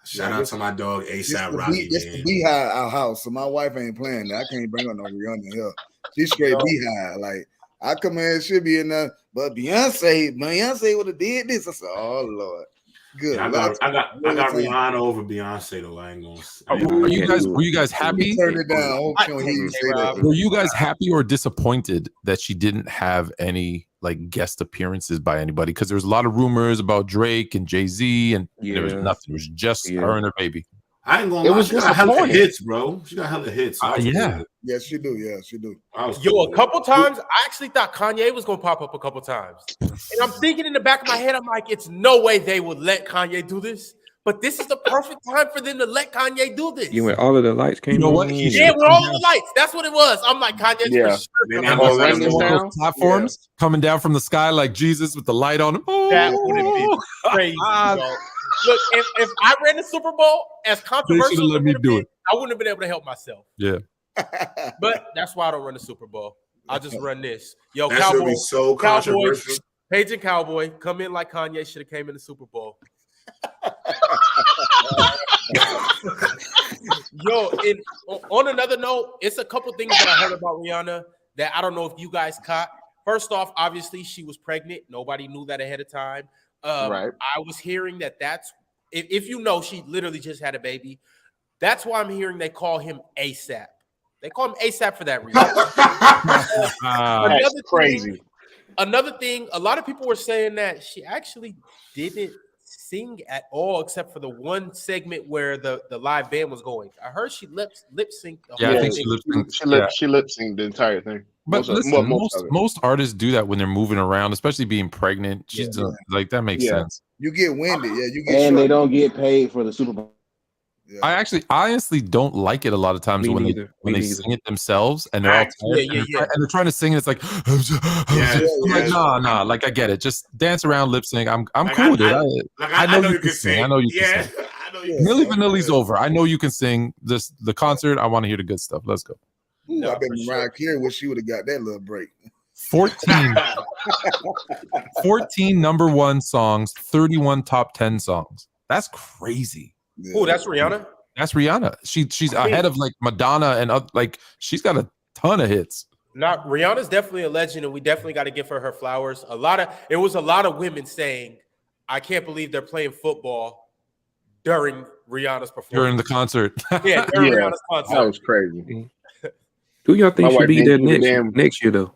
Shout out to my dog A$AP Rocky. It's the Beehive our house, so my wife ain't playing that. I can't bring her no Rihanna here. She's straight Beehive. Like I come in, she'll be in there, but Beyonce would have did this. I said, oh Lord. Good. Yeah, I got Rihanna over Beyonce though. I ain't gonna. Were you guys happy? Turn it down. Were you guys happy or disappointed that she didn't have any like guest appearances by anybody? Because there was a lot of rumors about Drake and Jay-Z, and there was nothing. It was just her and her baby. I ain't gonna lie. She got hella hits, bro. She got hella hits. Yeah. Yes, she do. Yeah, she do. A couple times, I actually thought Kanye was going to pop up a couple times. And I'm thinking in the back of my head, I'm like, it's no way they would let Kanye do this. But this is the perfect time for them to let Kanye do this. When all of the lights came on. When all of the lights. That's what it was. I'm like, Kanye's for sure. Platforms coming down from the sky like Jesus with the light on him. That would have been crazy. Look, if I ran the Super Bowl, as controversial let me do it. I wouldn't have been able to help myself. Yeah. But that's why I don't run the Super Bowl. I'll just run this. Yo, that Cowboy, should be so controversial. Page and Cowboy, come in like Kanye should have came in the Super Bowl. Yo, on another note, it's a couple things that I heard about Rihanna that I don't know if you guys caught. First off, obviously, she was pregnant. Nobody knew that ahead of time. Right. I was hearing that's if you know, she literally just had a baby. That's why I'm hearing they call him A$AP. They call him A$AP for that reason. That's crazy. Another thing, a lot of people were saying that she actually didn't sing at all, except for the one segment where the live band was going. I heard she lip synced. I think she lip synced. She lip synced the entire thing. But most artists do that when they're moving around, especially being pregnant. Like that makes sense. You get winded, and they don't get paid for the Super Bowl. Yeah. I honestly don't like it a lot of times when they sing it themselves and they're all tired and they're trying to sing and it's like, like nah, like I get it. Just dance around, lip sync. I'm cool with it. I know you can sing. I know you can sing. Milli Vanilli's over. I know you can sing. The concert, I want to hear the good stuff. Let's go. No, I bet Mariah Carey wish she would have got that little break. 14 number one songs, 31 top 10 songs. That's crazy. Yeah. Oh, that's Rihanna. That's Rihanna. She's ahead of like Madonna and like she's got a ton of hits. Not Rihanna's definitely a legend, and we definitely got to give her flowers. It was a lot of women saying, "I can't believe they're playing football during Rihanna's performance during the concert." During Rihanna's concert. That was crazy. Who y'all think should be there next year though?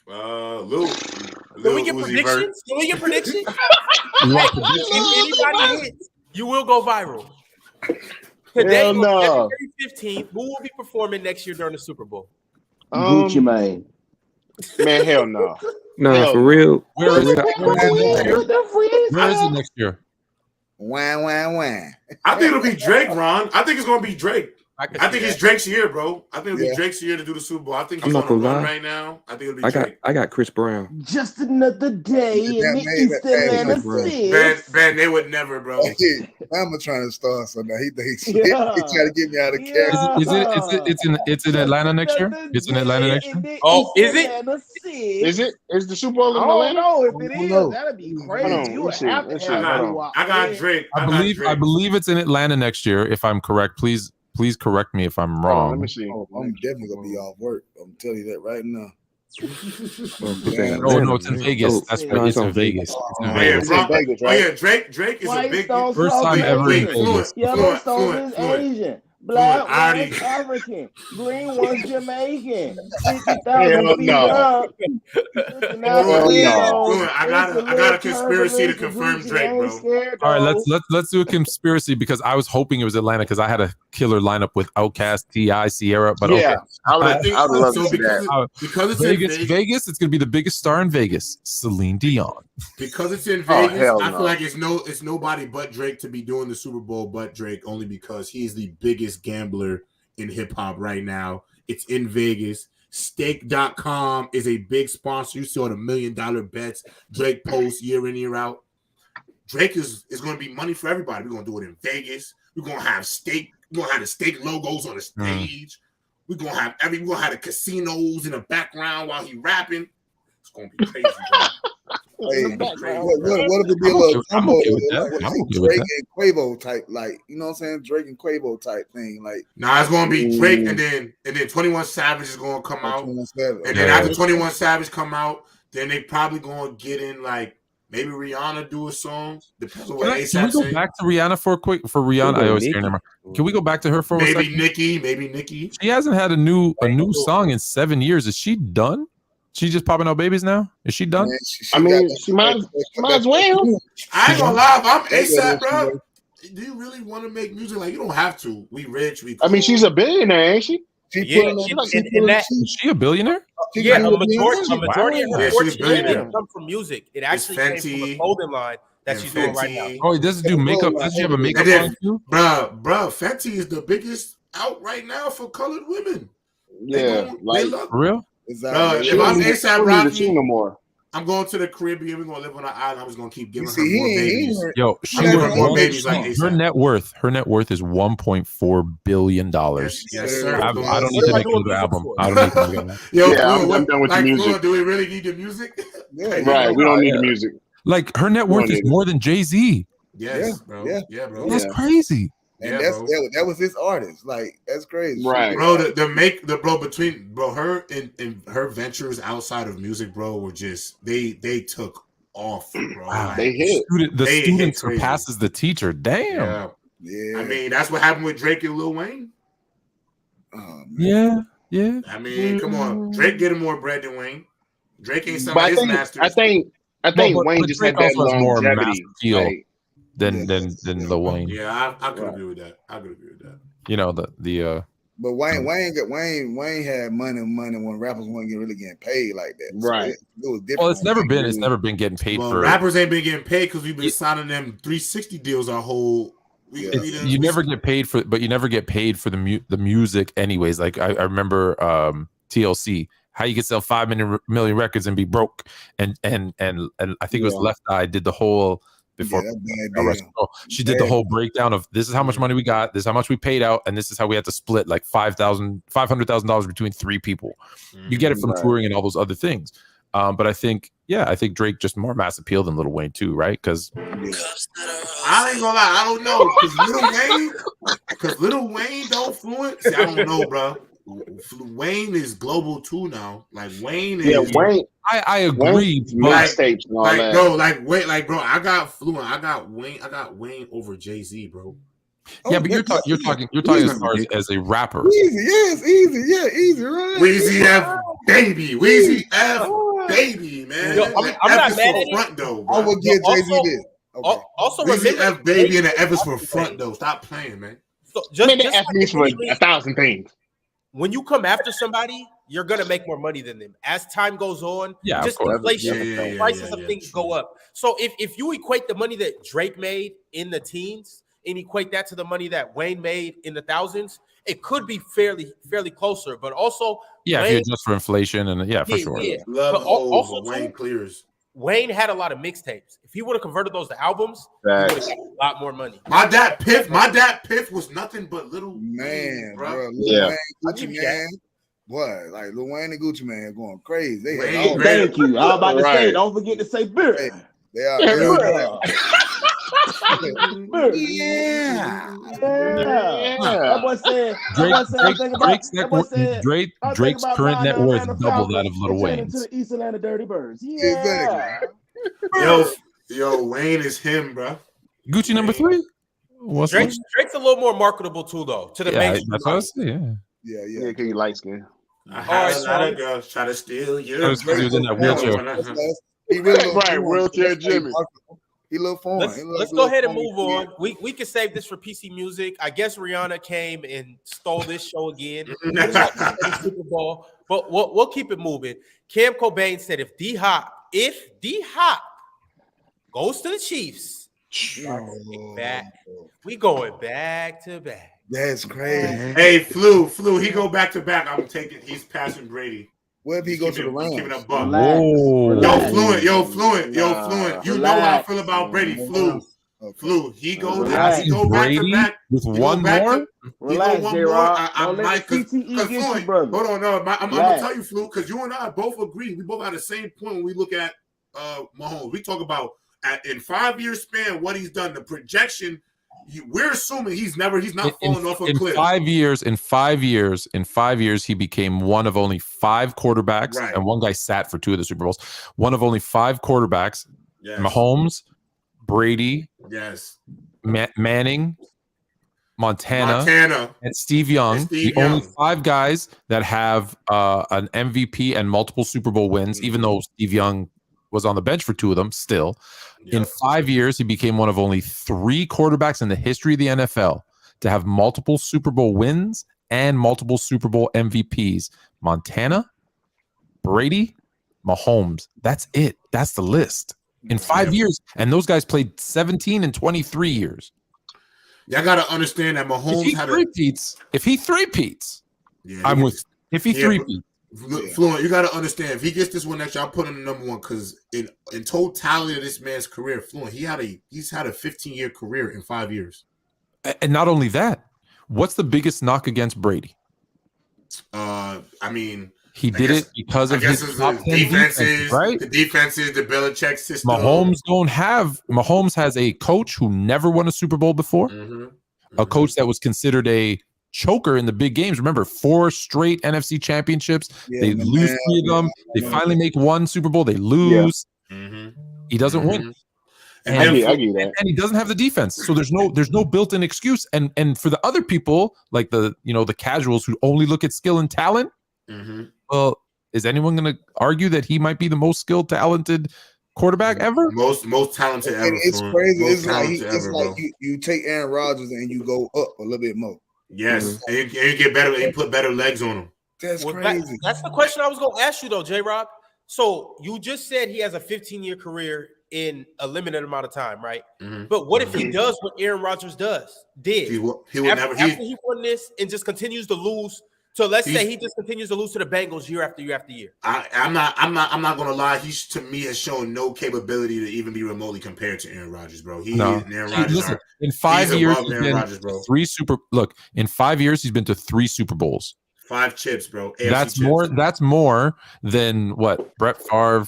Can we get predictions? Anybody hits, you will go viral. Today, on February 15th, who will be performing next year during the Super Bowl? Gucci Mane. Man, hell no. No, for real. Where is it next year? Wah. I think it'll be Drake, Ron. I think it's gonna be Drake. I think it's Drake's year, bro. I think it'll be Drake's year to do the Super Bowl. I think he's on a run right now. I think it'll be Drake. I got Chris Brown. Just another day in the East Atlanta City. Ben, they would never, bro. I'm trying to start so now he thinks he trying to get me out of character. It's in Atlanta next year? It's in Atlanta next year? Oh, is it? Is it? Is the Super Bowl in Atlanta? I don't know if it is. That'd be crazy. I got Drake. I believe it's in Atlanta next year, if I'm correct. Please Please correct me if I'm Hold on, wrong. let me see. Oh, I'm definitely gonna be off work. I'm telling you that right now. No, it's in Vegas. That's right. It's in Vegas. It's in Vegas. It's in Vegas, Oh right? yeah, Drake is a White big Stone First South time is ever in Asian. Vegas. Yellowstone is Asian. Black Fluent, one's African. Green one's Jamaican. Hell 50,000 feet no. up. Fluent, I got a conspiracy to confirm Drake, bro. All right, let's do a conspiracy because I was hoping it was Atlanta because I had a killer lineup with Outkast, T.I., Sierra. But Yeah, I would love So to see that. because it's Vegas, in Vegas, it's gonna be the biggest star in Vegas, Celine Dion. Because it's in Oh, Vegas, hell I no. feel like it's nobody but Drake to be doing the Super Bowl, but Drake, only because he's the biggest gambler in hip hop right now. It's in Vegas. Stake.com is a big sponsor. You saw the $1 million bets Drake posts year in, year out. Drake is going to be money for everybody. We're going to do it in Vegas. We're going to have stake. We're going to have the stake logos on the stage. We're going to have the casinos in the background while he rapping. It's going to be crazy, bro. Hey, what if it be a little combo Drake and Quavo type, like, you know what I'm saying? Drake and Quavo type thing, like. Nah, it's gonna be Drake and then 21 Savage is gonna come out, and then after 21 Savage come out, then they probably gonna get in like maybe Rihanna do a song. Depends on what Can we go back to Rihanna for Rihanna? I always hear her. Can we go back to her for a second? Maybe Nicki. She hasn't had a new song in 7 years. Is she done? She just popping out babies now? Is she done? I mean, she might as well. I ain't gonna lie, if I'm ASAP, bro. Do you really want to make music? Like, you don't have to. We rich. We cool. I mean, she's a billionaire, ain't she? Is she a billionaire? Yeah, a majority of her fortune billionaire. didn't come from music. It actually It's came from Fenty the clothing line that she's doing right now. Oh, he doesn't do makeup. Does she have a makeup line too? Bro, Fenty is the biggest out right now for colored women. Yeah, they love for real. Exactly. If I'm ASAP Rocky, no more. I'm going to the Caribbean. We're gonna live on an island. I'm just gonna keep giving her See, more babies. Yo, I'm giving her more babies like her ASAP. net worth is $1.4 billion. Yes, sir. I don't need to make another album. I don't need to make another. Yo, Yeah, I'm done with the music. Do we really need the music? Right, we don't need the music. Like her net worth is more than Jay-Z. Yes, bro. Yeah, bro. That's crazy. And that was his artist. Like, that's crazy. Right. Bro, her and her ventures outside of music, bro, were just they took off, bro. Wow. They hit. The student surpasses the teacher. Damn. Yeah. I mean, that's what happened with Drake and Lil Wayne. Yeah. I mean, come on. Drake getting more bread than Wayne. Drake ain't some But of his masters. I think Wayne just had that longevity. Like, than Lil Wayne. Yeah, I could agree with that. You know, But Wayne had money when rappers weren't really getting paid like that. So Right. it was different. Well, it's never been getting paid for. Rappers ain't been getting paid because we've been signing them 360 deals our whole. You never get paid for the music anyways. Like I remember TLC, how you could sell 5 million records and be broke, and I think it was Left Eye did the whole. Before she did the whole breakdown of this is how much money we got, this is how much we paid out, and this is how we had to split like $500,000 between 3 people. You get it from touring and all those other things. But I think Drake just more mass appeal than Lil Wayne too, right? Because I ain't gonna lie, I don't know because Lil Wayne don't Fluent. See, I don't know, bro. Wayne is global too now. Like Wayne is. Wayne. I agree. Bro, I got Fluent. I got Wayne over Jay-Z, bro. Yeah, but you're talking as far as a rapper. Easy, right? Weezy F baby, man. Yo, I'm not mad at front though. I would give Jay-Z this. Okay. Also, Weezy F baby and the F is for front though. Stop playing, man. So just F means for 1,000 things. When you come after somebody, you're gonna make more money than them. As time goes on, just inflation, prices of things go up. So if you equate the money that Drake made in the teens and equate that to the money that Wayne made in the thousands, it could be fairly closer. But also, Wayne, if you adjust for inflation and for sure. Yeah. But also Wayne clears. Wayne had a lot of mixtapes. If he would have converted those to albums, he would have got a lot more money. My dad Piff was nothing but Little Man, bro. Lil Wayne, Gucci Man. What? Like Lil Wayne and Gucci Man going crazy. Thank you. I was about to say, don't forget to say beer. They are. Yeah. That boy said. Drake's current net worth double that of Lil Wayne's. To the East Atlanta Dirty Birds. Yeah. Yo, Wayne is him, bro. Gucci number 3. Drake's a little more marketable too, though. To the mainstream. That's what I say. Yeah, because you light skin. I had a lot of girls try to steal you. That was because he was in that wheelchair. He really Right, wheelchair Jimmy. He look fun. Let's go ahead and move on. We can save this for PC music. I guess Rihanna came and stole this show again. Super Bowl, but we'll keep it moving. Cam Cobain said, if D Hop goes to the Chiefs, we going back to back. That's crazy. Hey, Flu, he go back to back. I'm taking. He's passing Brady. What if he goes to the Rams? Keeping a buck. Relax. Fluent. You know how I feel about Brady. Flu. He go back to back with one more. Relax, J-Rock. I'm like, Fluent. Hold on, no. I'm gonna tell you, Flu, because you and I both agree. We both have the same point when we look at Mahomes. We talk about in 5 year span what he's done. The projection. We're assuming he's not falling off a cliff. In 5 years, he became one of only 5 quarterbacks, and one guy sat for 2 of the Super Bowls. One of only 5 quarterbacks: Mahomes, Brady, Manning, Montana, and Steve Young. Only 5 guys that have an MVP and multiple Super Bowl wins, even though Steve Young was on the bench for 2 of them. Still. In 5 years, he became one of only 3 quarterbacks in the history of the NFL to have multiple Super Bowl wins and multiple Super Bowl MVPs. Montana, Brady, Mahomes. That's it. That's the list. In 5 years. And those guys played 17 and 23 years. Y'all got to understand that Mahomes if he three-peats, I'm with. If he three-peats. Fluent, you got to understand, if he gets this one next year, I'll put him in number 1 because in totality of this man's career, Fluent, he's had a 15-year career in 5 years. And not only that, what's the biggest knock against Brady? He did it because of his top 10 defenses, right? The defenses, the Belichick system. Mahomes has a coach who never won a Super Bowl before, a coach that was considered a choker in the big games. Remember, 4 straight NFC championships. They lose 3 of them. They finally make 1 Super Bowl. They lose. He doesn't win. And he doesn't have the defense. So there's no built-in excuse. And for the other people, like the casuals who only look at skill and talent, well, is anyone going to argue that he might be the most skilled, talented quarterback ever? Most talented ever. It's crazy. It's like you take Aaron Rodgers and you go up a little bit more. Yes, and you get better. You put better legs on him. That's crazy. That's the question I was going to ask you, though, J-Rob. So you just said he has a 15-year career in a limited amount of time, right? But what if he does what Aaron Rodgers did? He would after he won this and just continues to lose. So let's say he just continues to lose to the Bengals year after year after year. I'm not going to lie. He to me has shown no capability to even be remotely compared to Aaron Rodgers, bro. In 5 years, he's been 3 in 5 years, he's been to 3 Super Bowls. 5 chips, bro. That's more than what Brett Favre.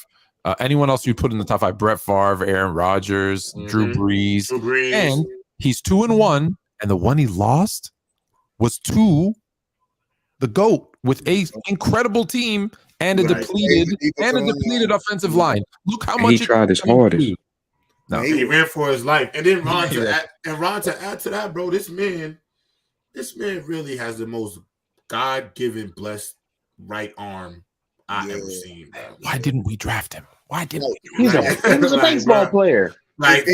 Anyone else you put in the top 5? Brett Favre, Aaron Rodgers, Drew Brees, and he's 2-1, and the one he lost was to the GOAT with a incredible team and a depleted offensive line. Look how much he tried his hardest. No, he ran for his life, and then Ron to add to that, bro. This man really has the most God-given blessed right arm I ever seen. Bro. Why didn't we draft him? He was a baseball player. Like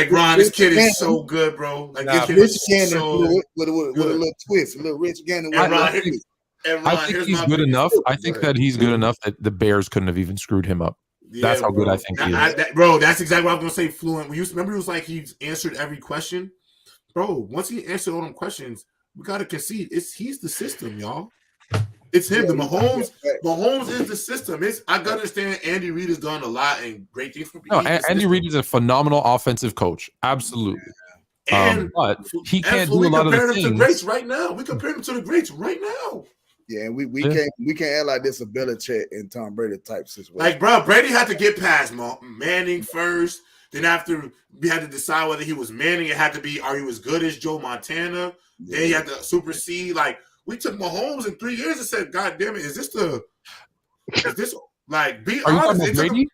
Ron, this kid is so good, bro. Like this kid is so with a little twist, a little Rich Gannon. I think he's good enough. I think that he's good enough that the Bears couldn't have even screwed him up. That's how good I think he is. Bro, that's exactly what I was going to say, Fluent. Remember, he was like he's answered every question? Bro, once he answered all them questions, we got to concede. He's the system, y'all. It's him. The Mahomes is the system. I got to understand Andy Reid has done a lot and great things for people. No, Andy Reid is a phenomenal offensive coach. Absolutely. But he can't do a lot of the things. To the greats right now. We compare him to the greats right now. Yeah, and we can't act like this a Belichick and Tom Brady type situation. Like, bro, Brady had to get past Manning first. Then after we had to decide whether he was Manning, it had to be, are you as good as Joe Montana? Yeah. Then you had to supersede. Like, we took Mahomes in 3 years and said, God damn it, is this like, be Are honest. you talking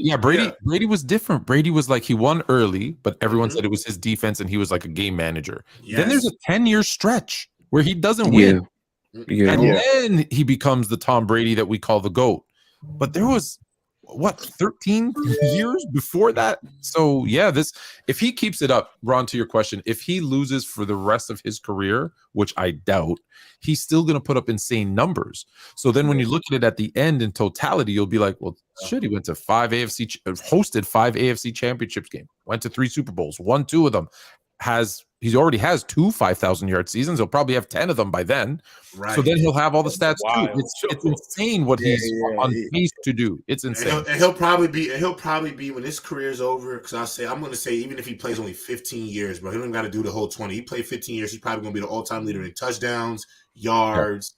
about Brady? Brady was different. Brady was like, he won early, but everyone said it was his defense and he was like a game manager. Yes. Then there's a 10-year stretch where he doesn't win. Yeah. And then he becomes the Tom Brady that we call the GOAT. But there was, 13 years before that? So, yeah, if he keeps it up, Ron, to your question, if he loses for the rest of his career, which I doubt, he's still going to put up insane numbers. So then when you look at it at the end in totality, you'll be like, well, shit, he went to hosted 5 AFC championships game, went to 3 Super Bowls, won 2 of them, he already has 2 5,000-yard seasons. He'll probably have 10 of them by then. Right. So then he'll have all the stats too. It's insane what he's on pace to do. It's insane. And he'll probably be when his career's over. Because I'm going to say, even if he plays only 15 years, bro, he don't got to do the whole 20. He played 15 years. He's probably going to be the all-time leader in touchdowns, yards,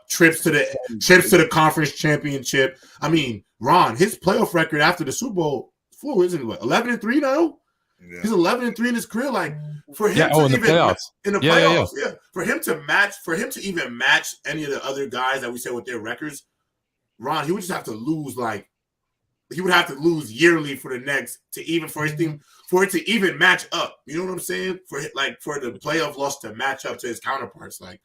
trips to the conference championship. I mean, Ron, his playoff record after the Super Bowl, isn't it 11-3 now? Yeah. He's 11-3 in his career. Like, for him to even in the playoffs, for him to even match any of the other guys that we say with their records, Ron, he would just have to lose. Like, he would have to lose yearly for the next for his team, for it to even match up. You know what I'm saying? For the playoff loss to match up to his counterparts. Like,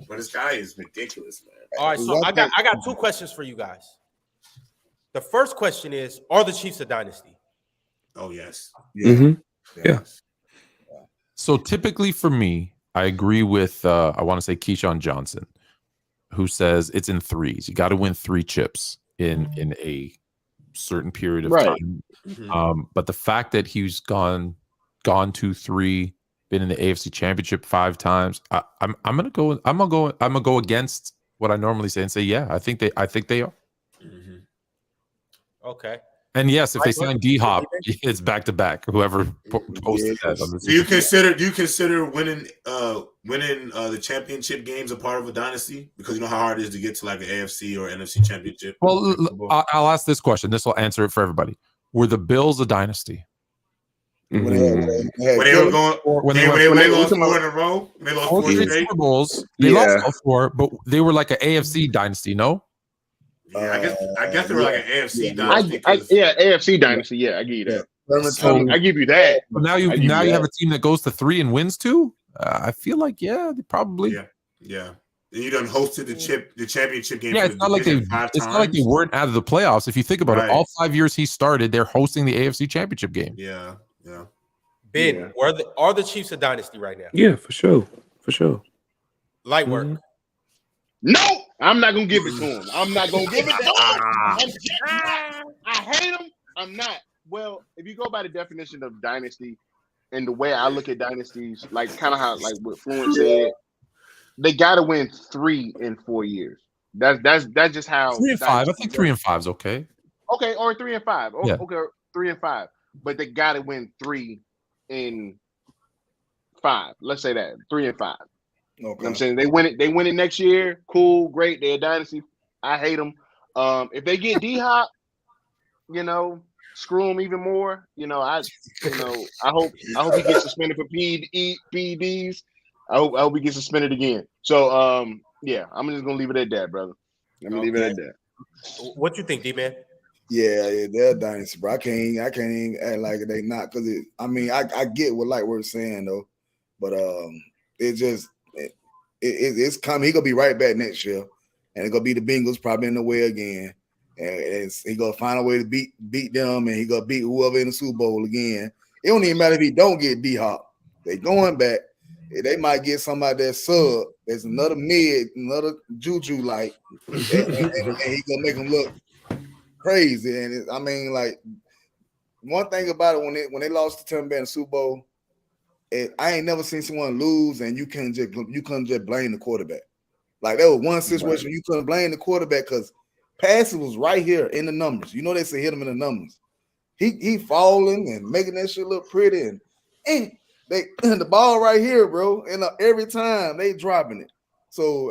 but this guy is ridiculous, man. All right, so I got 2 questions for you guys. The first question is: are the Chiefs a dynasty? Oh, yes. Yeah. Mm-hmm. Yeah. So typically for me, I agree with, I want to say Keyshawn Johnson, who says it's in 3s. You got to win 3 chips in a certain period of time. Mm-hmm. But the fact that he's gone to 3, been in the AFC Championship 5 times, I'm gonna go against what I normally say and say, yeah, I think they are. Mm-hmm. Okay. And yes, if they sign D-Hop, it's back to back. Whoever posted that. Do you consider winning the championship games a part of a dynasty? Because you know how hard it is to get to like an AFC or NFC championship. Well, I'll ask this question. This will answer it for everybody. Were the Bills a dynasty? When they lost 4 in a row, they lost 4 Super Bowls. They lost all 4, but they were like an AFC dynasty. No. Yeah, I guess they were like an AFC dynasty. AFC dynasty. Yeah, I give you that. So, I give you that. But now you have a team that goes to 3 and wins 2. I feel like they probably. Yeah. And you done hosted the championship game. Yeah, it's not like they weren't out of the playoffs. If you think about it, all 5 years he started, they're hosting the AFC Championship game. Yeah. Ben, are the Chiefs a dynasty right now? Yeah, for sure. Light work. Mm-hmm. No, I'm not gonna give it to him. I'm not gonna give it to him. I hate him. I'm not. Well, if you go by the definition of dynasty and the way I look at dynasties, like kind of how like what Fluent said, they got to win 3 in 4 years. That's just how 3 and 5. I think 3 and 5 is okay. Okay, or 3 and 5. Yeah. Okay, 3 and 5. But they got to win 3 in 5. Let's say that 3 and 5. Okay. You know what I'm saying? They win it next year. Cool, great. They're a dynasty. I hate them. If they get D-Hop, screw him even more. I hope he gets suspended for PEDs. I hope he gets suspended again. So I'm just gonna leave it at that, brother. I'm gonna leave it at that. What you think, D-Man? Yeah, they're a dynasty, bro. I can't even act like they not, because I get what Lightwork's saying though, but it's coming. He gonna be right back next year, and it's gonna be the Bengals probably in the way again, and he gonna find a way to beat them, and he gonna beat whoever in the Super Bowl again. It don't even matter if he don't get D-Hop. They going back. They might get somebody that's sub. There's another mid, another Juju like, and he gonna make them look crazy. And one thing about it, when they lost to Tampa Bay in the Super Bowl, I ain't never seen someone lose and you couldn't just blame the quarterback. Like, there was one situation you couldn't blame the quarterback because passes was right here in the numbers. You know they say hit him in the numbers. He falling and making that shit look pretty, and they the ball right here, bro. And every time they dropping it. So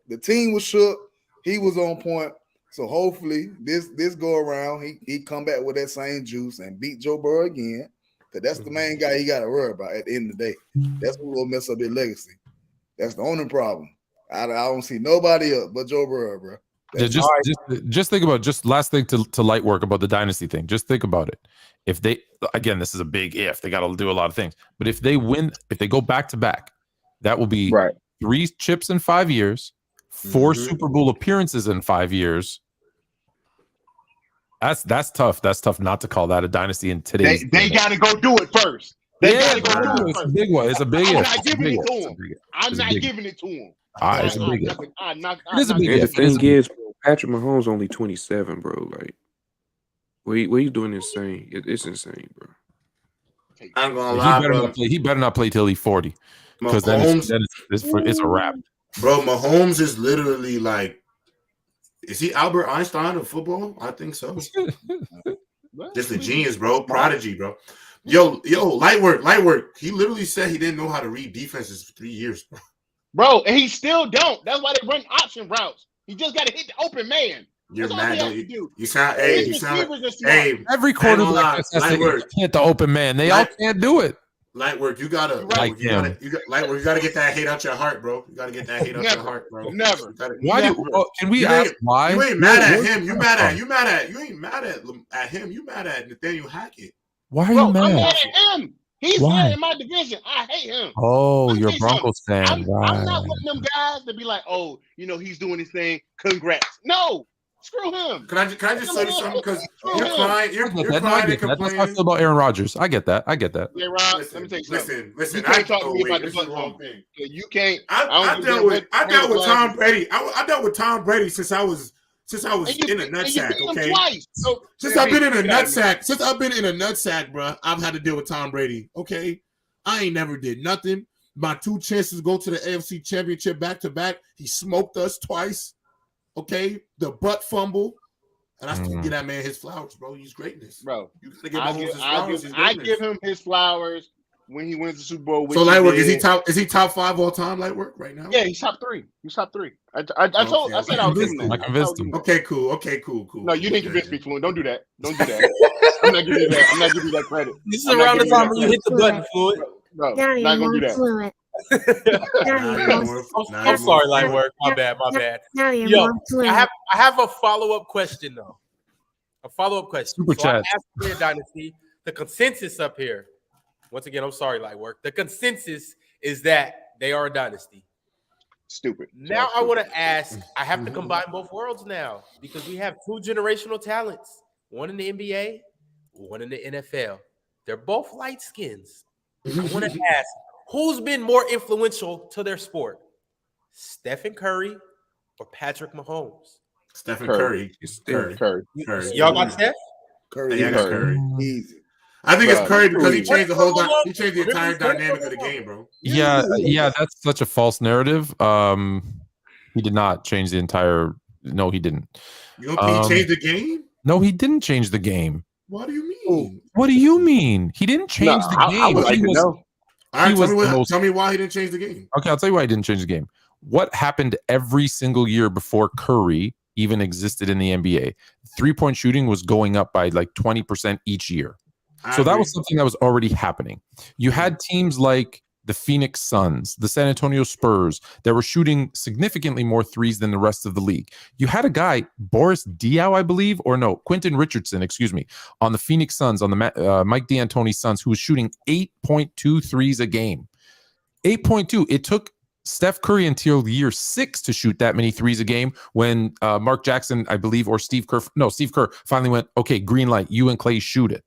the team was shook. He was on point. So hopefully this go around, he come back with that same juice and beat Joe Burrow again. Cause that's the main guy he got to worry about at the end of the day. That's what will mess up his legacy. That's the only problem. I don't see nobody else but Joe Burrow, bro. Just think about last thing to light work about the dynasty thing. Just think about it. If they again, this is a big if. They got to do a lot of things. But if they win, if they go back to back, that will be 3 chips in 5 years, 4 Super Bowl appearances in 5 years. That's tough. That's tough not to call that a dynasty in today's. They got to go do it first. They got to go do it first. It's a big one. It's a big. I'm not giving it to him. I'm not giving it to him. It's a big. The thing is, Patrick Mahomes only 27, bro. Like, what he's doing is insane. It's insane, bro. I'm gonna lie, he better not play till he's 40, because then it's a wrap. Bro, Mahomes is literally like, is he Albert Einstein of football? I think so. Just a genius, bro. Prodigy, bro. Yo, light work. He literally said he didn't know how to read defenses for 3 years, bro. Bro, and he still don't. That's why they run option routes. He just got to hit the open man. You're That's mad. all he has to do. You sound every quarterback can't the open man. They all can't do it. Light work, you gotta get that hate out your heart, bro. You gotta get that hate out your heart, bro. Never. Can we ask why? You ain't mad at him. You ain't mad at him. You mad at Nathaniel Hackett. Why are you mad? I'm mad at him. He's there in my division. I hate him. Oh, you're a Broncos fan. I'm not one of them guys to be like, oh, he's doing his thing. Congrats. No. Screw him. Can I just say something? Because you're crying. You're crying and complaining. That's how I feel about Aaron Rodgers. I get that. Yeah, Rob. Let me tell you something. Listen. You can't talk to me about the football thing. You can't. I dealt with Tom Brady. I dealt with Tom Brady since I was in a nutsack. Okay. Since I've been in a nutsack, bro, I've had to deal with Tom Brady. Okay. I ain't never did nothing. My 2 chances to go to the AFC Championship back to back. He smoked us twice. Okay, the butt fumble, and I still give that man his flowers, bro. He's greatness, bro. You gotta give Mahomes his flowers. I give him his flowers when he wins the Super Bowl. So Lightwork, is he top 5 all time? Lightwork right now? Yeah, he's top 3. He's top 3. I said I was giving him. I convinced him. Okay, cool. No, you didn't convince me, Fluent. Don't do that. I'm not giving you that. I'm not giving you that credit. This is around the time when you hit the button, Fluent. No, not gonna do that. I'm sorry, Lightwork. My bad. Yo, I have a follow-up question though. Super chat. I asked Dynasty. The consensus up here. Once again, I'm sorry, Lightwork. The consensus is that they are a dynasty. Stupid. Now I want to ask. I have to combine both worlds now because we have 2 generational talents. One in the NBA, one in the NFL. They're both light skins. I want to ask. Who's been more influential to their sport? Stephen Curry or Patrick Mahomes? Stephen Curry. Y'all got Steph? Curry. Easy. I think it's Curry because he changed the entire dynamic of the game, bro. Yeah, that's such a false narrative. He did not change the entire. No, he didn't. You don't think he changed the game? No, he didn't change the game. What do you mean? What do you mean? He didn't change the game. I would like to know. All right, tell me why he didn't change the game. Okay, I'll tell you why he didn't change the game. What happened every single year before Curry even existed in the NBA? 3-point shooting was going up by like 20% each year. So that was something that was already happening. You had teams like the Phoenix Suns, the San Antonio Spurs, that were shooting significantly more threes than the rest of the league. You had a guy, Boris Diaw, I believe, or no, Quentin Richardson, excuse me, on the Phoenix Suns, on the Mike D'Antoni Suns, who was shooting 8.2 threes a game. 8.2. It took Steph Curry until year 6 to shoot that many threes a game when Mark Jackson, I believe, or Steve Kerr finally went, okay, green light, you and Clay shoot it.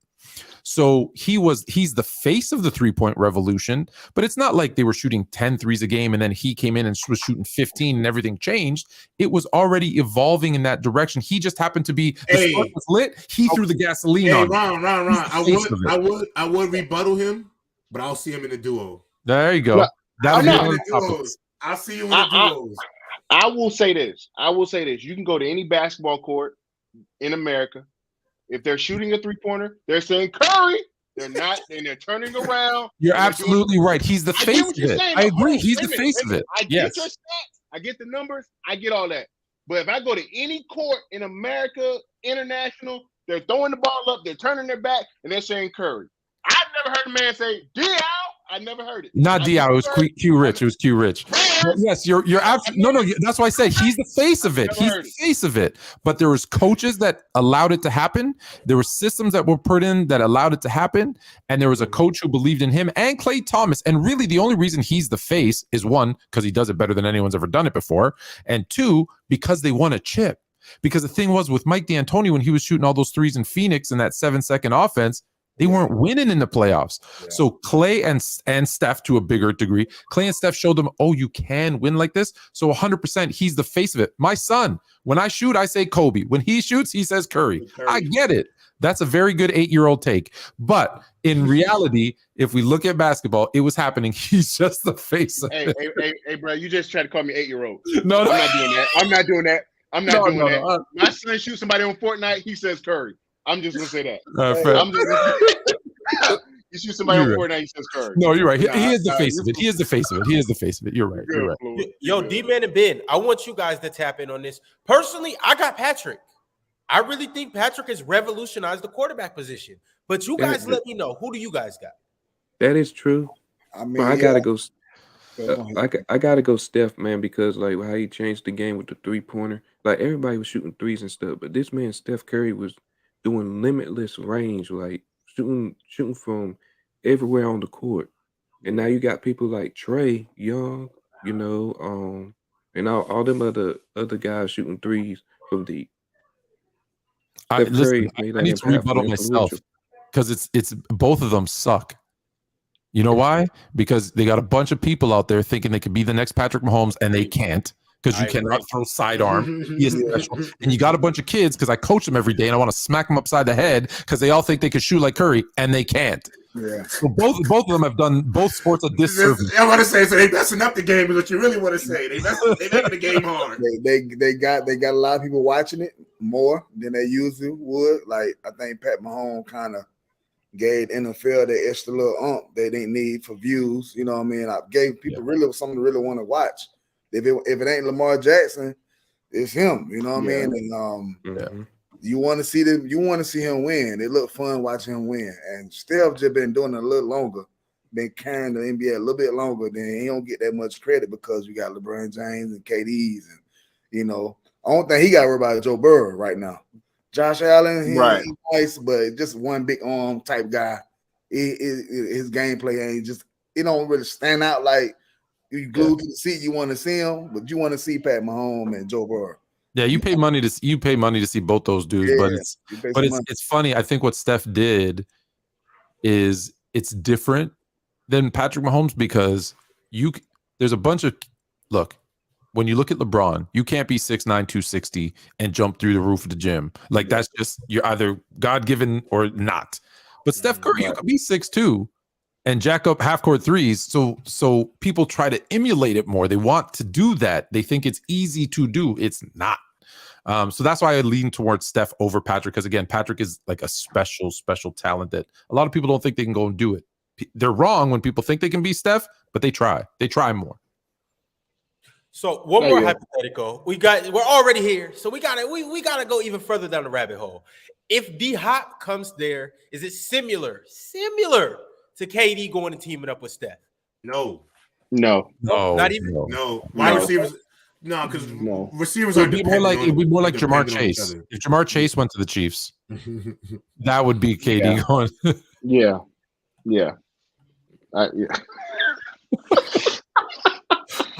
So he's the face of the 3-point revolution, but it's not like they were shooting 10 threes a game and then he came in and was shooting 15 and everything changed. It was already evolving in that direction. He just happened to be the spark was lit. He threw the gasoline on. Ron. I would rebuttal him, but I'll see him in the duo. There you go. I'll see you in the duos. I will say this. You can go to any basketball court in America. If they're shooting a 3-pointer, they're saying Curry. They're not, and they're turning around. You're absolutely right. He's the face of it. I agree. He's the face of it. I get your stats. I get the numbers. I get all that. But if I go to any court in America, international, they're throwing the ball up, they're turning their back, and they're saying Curry. I've never heard a man say Diao. I never heard it. Not Diao. It was Q Rich. It was Q Rich. Yes, you're absolutely no. That's why I say he's the face of it. He's the face of it. But there was coaches that allowed it to happen. There were systems that were put in that allowed it to happen. And there was a coach who believed in him and Klay Thomas. And really, the only reason he's the face is one, because he does it better than anyone's ever done it before, and two, because they won a chip. Because the thing was with Mike D'Antoni, when he was shooting all those threes in Phoenix in that 7-second offense, they weren't winning in the playoffs. Yeah. So Klay and Steph, to a bigger degree, Klay and Steph showed them, oh, you can win like this. So 100%, he's the face of it. My son, when I shoot, I say Kobe. When he shoots, he says Curry. I get it. That's a very good 8-year-old take. But in reality, if we look at basketball, it was happening. He's just the face of it. Hey, bro, you just tried to call me 8-year-old. No, I'm not doing that. I'm not doing that. I'm not doing that. My son shoots somebody on Fortnite, he says Curry. I'm just gonna say that. You shoot somebody on Fortnite, he says Curry. No, you're right. He is the face of it. He is the face of it. He is the face of it. You're right. You're right. Yo, D-Man and Ben, I want you guys to tap in on this. Personally, I got Patrick. I really think Patrick has revolutionized the quarterback position. But you guys let me know. Who do you guys got? That is true. I mean, I gotta go. I gotta go Steph, man, because like how he changed the game with the 3-pointer. Like everybody was shooting threes and stuff, but this man Steph Curry was doing limitless range, like shooting from everywhere on the court. And now you got people like Trae Young, and all them other guys shooting threes from deep. I need to rebuttal myself because it's both of them suck. You know why? Because they got a bunch of people out there thinking they could be the next Patrick Mahomes, and they can't. Because you cannot throw sidearm. He is special. And you got a bunch of kids, because I coach them every day, and I want to smack them upside the head because they all think they can shoot like Curry, and they can't. Yeah. So both of them have done both sports a disservice. I want to say, so they messing up the game is what you really want to say. They making the game hard. They got a lot of people watching it more than they usually would. Like, I think Pat Mahomes kind of gave NFL the extra little they didn't need for views. You know what I mean? I gave people really something to really want to watch. If it ain't Lamar Jackson, it's him. You know what I mean? And you want to see them. You want to see him win. It look fun watching him win. And Steph just been doing it a little longer, been carrying the NBA a little bit longer. Then he don't get that much credit because you got LeBron James and KD's, and I don't think he got to worry about Joe Burrow right now. Josh Allen, he's nice, but just one big arm type guy. His gameplay ain't just. It don't really stand out like. You glued to the seat, you want to see him, but you want to see Pat Mahomes and Joe Burrow. Yeah, you pay money to see both those dudes, but it's funny. I think what Steph did is it's different than Patrick Mahomes because there's a bunch of when you look at LeBron, you can't be 6'9", 260 and jump through the roof of the gym. Like that's just you're either God-given or not. But Steph Curry, you could be 6'2". And jack up half-court threes, so people try to emulate it more. They want to do that. They think it's easy to do. It's not. So that's why I lean towards Steph over Patrick, because, again, Patrick is like a special talent that a lot of people don't think they can go and do it. They're wrong when people think they can be Steph, but they try. They try more. So one more hypothetical. We're already here, so we gotta go even further down the rabbit hole. If D-Hop comes there, is it similar to KD going and teaming up with Steph? No. Not even. No. Wide receivers. No, because receivers are it'd be more like Jamar Chase. If Jamar Chase went to the Chiefs, that would be KD going. Yeah. I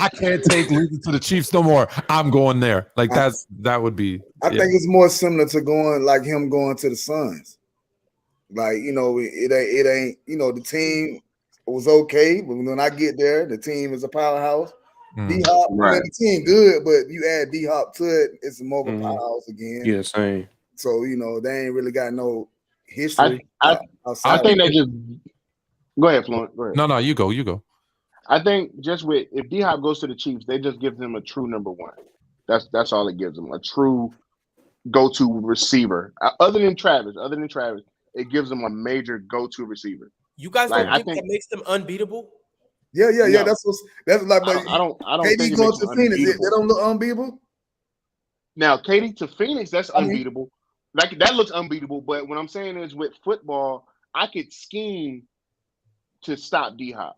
can't take losing to the Chiefs no more. I'm going there. Like that would be. I think it's more similar to him going to the Suns. Like, it ain't, the team was okay, but when I get there, the team is a powerhouse. D-Hop, the team good, but you add D-Hop to it, it's more of a powerhouse again. Yeah, same. So, they ain't really got no history. I think they just go ahead, Fluent. Go ahead. No, you go. I think just if D-Hop goes to the Chiefs, they just give them a true number one. That's all it gives them, a true go-to receiver. Other than Travis. It gives them a major go-to receiver. You guys don't think that makes them unbeatable? Yeah. No. That's like. I don't think KD going to Phoenix. They don't look unbeatable. Now, Katie to Phoenix, that's unbeatable. Like that looks unbeatable. But what I'm saying is, with football, I could scheme to stop D-Hop.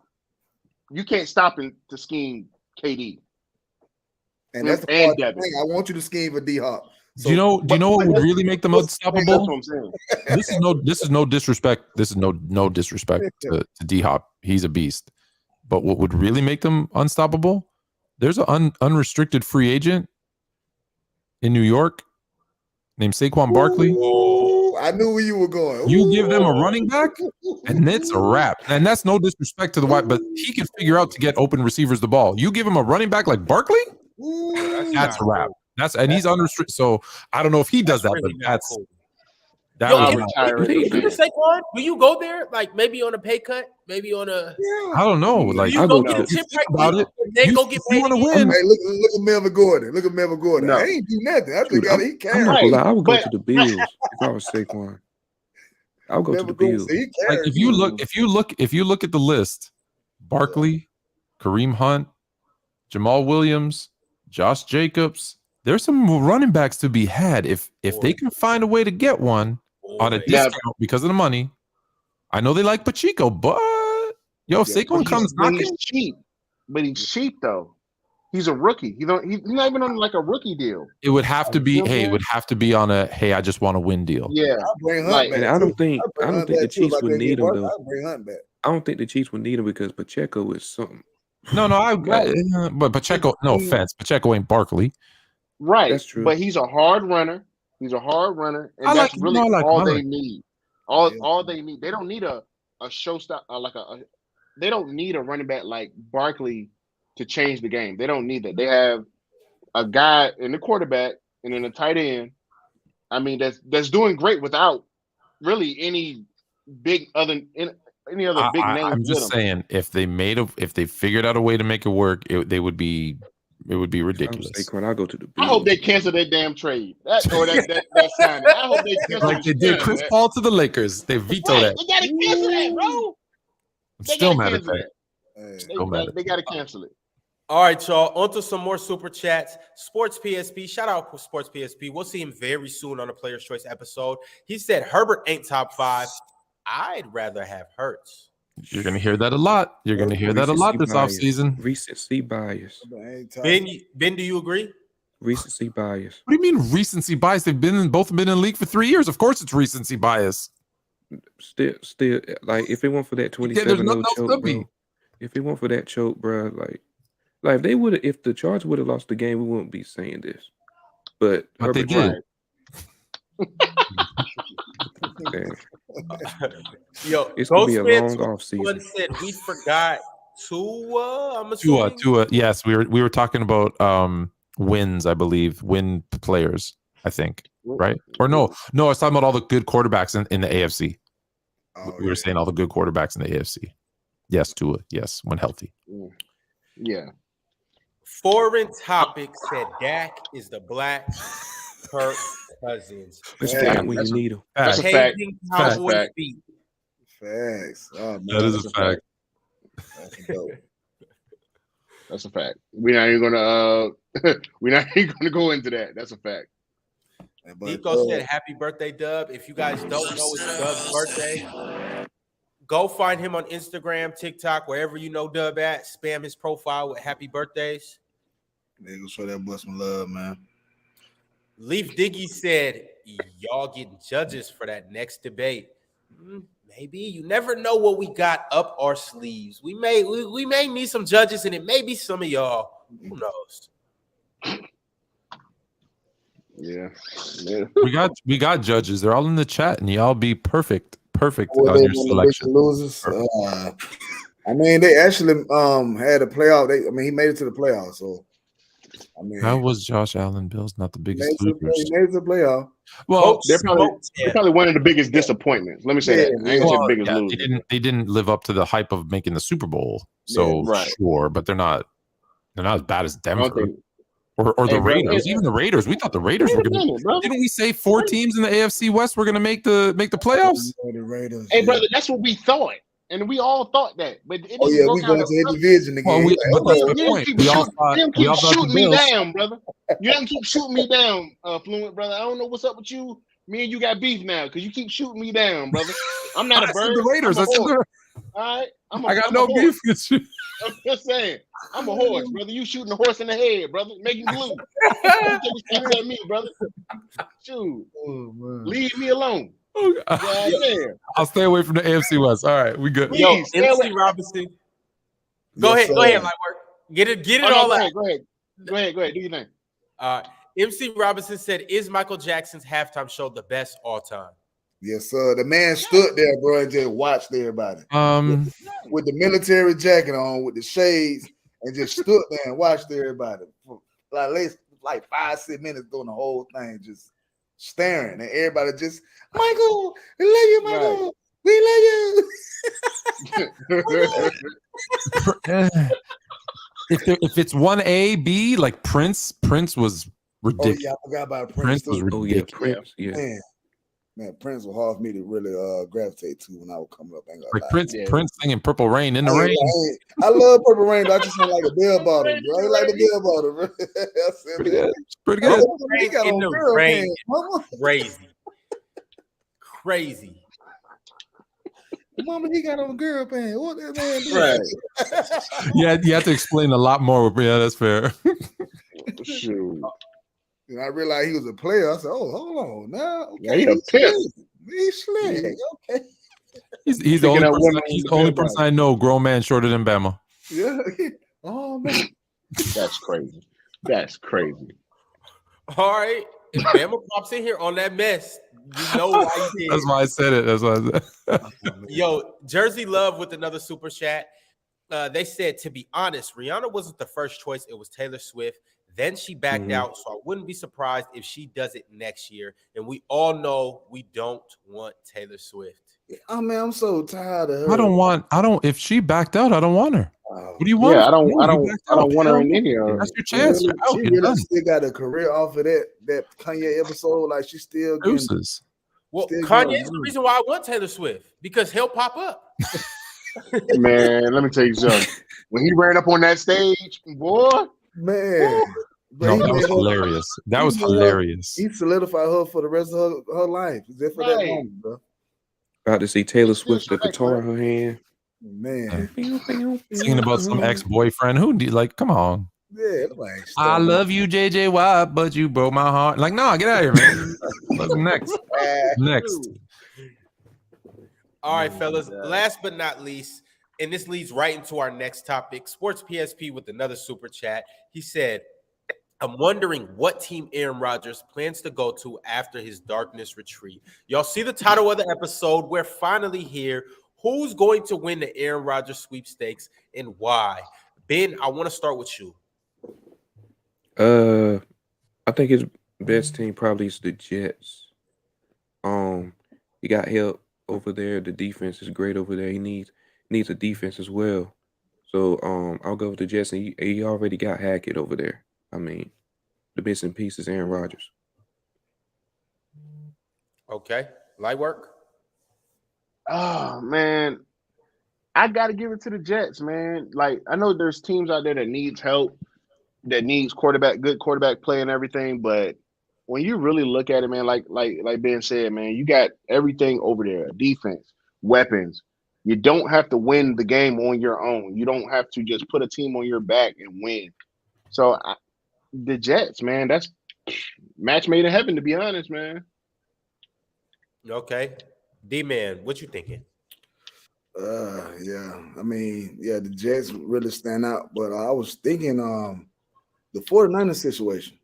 You can't stop him to scheme KD. And that's the part thing. I want you to scheme for D-Hop. So, do you know what would really make them unstoppable? That's what I'm saying. This is no disrespect. This is no disrespect to D-Hop. He's a beast. But what would really make them unstoppable? There's an unrestricted free agent in New York named Saquon Barkley. Ooh, I knew where you were going. Ooh. You give them a running back, and it's a wrap. And that's no disrespect to the white, but he can figure out to get open receivers the ball. You give him a running back like Barkley, that's a wrap. And he's unrestricted. So I don't know if he does that, but that's cool. That Yo, was if you Saquon, will you go there? Like maybe on a pay cut, maybe on a. I don't know. Like you go get a tip about it. Then go get paid. Want to win? Hey, look at Melvin Gordon. Look at Melvin Gordon. No. I ain't do nothing. I think he carried. I would go to the Bills if I was Saquon. I would go to the Bills. Like if you look at the list, Barkley, Kareem Hunt, Jamal Williams, Josh Jacobs. There's some running backs to be had if they can find a way to get one on a discount because of the money. I know they like Pacheco, but if Saquon comes knocking, he's cheap. But he's cheap though. He's a rookie. He's not even on like a rookie deal. It would have to be. It would have to be on a I just want to win deal. Yeah, and I don't think the Chiefs would need him though. I don't think the Chiefs would need him because Pacheco is something. No, but Pacheco. No offense, Pacheco ain't Barkley. Right, that's true. But he's a hard runner. He's a hard runner, and that's really all they need. All they need. They don't need a showstopper They don't need a running back like Barkley to change the game. They don't need that. They have a guy in the quarterback and in a tight end. I mean, that's doing great without really any big other big names. I'm just saying, if they figured out a way to make it work, they would be. It would be ridiculous. I'll go to the Bills. I hope they cancel that damn trade. That signing. I hope they cancel like they did Chris Paul to the Lakers. They vetoed that. They gotta cancel that, bro. I'm still mad at that. They gotta cancel it. All right, y'all. On to some more super chats. Sports PSP. Shout out to Sports PSP. We'll see him very soon on a Player's Choice episode. He said Herbert ain't top 5. I'd rather have Hurts. You're going to hear that a lot. You're going to hear that a lot this offseason. Recency bias. Ben, do you agree? Recency bias. What do you mean recency bias? They've both been in the league for 3 years. Of course it's recency bias. Still, like if it weren't for that 27-0 choke, bro, if it weren't for that choke, bro, like if the Chargers would have lost the game, we wouldn't be saying this. But they did. Yo, it's gonna be a long off season. Said we forgot Tua. I'm assuming Tua. Yes, we were talking about wins. I believe win players. I think right or no. I was talking about all the good quarterbacks in the AFC. We were saying all the good quarterbacks in the AFC. Yes, Tua. Yes, when healthy. Yeah. Foreign Topic said Dak is the black Kirk Cousins. That's fact when you need him. That's a fact. Facts. Oh, man, that is a fact. That's a fact. We're not even gonna go into that. That's a fact. Nico said, "Happy birthday, Dub." If you guys don't know it's Dub's birthday, go find him on Instagram, TikTok, wherever you know Dub at. Spam his profile with happy birthdays. Nigga, show that boy some love, man. Leaf Diggy said, "Y'all getting judges for that next debate." Maybe you never know what we got up our sleeves. We may need some judges, and it may be some of y'all. Who knows? Yeah. We got judges. They're all in the chat, and y'all be perfect on your selection. Losers. I mean, they actually had a playoff. He made it to the playoffs. So, I mean, how was Josh Allen? Bill's not the biggest losers. He made it to the playoff. Well, they're probably one of the biggest disappointments. Let me say that. I ain't gonna say biggest loser. They didn't live up to the hype of making the Super Bowl. So sure, but they're not as bad as Denver. Or the Raiders, even the Raiders. We thought the Raiders were going to. Didn't we say 4 teams in the AFC West were going to make the playoffs? The Raiders, hey, brother, that's what we thought. And we all thought that, but it Oh didn't yeah, work we out. going to the division again. Well, but that's the point. We all thought shooting the me Bills. down, brother. You didn't keep shooting me down, Fluent, brother. I don't know what's up with you. Me and you got beef now because you keep shooting me down, brother. I'm not a bird. The Raiders. I'm a horse. All right, I got no beef with you. I'm just saying, I'm a horse, brother. You shooting a horse in the head, brother. Make him blue. Take at me, brother. Shoot, leave me alone. Okay. I'll stay away from the AFC West. All right, we good. Yo, MC Robinson. Go ahead, Lightwork. Get it all out. Go ahead. Do your thing. MC Robinson said, "Is Michael Jackson's halftime show the best all time?" Yes, sir. The man stood there, bro, and just watched everybody. With the military jacket on, with the shades, and just stood there and watched everybody. Like 5-6 minutes doing the whole thing, just staring, and everybody just, Michael, we love you, Michael. Right. We love you. If it's 1A, B, like Prince was ridiculous. Oh yeah, I forgot about Prince. Was ridiculous. Oh yeah, Prince. Yeah. Man, Prince was hard for me to really gravitate to when I was coming up. Like Prince singing Purple Rain in the rain. I love Purple Rain, but I just sound like a bell bottle, bro. I like the bell bottle, bro. Pretty good. He got on girl pants, mama. Crazy. Mama, he got on girl pants. What that man doing? Right. Yeah, you have to explain a lot more. Yeah, that's fair. Shoot. And I realized he was a player. I said, "Oh, hold on now." Okay. Yeah, he a pimp. He's slick. Okay. He's the only person I know. Grown man shorter than Bama. Yeah. Oh man. That's crazy. That's crazy. All right. If Bama pops in here on that mess, you know why he did. That's why I said it. That's why I said. Yo, Jersey Love with another super chat. They said, to be honest, Rihanna wasn't the first choice. It was Taylor Swift. Then she backed out, so I wouldn't be surprised if she does it next year. And we all know we don't want Taylor Swift. Oh man, I'm so tired of her. I don't. If she backed out, I don't want her. What do you want? Yeah, I don't want her in any of. That's your chance. She really still got a career off of that Kanye episode. Like she's still getting. Deuces. Well, Kanye's the reason why I want Taylor Swift, because he'll pop up. Man, let me tell you something. When he ran up on that stage, boy, man. No, that was hilarious. That was hilarious. He solidified her for the rest of her life. Except for that moment, bro. About to see Taylor Swift with the guitar in her hand. Man. Singing about some ex-boyfriend. Who do you like? Come on. Yeah, like I love you, JJ Watt, but you broke my heart. Like, no, get out of here, man. What's next? Next. All right, fellas. Last but not least, and this leads right into our next topic. Sports PSP with another super chat. He said, I'm wondering what team Aaron Rodgers plans to go to after his darkness retreat. Y'all see the title of the episode. We're finally here. Who's going to win the Aaron Rodgers sweepstakes and why? Ben, I want to start with you. I think his best team probably is the Jets. He got help over there. The defense is great over there. He needs a defense as well. So I'll go with the Jets, and he already got Hackett over there. I mean, the missing piece is Aaron Rodgers. Okay. Light work. Oh man, I gotta give it to the Jets, man. Like, I know there's teams out there that needs help, that needs good quarterback play and everything, but when you really look at it, man, like Ben said, man, you got everything over there: defense, weapons. You don't have to win the game on your own. You don't have to just put a team on your back and win. So the Jets, man, that's match made in heaven, to be honest, man. Okay. D-Man, what you thinking? Yeah. I mean, yeah, the Jets really stand out, but I was thinking the 49ers situation.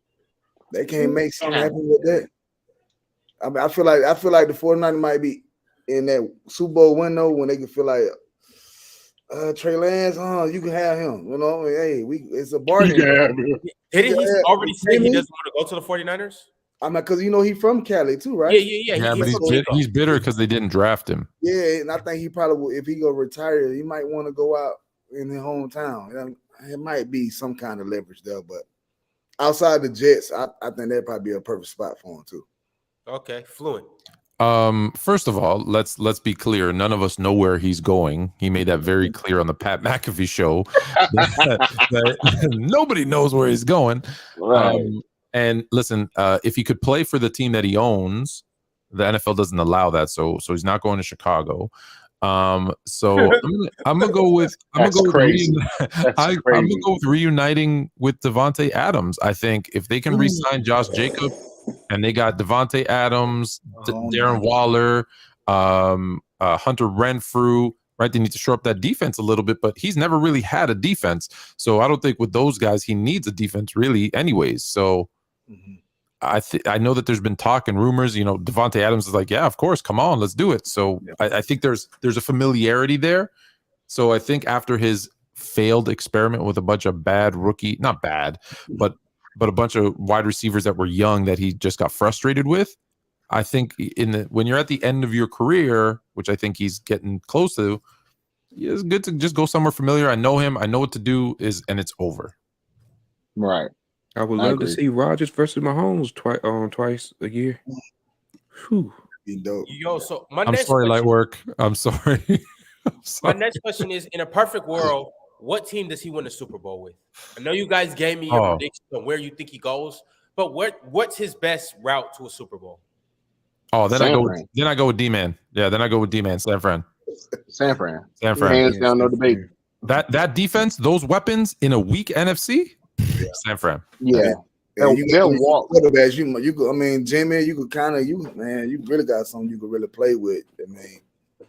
They can't make something happen with that. I mean, I feel like the 49ers might be in that Super Bowl window when they can feel like Trey Lance, you can have him. You know, hey, it's a bargain. Didn't he already say he doesn't want to go to the 49ers? I'm like, because he's from Cali too, right? Yeah. But he's bitter because they didn't draft him. Yeah, and I think he probably will, if he go retire, he might want to go out in his hometown. It might be some kind of leverage there, but outside the Jets, I think that'd probably be a perfect spot for him too. Okay, Fluent. First of all, let's be clear. None of us know where he's going. He made that very clear on the Pat McAfee show. that nobody knows where he's going. Right. And listen, if he could play for the team that he owns, the NFL doesn't allow that. So he's not going to Chicago. So I'm gonna go with reuniting with Devontae Adams. I think if they can re-sign Josh Jacobs and they got Devontae Adams, Darren Waller, Hunter Renfrew, right? They need to shore up that defense a little bit, but he's never really had a defense. So I don't think with those guys he needs a defense really anyways. So I know that there's been talk and rumors, Devontae Adams is like, yeah, of course, come on, let's do it. So I think there's a familiarity there. So I think after his failed experiment with a bunch of not bad, but a bunch of wide receivers that were young that he just got frustrated with, I think when you're at the end of your career, which I think he's getting close to, it's good to just go somewhere familiar. I know him, I know what to do and it's over. Right. I would love to see Rodgers versus Mahomes twice a year. Whew. Yo, so I'm sorry, light work. I'm sorry. My next question is: in a perfect world, what team does he win the Super Bowl with? I know you guys gave me your prediction on where you think he goes, but what's his best route to a Super Bowl? Oh, then I go with D-Man. Yeah, then I go with D-Man. San Fran. Hands down, no debate. That defense, those weapons in a weak NFC. San Fran. Yeah. They'll walk. You could, I mean, Jimmy, you could you really got something you could really play with. I mean,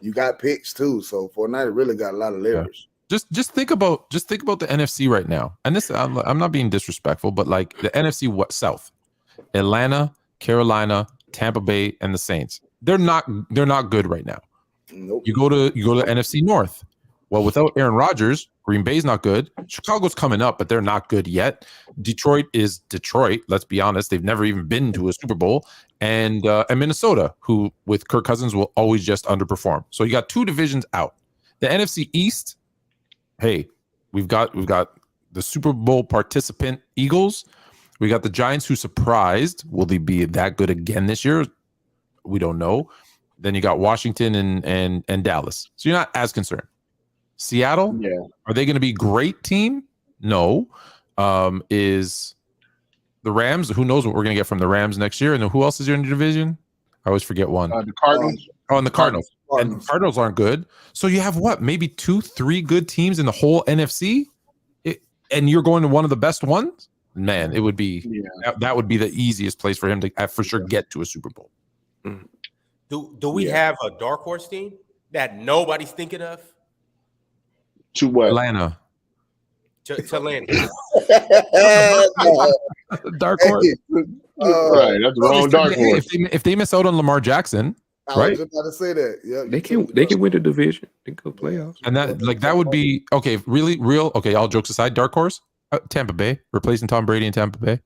you got picks too, so Fortnite really got a lot of leverage. Yeah. Just think about the NFC right now. And this, I'm not being disrespectful, but like the NFC South, Atlanta, Carolina, Tampa Bay, and the Saints. They're not good right now. Nope. You go to NFC North. Well, without Aaron Rodgers, Green Bay's not good. Chicago's coming up, but they're not good yet. Detroit is Detroit. Let's be honest; they've never even been to a Super Bowl. And Minnesota, who with Kirk Cousins will always just underperform. So you got two divisions out. The NFC East. Hey, we've got the Super Bowl participant Eagles. We got the Giants, who surprised. Will they be that good again this year? We don't know. Then you got Washington and Dallas. So you're not as concerned. Seattle, are they going to be great team? No. Is the Rams? Who knows what we're going to get from the Rams next year? And then who else is in your division? I always forget one. The Cardinals. And the Cardinals. And the Cardinals aren't good. So you have what? Maybe 2-3 good teams in the whole NFC, and you're going to one of the best ones. Man, it would be that would be the easiest place for him to for sure get to a Super Bowl. Do we have a dark horse team that nobody's thinking of? To what? Atlanta. To Atlanta. Dark horse. Right, that's the wrong dark horse. If they miss out on Lamar Jackson, I was about to say that. Yeah, they can win the division. They can go playoffs. And that would be okay. Really, real. Okay, all jokes aside, dark horse. Tampa Bay replacing Tom Brady in Tampa Bay.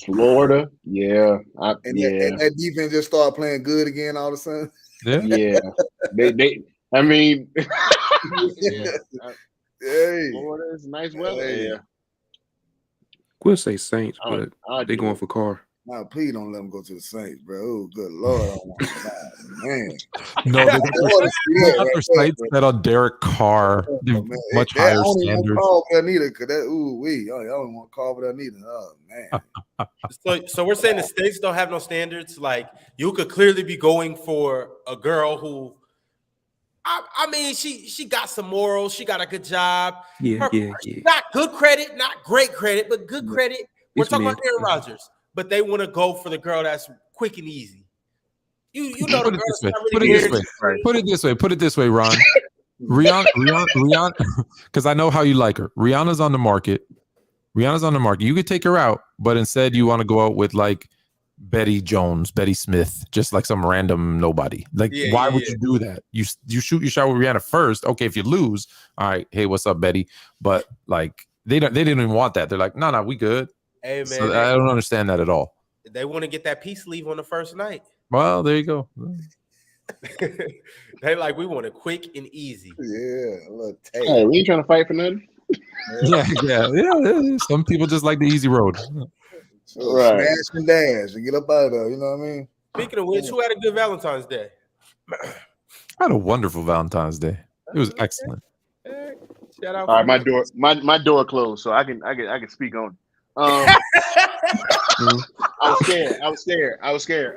Florida, and that defense just started playing good again all of a sudden. Yeah. They. I mean, hey, Florida is nice weather. Yeah. We'll say Saints, but they're going for Carr. No, please don't let them go to the Saints, bro. Oh, good Lord. Man. No, they got their sights set on Derek Carr. Much higher standards. Call over there neither, because that, I don't want to call over there neither. Oh, man. So we're saying the states don't have no standards. Like, you could clearly be going for a girl who, I mean, she got some morals. She got a good job. Yeah. Not good credit, not great credit, but good credit. We're talking about Aaron Rodgers. But they want to go for the girl that's quick and easy. You know the girl. Put it this way, Ron. Rihanna, because I know how you like her. Rihanna's on the market. You could take her out, but instead you want to go out with like Betty Smith, just like some random nobody. Like, why would you do that? You shoot your shot with Rihanna first. Okay, if you lose, all right, hey, what's up, Betty? But like they didn't even want that. They're like, no, we good. Hey, man, so I don't understand that at all. They want to get that peace leave on the first night. Well, there you go. They like, we want it quick and easy. Yeah. Hey, we ain't trying to fight for nothing. Yeah. Some people just like the easy road. Smash and dash and get up out of there. You know what I mean? Speaking of which, who had a good Valentine's Day? I had a wonderful Valentine's Day. It was excellent. Shout out. All right, my door closed, so I can speak on it. I was scared.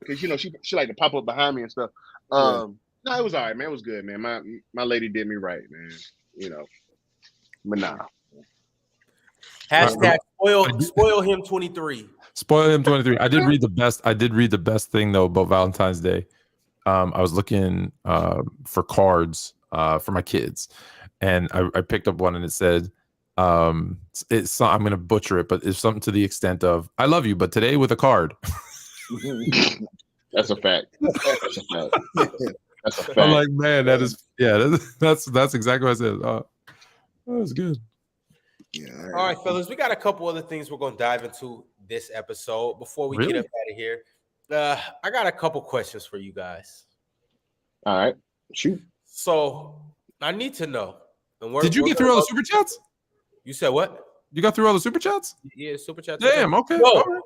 Because she like to pop up behind me and stuff. No, it was all right, man. It was good, man. My lady did me right, man. But nah. Hashtag spoil him 23. Spoil him 23. I did read the best thing though about Valentine's Day. I was looking for cards for my kids, and I picked up one, and it said, I'm gonna butcher it, but it's something to the extent of "I love you, but today with a card." That's a fact. That's a fact. I'm like, man, that's exactly what I said. That was good. Yeah. All right, fellas, we got a couple other things we're gonna dive into this episode before we get up out of here. I got a couple questions for you guys. All right, shoot. So I need to know. Did you get through all the super chats? You said what? You got through all the super chats? Yeah, super chats. Damn. Okay. Yo,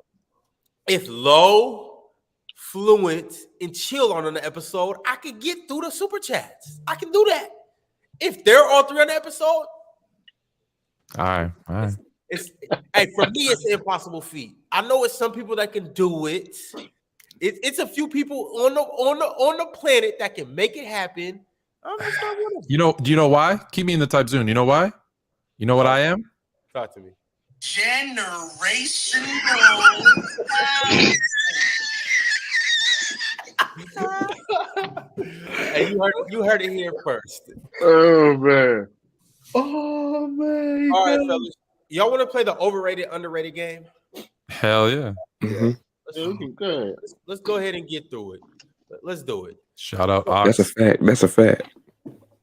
if Low, Fluent, and Chill on the episode, I could get through the super chats. I can do that. If they're all three on the episode, all right. Hey, for me, it's an impossible feat. I know it's some people that can do it. It's a few people on the planet that can make it happen. I'm gonna start with them. Do you know why? Keep me in the type zone. You know why? You know what I am? Talk to me. Generational. Hey, you heard it here first. Oh man. All right, fellas. Y'all want to play the overrated, underrated game? Hell yeah. Mm-hmm. Let's go ahead and get through it. Let's do it. Shout out Ox. That's a fact.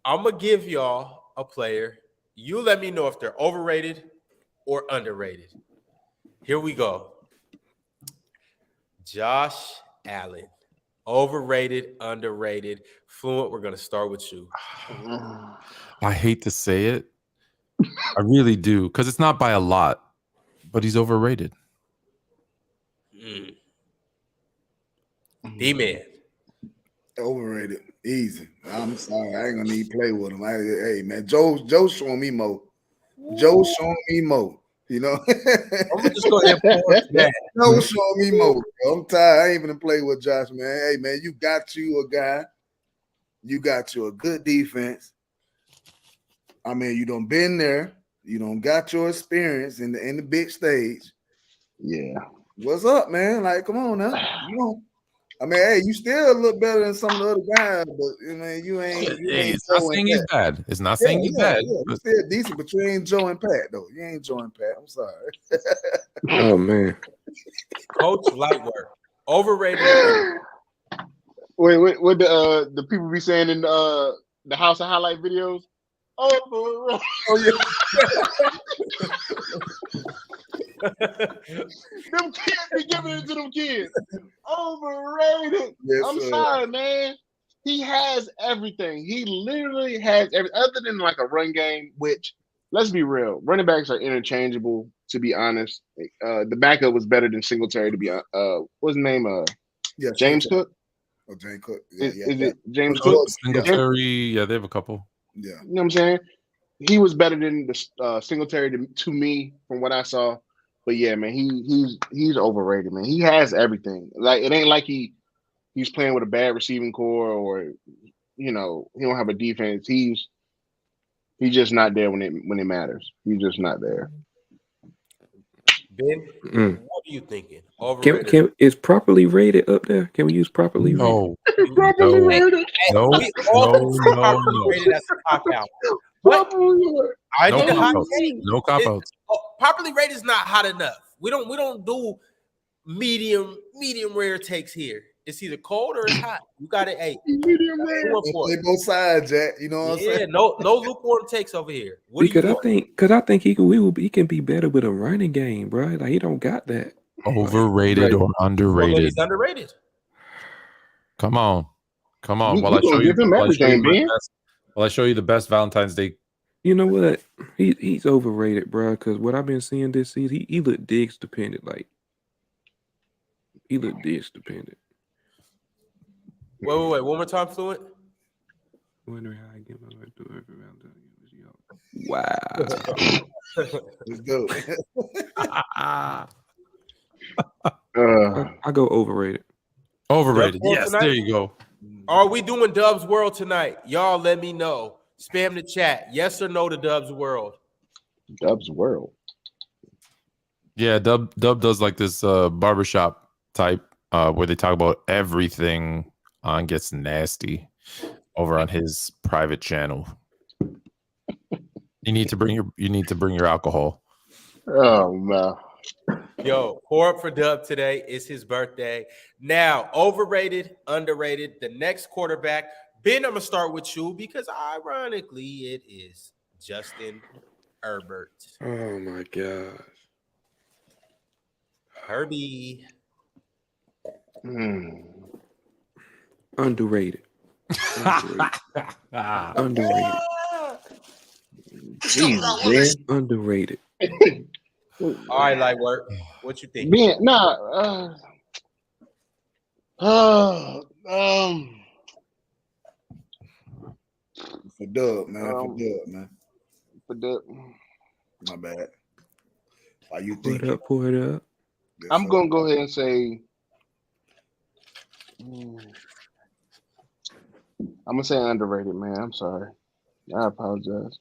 I'm gonna give y'all a player. You let me know if they're overrated or underrated. Here we go. Josh Allen. Overrated, underrated. Fluent, we're gonna start with you. I hate to say it. I really do, because it's not by a lot, but he's overrated. D-Man. Overrated. Easy. I'm sorry. I ain't gonna need to play with him. Hey man, Joe's showing me more. Joe's showing me more. I'm gonna just go ahead and that. Joe's showing me more. Bro. I'm tired. I ain't even play with Josh, man. Hey man, you got you a guy. You got you a good defense. I mean, you done been there. You done got your experience in the big stage. Yeah. What's up, man? Like, come on now. I mean, hey, you still look better than some of the other guys, but you ain't. It's not saying he's bad. It's not saying he's bad. You're still decent, but you ain't Joe and Pat though. You ain't Joe and Pat. I'm sorry. Oh man. Coach Lightwork. Overrated. Wait, what the people be saying in the House of Highlight videos? Oh yeah. Them kids be giving it to them kids. Overrated. Yes, I'm sir. sorry, man. He has everything. He literally has everything other than like a run game, which, let's be real, running backs are interchangeable, to be honest. The backup was better than Singletary, to be what's his name? James Cook? Oh, James Cook. Is it James Cook? Singletary, yeah, they have a couple. Yeah. You know what I'm saying? He was better than the Singletary to me from what I saw. But yeah, man, he's overrated, man. He has everything. Like, it ain't like he's playing with a bad receiving core or he don't have a defense. He's just not there when it matters. He's just not there. Ben, what are you thinking? Overrated. Is properly rated up there? Can we use properly rated? No. Properly rated. No. Rated as a cop out. I No need a hot cop-outs. take. No cop-outs. Properly rated is not hot enough. We don't do medium rare takes here. It's either cold or it's hot. You got it. Hey, Medium rare. Play both sides, Jack. You know what I'm saying? No lukewarm takes over here. Because I think he can be better with a running game, bro. Like he don't got that. Overrated or underrated? He's underrated. Come on. While I show you the best Valentine's Day. You know what? He's overrated, bro. Because what I've been seeing this season, he looked Diggs dependent. Like he looked Diggs dependent. Wait. One more time, Fluent. Wondering how I get my way through every round. Wow. Let's go. I go overrated. Overrated. Dubs World Yes, tonight? there you go. Are we doing Dubs World tonight? Y'all let me know. Spam the chat. Yes or no to Dubs World? Dubs World. Yeah, Dub does like this barbershop type where they talk about everything on Gets Nasty over on his private channel. You need to bring your alcohol. Oh man. Yo, pour up for Dub today. It's his birthday. Now, overrated, underrated, the next quarterback. Ben, I'm gonna start with you because ironically it is Justin Herbert. Oh my gosh. Herbie. Underrated. Underrated. Jesus, man. Underrated. All right, light work. What you think? Man, For Dub, man. For Dub. My bad. Why you Pour think? it up. Yes, I'm sir. gonna go ahead and say I'm gonna say underrated, man. I'm sorry. I apologize.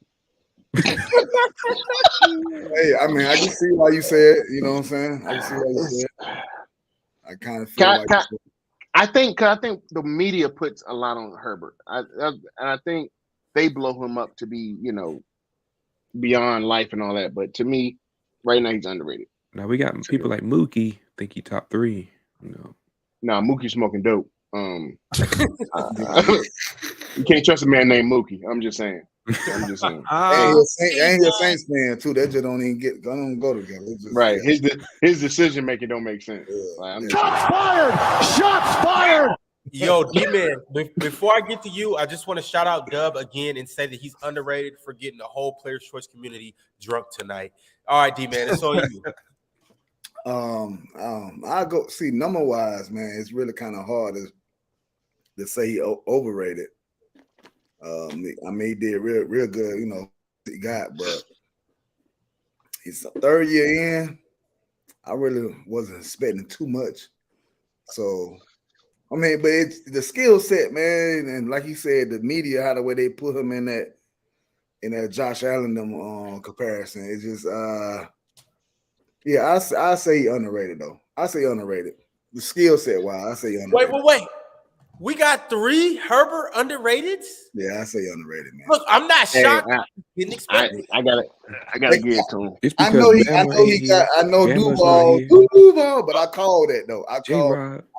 Hey, I mean, I can see why you said, you know what I'm saying? I can see why you said. I kind of feel like I think the media puts a lot on Herbert. I think they blow him up to be, beyond life and all that. But to me, right now he's underrated. Now we got people like Mookie think he top 3. Nah, Mookie's smoking dope. You can't trust a man named Mookie. I'm just saying. ain't he a Saints fan too? That just don't go together. Right. His decision making don't make sense. Like, Shots fired! Shots fired! Yo, D-Man, before I get to you, I just want to shout out Dub again and say that he's underrated for getting the whole Players' Choice community drunk tonight. All right, D-Man, it's on you. I go see number wise, man. It's really kind of hard to say he overrated. I mean, he did real good, he got, but he's a third year in. I really wasn't expecting too much. So, I mean, but it's the skill set, man, and like you said, the media, how the way they put him in that Josh Allen comparison, it's just yeah, I say underrated though. I say underrated. The skill set wise, I say underrated. Wait. We got 3 Herbert underrateds? Yeah, I say underrated, man. Look, I'm not shocked. Didn't expect it. I gotta give it to him. I know Duval, but I called that though. I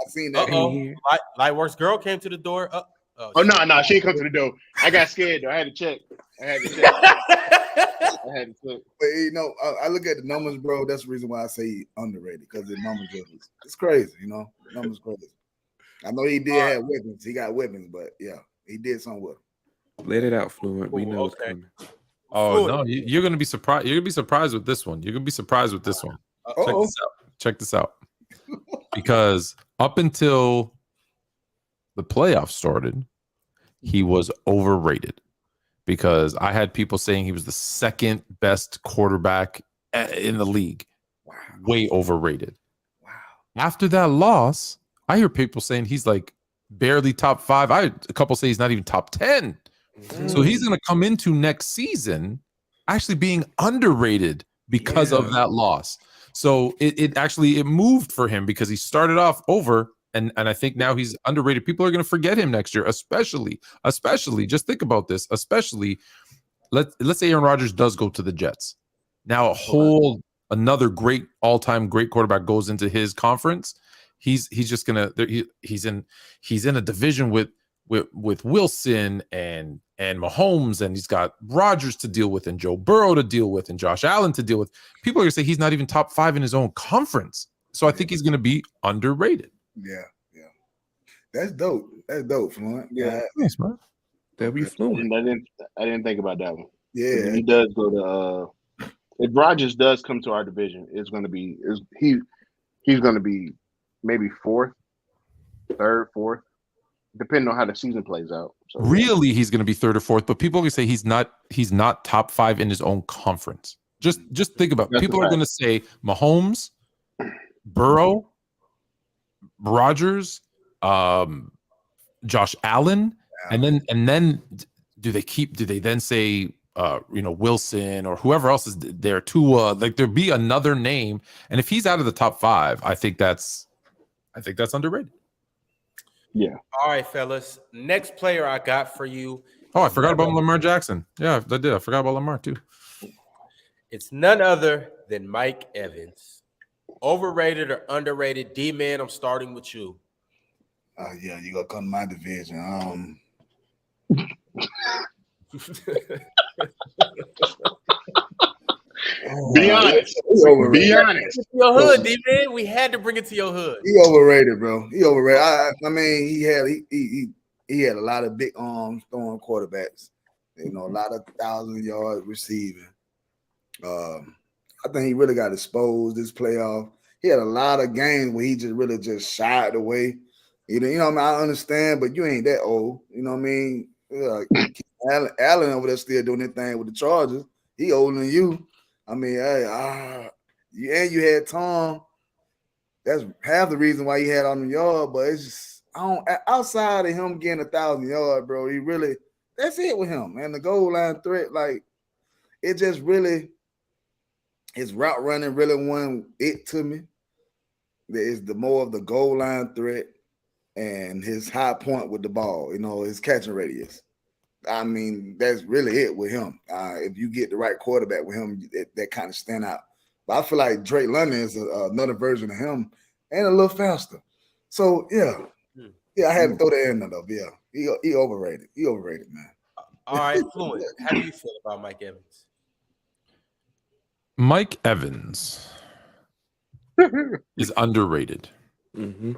seen that. Lightworks girl came to the door. No, she didn't come to the door. I got scared though. I had to check. But I look at the numbers, bro. That's the reason why I say underrated, because the numbers it's crazy, The numbers crazy. I know he did have weapons. He got weapons, but yeah, he did something with them. Let it out, Fluent. We know it's coming. Oh no, you're gonna be surprised. You're gonna be surprised with this one. Check this out. Because up until the playoffs started, he was overrated. Because I had people saying he was the second best quarterback in the league. Wow. Way overrated. Wow. After that loss, I hear people saying he's like barely top 5. I had a couple say he's not even top 10. So he's going to come into next season actually being underrated because of that loss. So it moved for him because he started off over, and I think now he's underrated. People are going to forget him next year, especially just think about this, especially let's say Aaron Rodgers does go to the Jets. Now another great all-time great quarterback goes into his conference. He's just gonna he's in a division with Wilson and Mahomes, and he's got Rodgers to deal with and Joe Burrow to deal with and Josh Allen to deal with. People are gonna say he's not even top 5 in his own conference. So I think he's gonna be underrated. Yeah. That's dope. Fluent. Yeah, nice, man. That'll be Fluent. I didn't think about that one. Yeah, he does go to. If Rodgers does come to our division, it's gonna be he's gonna be maybe 4th, 3rd, 4th. depending on how the season plays out. So, really, he's going to be third or fourth, but people always say he's not top 5 in his own conference. Just think about it. People are going to say Mahomes, Burrow, Rodgers, Josh Allen, and then do they then say Wilson or whoever else is there too? Like there be another name, and if he's out of the top 5, I think that's underrated. Yeah. All right, fellas. Next player I got for you. Oh, I forgot about Lamar Jackson. Yeah, I did. I forgot about Lamar too. It's none other than Mike Evans. Overrated or underrated? D-Man, I'm starting with you. Yeah, you gonna come to my division. Be honest. Be honest. Your hood, D-Man. We had to bring it to your hood. He overrated, bro. He overrated. I mean, he had a lot of big arms throwing quarterbacks. A lot of 1,000-yard receiving. I think he really got exposed this playoff. He had a lot of games where he just really just shied away. You know what I mean? I understand, but you ain't that old. You know what I mean? Allen over there still doing his thing with the Chargers. He older than you. I mean, you had Tom. That's half the reason why he had on the yard, but it's just outside of him getting 1,000 yards, bro. He really that's it with him, man. The goal line threat, like it just really his route running really won it to me. There is the more of the goal line threat and his high point with the ball, his catching radius. I mean, that's really it with him. If you get the right quarterback with him, that kind of stand out. But I feel like Drake London is another version of him and a little faster. So, yeah, I had to throw that in there, though. Yeah, he overrated. He overrated, man. All right, Fluent. How do you feel about Mike Evans? Mike Evans is underrated. Mm-hmm.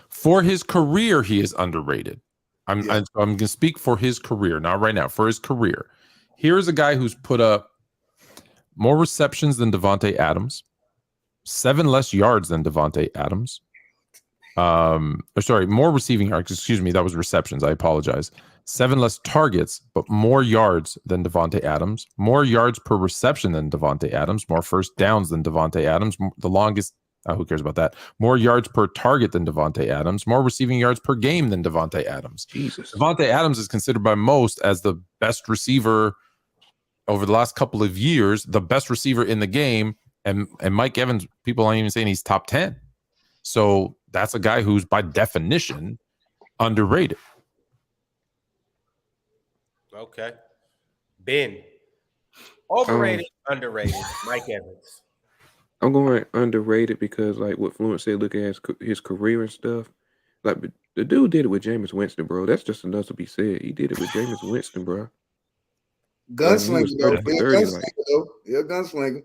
For his career, he is underrated. I'm going to speak for his career, not right now. For his career, here's a guy who's put up more receptions than Devontae Adams, 7 less yards than Devontae Adams. More receiving yards. Excuse me, that was receptions. I apologize. 7 less targets, but more yards than Devontae Adams. More yards per reception than Devontae Adams. More first downs than Devontae Adams. The longest. Who cares about that? More yards per target than Devontae Adams. More receiving yards per game than Devontae Adams. Jesus. Devontae Adams is considered by most as the best receiver over the last couple of years, the best receiver in the game. And Mike Evans, people aren't even saying he's top 10. So that's a guy who's by definition underrated. Okay. Ben. Overrated, underrated, Mike Evans. I'm going underrated because, like what Fluent said, look at his career and stuff. Like the dude did it with Jameis Winston, bro. That's just enough to be said. He did it with Jameis Winston, bro. Gunslinger, though. He a gunslinger.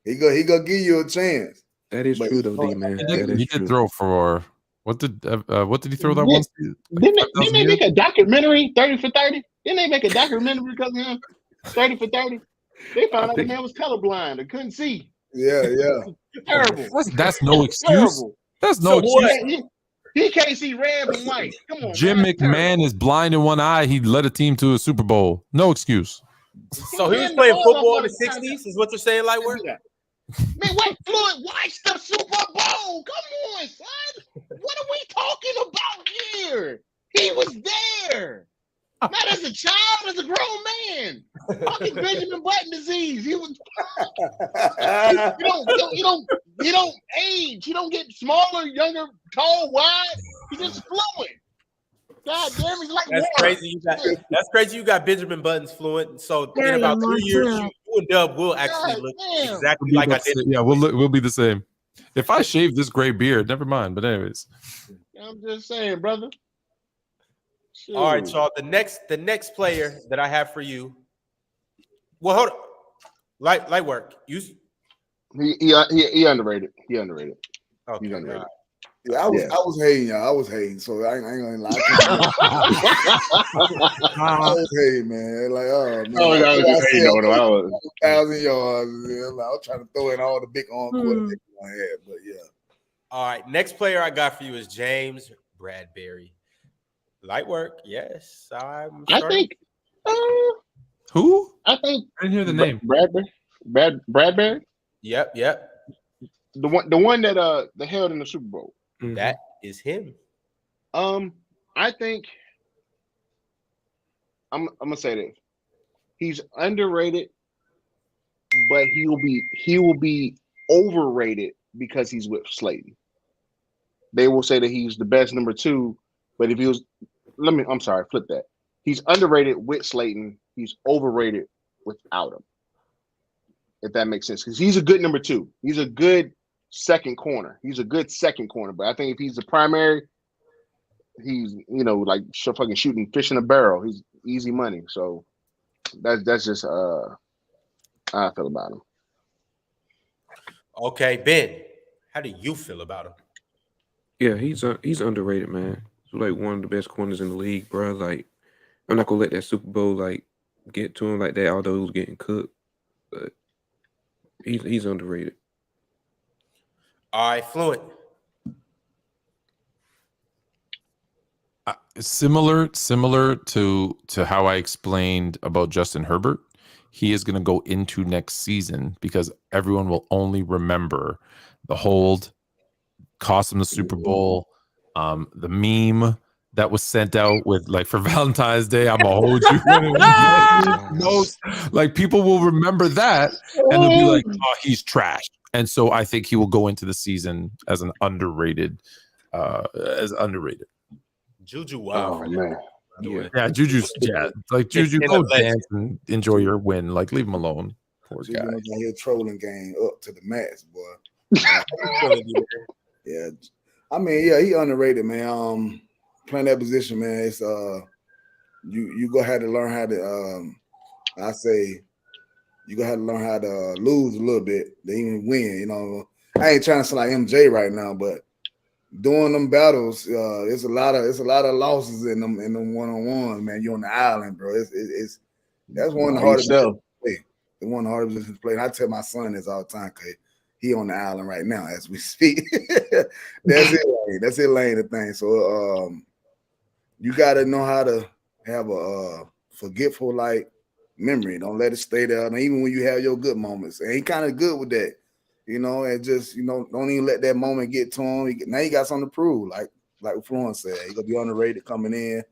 He gonna give you a chance. That is true, though, D man. He did throw for what did he throw that one season? Didn't they make a documentary 30 for 30? Didn't they make a documentary because of him? 30 for 30. They found out the man was colorblind and couldn't see. Yeah. Terrible. That's no excuse. That's no excuse. He can't see red and white. Come on, Jim McMahon is blind in one eye. He led a team to a Super Bowl. No excuse. So he was playing football in the 60s, is what you're saying, Lightwork? Man, wait, Fluent, watch the Super Bowl. Come on, son. What are we talking about here? He was there. Not as a child, as a grown man. Fucking Benjamin Button disease. He was. You don't age. You don't get smaller, younger, tall, wide. You just Fluent. God damn, he's like that's water. Crazy. That's crazy. You got Benjamin Button's Fluent. So in about 3 years, you and Dub will actually look exactly like I did. Yeah, we'll be the same. If I shave this gray beard, never mind. But anyways, I'm just saying, brother. Shoot. All right, y'all. The next player that I have for you. Well, hold on. Light work. He underrated. He underrated. Okay. He's underrated. Yeah, I was hating, y'all. I was hating, so I ain't gonna lie. I was hating, man. Like, oh man. I was hating on him. 1,000 yards. Man. Like, I was trying to throw in all the big arm quarterbacks I had, but yeah. All right, next player I got for you is James Bradberry. Light work, yes. I'm I starting. think. Who? I think I didn't hear the name. Bradbury. Yep. The one that held in the Super Bowl. Mhm. That is him. I think I'm gonna say this. He's underrated, but he will be overrated because he's with Slayton. They will say that he's the best number 2, but if he was, flip that. He's underrated with Slayton. He's overrated without him. If that makes sense, because he's a good number 2. He's a good second corner. But I think if he's the primary, he's like fucking shooting fish in a barrel. He's easy money. So that's just how I feel about him. Okay, Ben, how do you feel about him? Yeah, he's underrated, man. He's like one of the best corners in the league, bro. Like, I'm not gonna let that Super Bowl like get to him like that, although he was getting cooked. But he's underrated. All right, Fluent. Similar to how I explained about Justin Herbert, he is going to go into next season because everyone will only remember the hold, cost him the Super Bowl, the meme that was sent out with like for Valentine's Day, I'm gonna hold you. Notes. Like people will remember that and they'll be like, oh, he's trash. And so I think he will go into the season as an underrated, Juju, wow, man. Yeah, Juju's like Juju, go dance and enjoy your win. Like, leave him alone. Poor guy. Juju got his trolling game up to the max, boy. Yeah, I mean, yeah, he underrated, man. Playing that position, man, it's you gonna have to learn how to I say you gonna have to learn how to lose a little bit to even win. I ain't trying to sound like MJ right now, but doing them battles, it's a lot of losses in them one-on-ones, man. You're on the island, bro. It's that's one of the hardest positions to play. The one of the hardest positions to play. And I tell my son this all the time because he on the island right now as we speak. That's it, Lane. That's it, Lane, the thing. So you gotta know how to have a forgetful like memory. Don't let it stay there. And even when you have your good moments, and he kind of good with that. And just don't even let that moment get to him. Now he got something to prove, like Fluent said. He gonna be underrated coming in.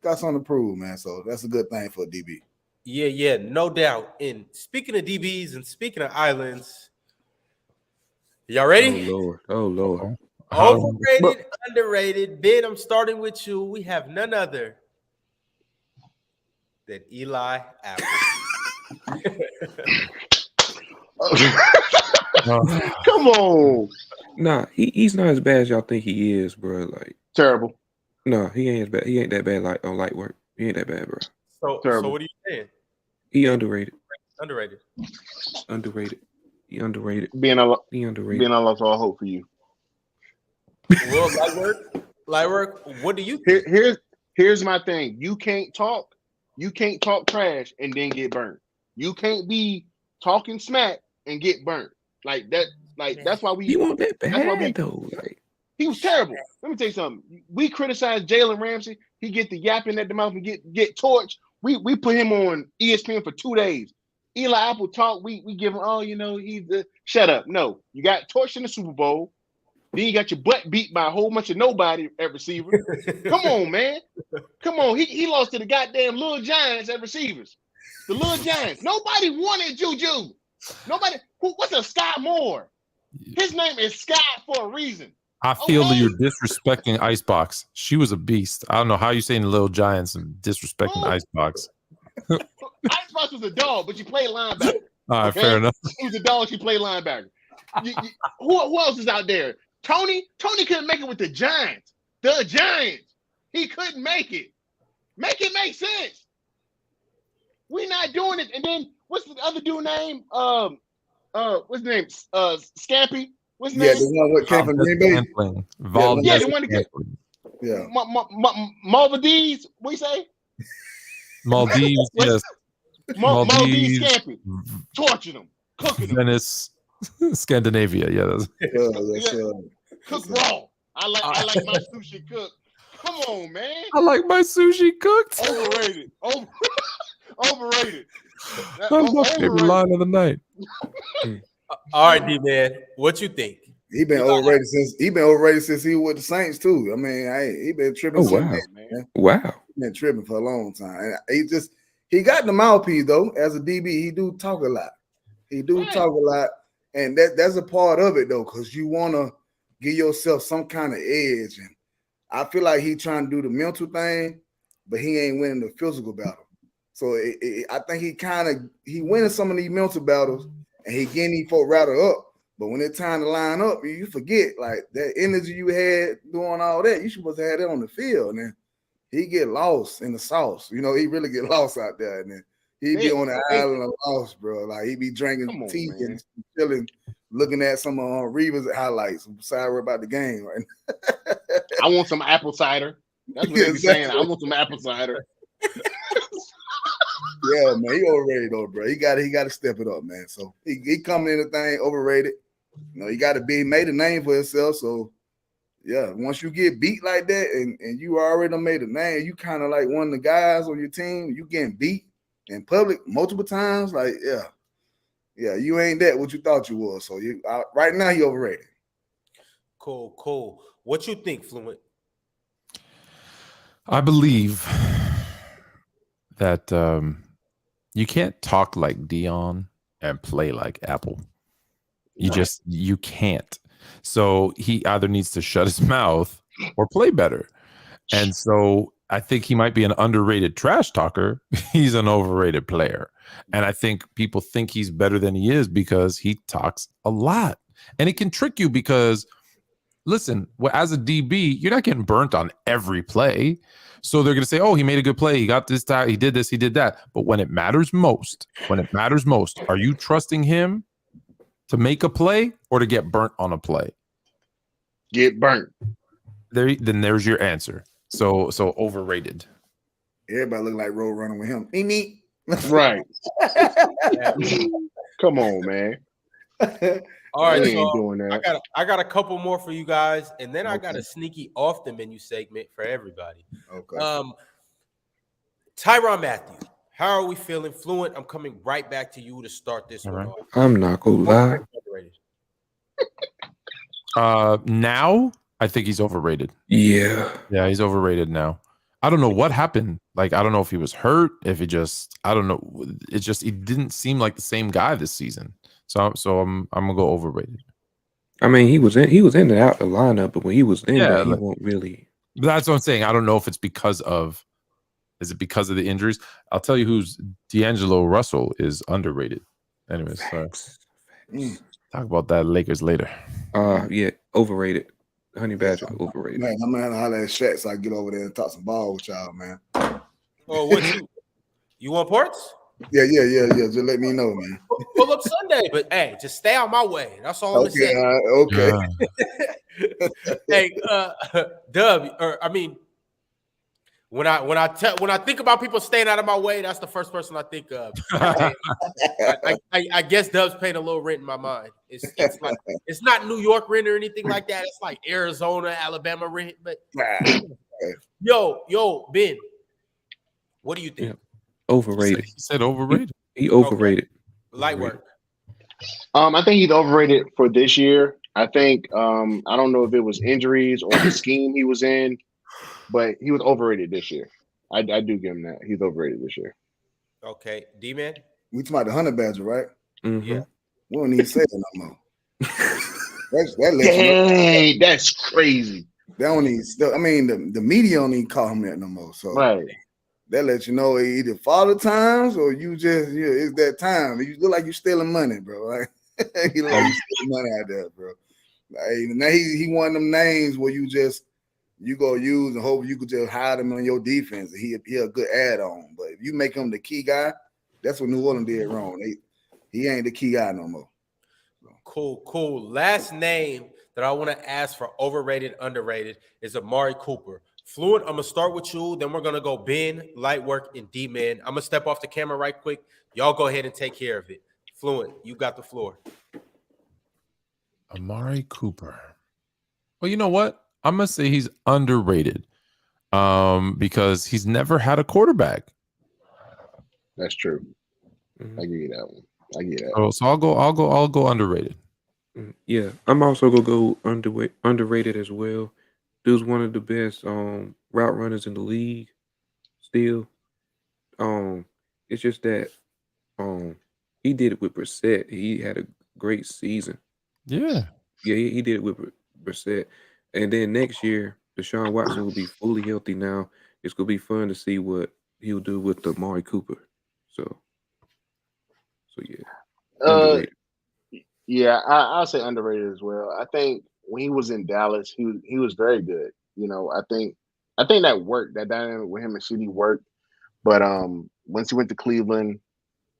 Got something to prove, man. So that's a good thing for a DB. Yeah, no doubt. And speaking of DBs and speaking of islands, y'all ready? Oh Lord. Overrated, underrated. Ben, I'm starting with you. We have none other than Eli Apple. Come on. Nah, he's not as bad as y'all think he is, bro. Like terrible. No, he ain't as bad. He ain't that bad like on light work. He ain't that bad, bro. So what are you saying? He underrated. Underrated. He underrated. Being I lost all hope for you. Well, light work. What do you think? Here's my thing. You can't talk trash and then get burned. You can't be talking smack and get burnt. Like that, that's why we. He wasn't that bad though. Like he was terrible. Let me tell you something. We criticized Jalen Ramsey. He get the yapping at the mouth and get torched. We put him on ESPN for 2 days. Eli Apple talk. We give him. He's the shut up. No, you got torched in the Super Bowl. Then you got your butt beat by a whole bunch of nobody at receiver. Come on, man. Come on. He lost to the goddamn Little Giants at receivers. The Little Giants. Nobody wanted Juju. Nobody. What's a Sky Moore? His name is Sky for a reason. I feel that you're disrespecting Icebox. She was a beast. I don't know how you're saying the Little Giants and disrespecting Icebox. Icebox was a dog, but she played linebacker. All right, fair enough. He was a dog. She played linebacker. Who else is out there? Tony couldn't make it with the Giants. The Giants. He couldn't make it. Make it make sense. We're not doing it. And then what's the other dude name? What's his name? Scampy. What's his name? The one what came from Green Bay. The one that Maldives. What you say? Maldives, yes. Maldives Scampy. Tortured them. Cooking them. Venice, Scandinavia, Cook raw. I like my sushi cooked. Come on, man. I like my sushi cooked. Overrated. Overrated. That's my favorite line of the night. All right, D-Man, what you think? He been overrated since he was with the Saints too. I mean, he been tripping. Oh wow, man. Wow. He been tripping for a long time. And he got the mouthpiece though. As a DB, he do talk a lot. Talk a lot, and that's a part of it though, because you want to give yourself some kind of edge. And I feel like he trying to do the mental thing, but he ain't winning the physical battle. So I think he winning some of these mental battles, and he getting these folk routed up. But when it's time to line up, you forget like that energy you had doing all that. You supposed to have that on the field, and then he get lost in the sauce. You know, he really get lost out there, and then he be on the island of lost, bro. Like he be drinking tea and chilling, looking at some Reva's highlights. Sorry about the game, right? I want some apple cider. That's what they be saying. I want some apple cider. Yeah, man, he overrated though, bro. He got to step it up, man. So he coming in the thing overrated. You know, he got to made a name for himself. So yeah, once you get beat like that, and you already made a name, you kind of like one of the guys on your team. You getting beat in public multiple times, like yeah, you ain't that what you thought you was. So right now he overrated. Cool. What you think, Fluent? I believe that you can't talk like Dion and play like Apple. You can't. So he either needs to shut his mouth or play better. And so I think he might be an underrated trash talker. He's an overrated player. And I think people think he's better than he is because he talks a lot. And it can trick you because, listen, as a DB, you're not getting burnt on every play. So they're going to say, oh, he made a good play. He got this time. He did this. He did that. But when it matters most, are you trusting him to make a play or to get burnt on a play? Get burnt. Then there's your answer. So overrated. Everybody look like Road Runner with him. Me. Right. Come on, man. All right, ain't so doing that. I got a couple more for you guys, and then I got a sneaky off the menu segment for everybody. Okay. Tyrann Mathieu, how are we feeling? Fluent, I'm coming right back to you to start this one off. I'm not gonna lie. Now I think he's overrated. Yeah, he's overrated now. I don't know what happened. Like, I don't know if he was hurt, if I don't know. It's just he didn't seem like the same guy this season. So I'm gonna go overrated. I mean, he was in and out the lineup, but when he was in there, he won't really. That's what I'm saying. I don't know if it's because of the injuries. I'll tell you who's D'Angelo Russell is underrated. Anyways, sorry. Talk about that Lakers later. Yeah, overrated. Honey Badger, overrated. Man, I'm gonna holler at Shaq so I can get over there and talk some ball with y'all, man. Oh, what you want parts? Yeah. Just let me know, man. Pull up Sunday, but hey, just stay out my way. That's all I'm gonna say. Okay. Hey, Dub, when I think about people staying out of my way, that's the first person I think of. I guess Dub's paying a little rent in my mind. It's not New York rent or anything like that. It's like Arizona, Alabama rent. But yo, Ben, what do you think? Yeah. Overrated. He said overrated. He overrated. Okay. Light work. I think he's overrated for this year. I think I don't know if it was injuries or the scheme he was in, but he was overrated this year. I do give him that. He's overrated this year. Okay, D-Man. We talking about the Honey Badger, right? Mm-hmm. Yeah. We don't even say it no more. Dang, that's crazy. They don't even. I mean, the media don't even call him that no more. So right. That lets you know either father times or you just it's that time. You look like you're stealing money, bro. Like you look like you stealing money out there, bro. Like, now he one of them names where you go use and hope you could just hide him on your defense. He a good add-on. But if you make him the key guy, that's what New Orleans did wrong. He ain't the key guy no more. So. Cool. Last name that I want to ask for overrated, underrated is Amari Cooper. Fluent, I'm going to start with you. Then we're going to go Ben, Lightwork, and D-Man. I'm going to step off the camera right quick. Y'all go ahead and take care of it. Fluent, you got the floor. Amari Cooper. Well, you know what? I'm going to say he's underrated. because he's never had a quarterback. That's true. I give you that one. I give you that. So I'll go underrated. Yeah, I'm also gonna go underrated as well. Dude's one of the best route runners in the league. Still, it's just that he did it with Brissett. He had a great season. Yeah, he did it with Brissett, and then next year, Deshaun Watson will be fully healthy. Now it's gonna be fun to see what he'll do with the Amari Cooper. So yeah, underrated. Yeah, I'll say underrated as well. I think when he was in Dallas, he was very good. You know, I think that worked. That dynamic with him and CD worked. But once he went to Cleveland,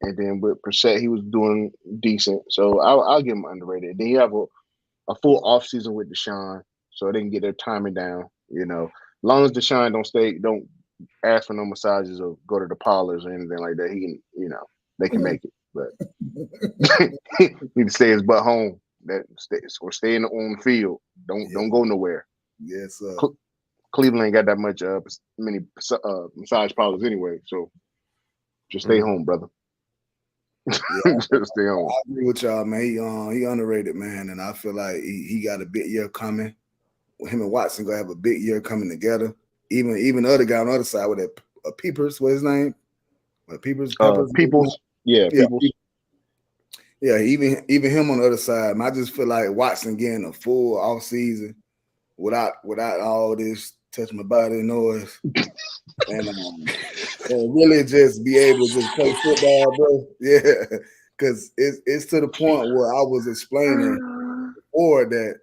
and then with Brissett, he was doing decent. So I'll give him underrated. Then you have a full offseason with Deshaun, so they can get their timing down. You know, as long as Deshaun don't ask for no massages or go to the parlors or anything like that, he can, you know, they can make it. But he need to stay his butt home. Or stay on the field. Don't go nowhere. Yes, sir. Cleveland ain't got that much many massage parlors anyway, so just stay home, brother. Yeah, just stay home. I agree with y'all, man. He underrated, man, and I feel like he got a big year coming. Him and Watson gonna have a big year coming together. Even the other guy on the other side with that Peepers, what's his name? Peoples. Yeah, Peoples. Yeah, even him on the other side. I just feel like Watson getting a full off season without all this touch my body noise, and really just be able to just play football, bro. Yeah, because it's to the point where I was explaining before that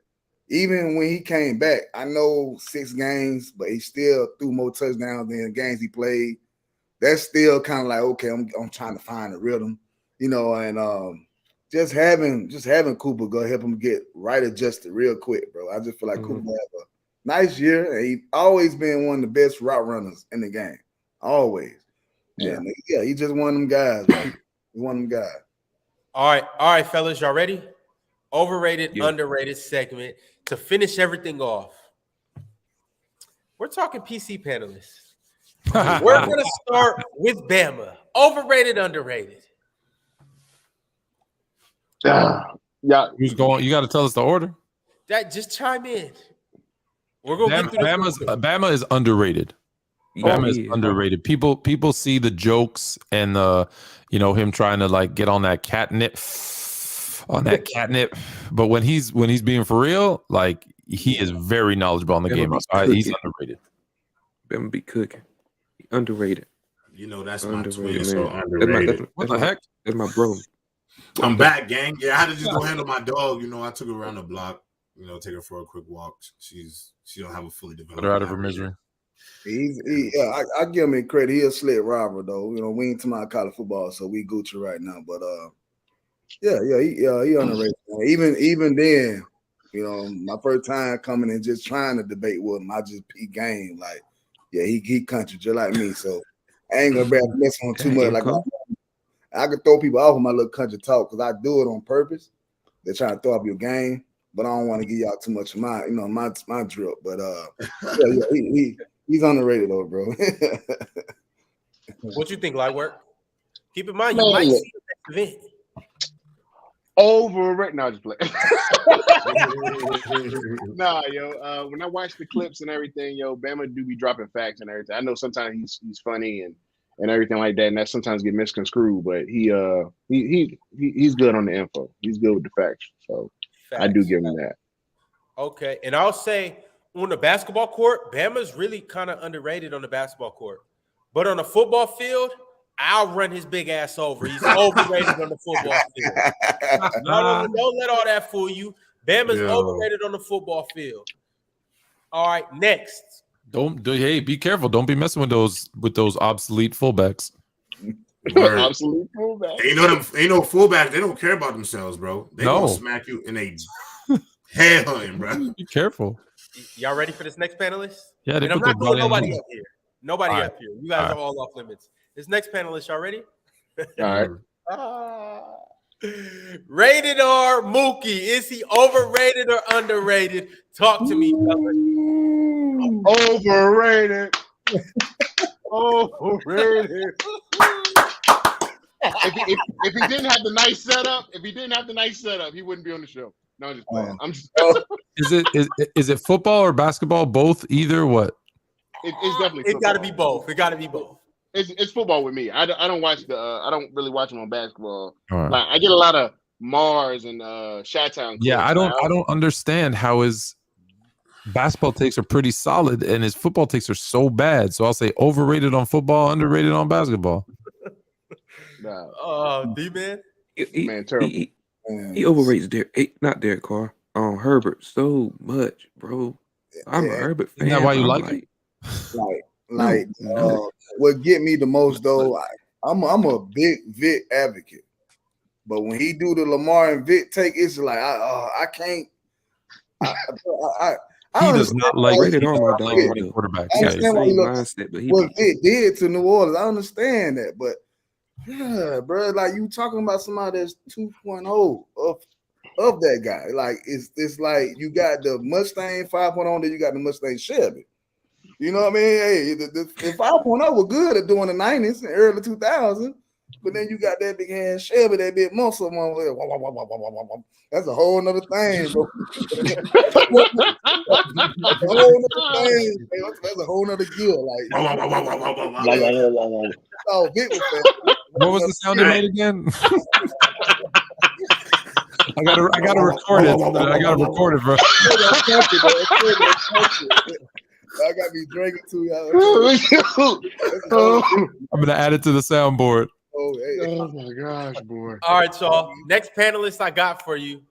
even when he came back, I know 6 games, but he still threw more touchdowns than the games he played. That's still kind of like, okay, I'm trying to find a rhythm, you know, and just having Cooper go help him get right adjusted real quick, bro. I just feel like Cooper have a nice year, and he's always been one of the best route runners in the game, always. And yeah, he's just one of them guys, bro. He's one of them guys. All right, fellas, y'all ready? Overrated, underrated segment to finish everything off. We're talking PC panelists. We're going to start with Bama. Overrated, underrated. Yeah, who's going? You got to tell us the order. That just chime in. We're going to get through Bama is underrated. Bama is underrated. People see the jokes and him trying to like get on that catnip, but when he's being for real, like he is very knowledgeable on the game. He's underrated. Bama be cooking. Underrated. You know that's underrated, my twin, man. so underrated. What the heck? That's my bro. I'm back, gang. Yeah, I had to just go handle my dog. You know, I took her around the block. You know, take her for a quick walk. She don't have a fully developed. Put her out of her misery. I give him credit. He a slick robber though. You know, we ain't talking about college football, so we Gucci right now. But he underrated. Even then, you know, my first time coming and just trying to debate with him, I just peep game like, yeah, he country just like me. So I ain't gonna be able to mess on too much. Like I could throw people off with my little country talk because I do it on purpose. They're trying to throw up your game, but I don't want to give y'all too much of my drip. But he's underrated though, bro. What you think, Lightwork? Keep in mind, you might see the next event. Overrated. No, just play. Nah, yo. When I watch the clips and everything, Bama do be dropping facts and everything. I know sometimes he's funny and everything like that, and that sometimes get misconstrued. But he's good on the info. He's good with the facts. So I do give him that. Okay, and I'll say on the basketball court, Bama's really kind of underrated on the basketball court, but on the football field, I'll run his big ass over. He's overrated on the football field. No, don't let all that fool you. Bama's overrated on the football field. All right, next. Be careful. Don't be messing with those obsolete fullbacks. Obsolete fullbacks. Ain't no fullbacks. They don't care about themselves, bro. They gonna smack you in a head hunting, bro. Be careful. Y'all ready for this next panelist? Yeah, and I'm not doing nobody up here. Nobody up here. You guys are all off limits. This next panelist, y'all ready? All right. Rated R Mookie. Is he overrated or underrated? Talk to me, fellas. Overrated. Overrated. If he didn't have the nice setup, he wouldn't be on the show. No, I'm just playing. I'm just. Is it football or basketball? Both? Either? What? It's definitely. It got to be both. It got to be both. It's football with me. I don't watch I don't really watch them on basketball. Right. Like I get a lot of Mars and Chi-Town. Yeah, I don't understand how his basketball takes are pretty solid and his football takes are so bad. So I'll say overrated on football, underrated on basketball. Nah. Oh, D-Man? Man, terrible. He overrates not Derek Carr. Herbert so much, bro. I'm a Herbert fan. Isn't that why you like him? What get me the most though, I'm a big Vic advocate, but when he do the Lamar and Vic take, it's like I can't. He does not like quarterback. I understand what Vic did to New Orleans. I understand that, but yeah, bro, like you talking about somebody that's 2.0 of that guy. Like it's like you got the Mustang 5.0, then you got the Mustang Chevy. You know what I mean? Hey, the 5.0 was good at doing the 90s and early 2000s, but then you got that big hand Chevy, that big muscle one with it. That's a whole nother thing, bro. That's a whole nother gear. What was the sound it made again? I gotta record it. I gotta record it, bro. I got me drinking too. I'm gonna add it to the soundboard. Oh my gosh, boy. All right, y'all. Next panelist I got for you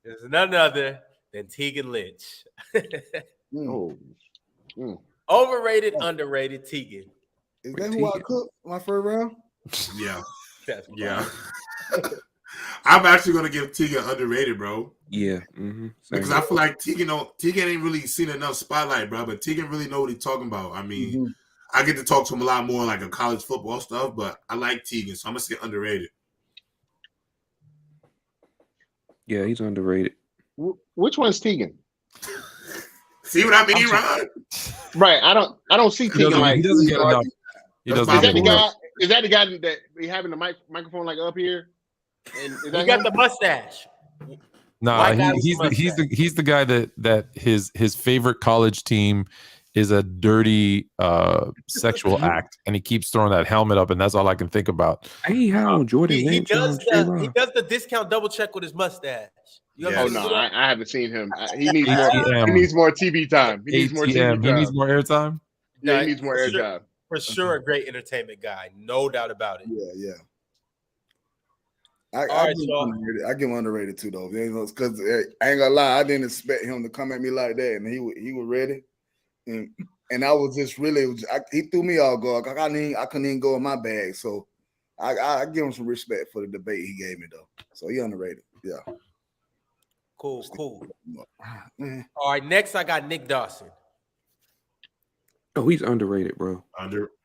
is none other than Tegan Lynch. Overrated, underrated Tegan. Is that who I cooked my first round? Yeah. Yeah. I'm actually gonna give Tegan underrated, bro. Yeah. Because I feel like Tegan ain't really seen enough spotlight, bro. But Tegan really know what he's talking about. I mean, I get to talk to him a lot more like a college football stuff, but I like Tegan, so I'm gonna say underrated. Yeah, he's underrated. Which one's Tegan? See what I mean, Ron? Right. I don't see Tegan like. He doesn't get enough. Is that the guy that be having the microphone like up here? And is that he got the mustache. Nah, he's the guy that his favorite college team is a dirty sexual act, and he keeps throwing that helmet up, and that's all I can think about. Hey, how Jordan he does the discount double check with his mustache. Oh no, I haven't seen him. He needs more. He needs more TV time. He needs more TV time. He needs more airtime. Yeah, he needs more airtime. For sure, a great entertainment guy, no doubt about it. Yeah. I give him underrated too, though. Because I ain't gonna lie, I didn't expect him to come at me like that, and he was ready, and I was just he threw me all guard. I couldn't even go in my bag, so I give him some respect for the debate he gave me, though. So he underrated, yeah. Cool. All right, next I got Nick Dawson. Oh, he's underrated, bro.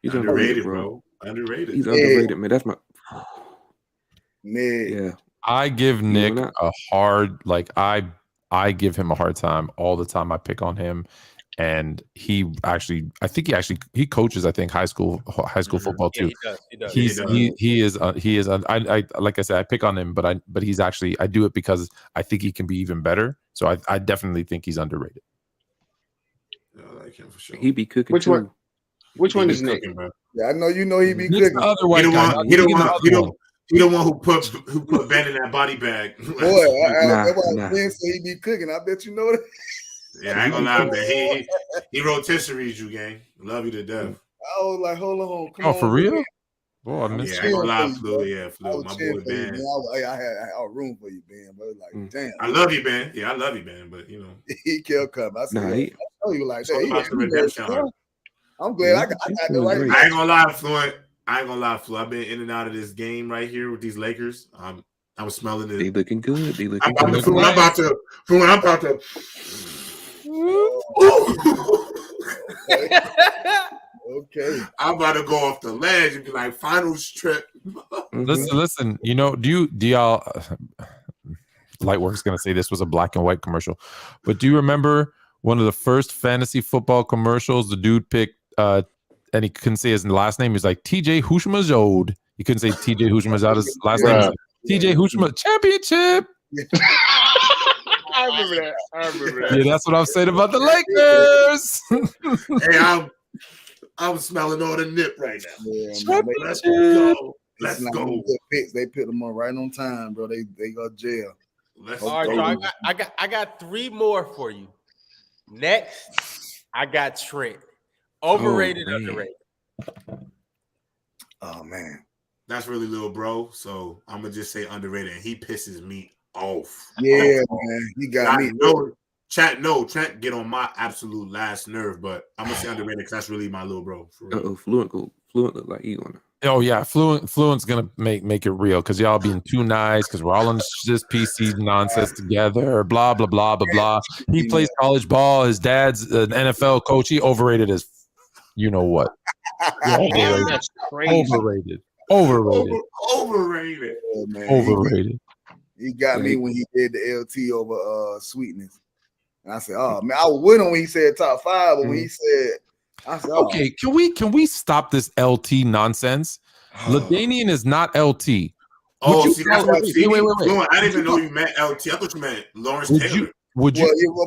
He's underrated, bro. Underrated. He's underrated, man. That's my. Yeah. I give Nick a hard, I give him a hard time all the time. I pick on him, and he coaches, I think, high school football too. Yeah, he does. He is. I like I said, I pick on him, but he's actually, I do it because I think he can be even better. So I definitely think he's underrated. Yeah, I like him for sure. He be cooking. Which one is Nick? Yeah, I know he be cooking. He the one who put Ben in that body bag. Boy, Ben said he be cooking. I bet you know that. Yeah, I ain't gonna lie, man. He rotisseries you, gang. Love you to death. I was like, hold on. Come on, for real? Boy, I missed I ain't gonna lie, Flu. Yeah, Flu. My boy Ben. I had room for you, Ben. But like, damn. I love you, Ben. Yeah, I love you, Ben. But you know, he kept coming. I said, I know you like that. I'm glad I got the right. I ain't gonna lie, Fluent. I've been in and out of this game right here with these Lakers. I was smelling it. They looking good. I'm about to. Okay. I'm about to go off the ledge and be like, final strip. Listen. You know, do y'all? Lightwork's gonna say this was a black and white commercial, but do you remember one of the first fantasy football commercials. The dude picked, and he couldn't say his last name. He's like TJ Hushmazode. He couldn't say TJ Hushmazode. His last name. Like, TJ Hushma championship. I remember that. Yeah, that's what I'm saying about the Lakers. Hey, I'm smelling all the nip right now. Yeah, let's go. Let's go. They put them on right on time, bro. They go to jail. All right, so I got 3 more for you. Next, I got Trent. Overrated, underrated. Oh man, that's really little, bro. So I'm gonna just say underrated, and he pisses me off. Yeah, man, he got me. Trent get on my absolute last nerve, but I'm gonna say underrated because that's really my little bro. Fluent look like he gonna. Oh yeah, Fluent's gonna make it real because y'all being too nice because we're all on this PC nonsense together. Blah blah blah blah blah. He plays college ball. His dad's an NFL coach. He overrated as you know what. Damn, that's crazy. Overrated. Yeah, man. Overrated. He got me when he did the LT over sweetness. And I said, oh man, I was with him when he said top 5, but when he said, I said, oh. Okay, can we stop this LT nonsense? LaDainian is not LT. Oh, see, that's what wait. I didn't even know you meant LT. I thought you meant Lawrence Taylor. Well,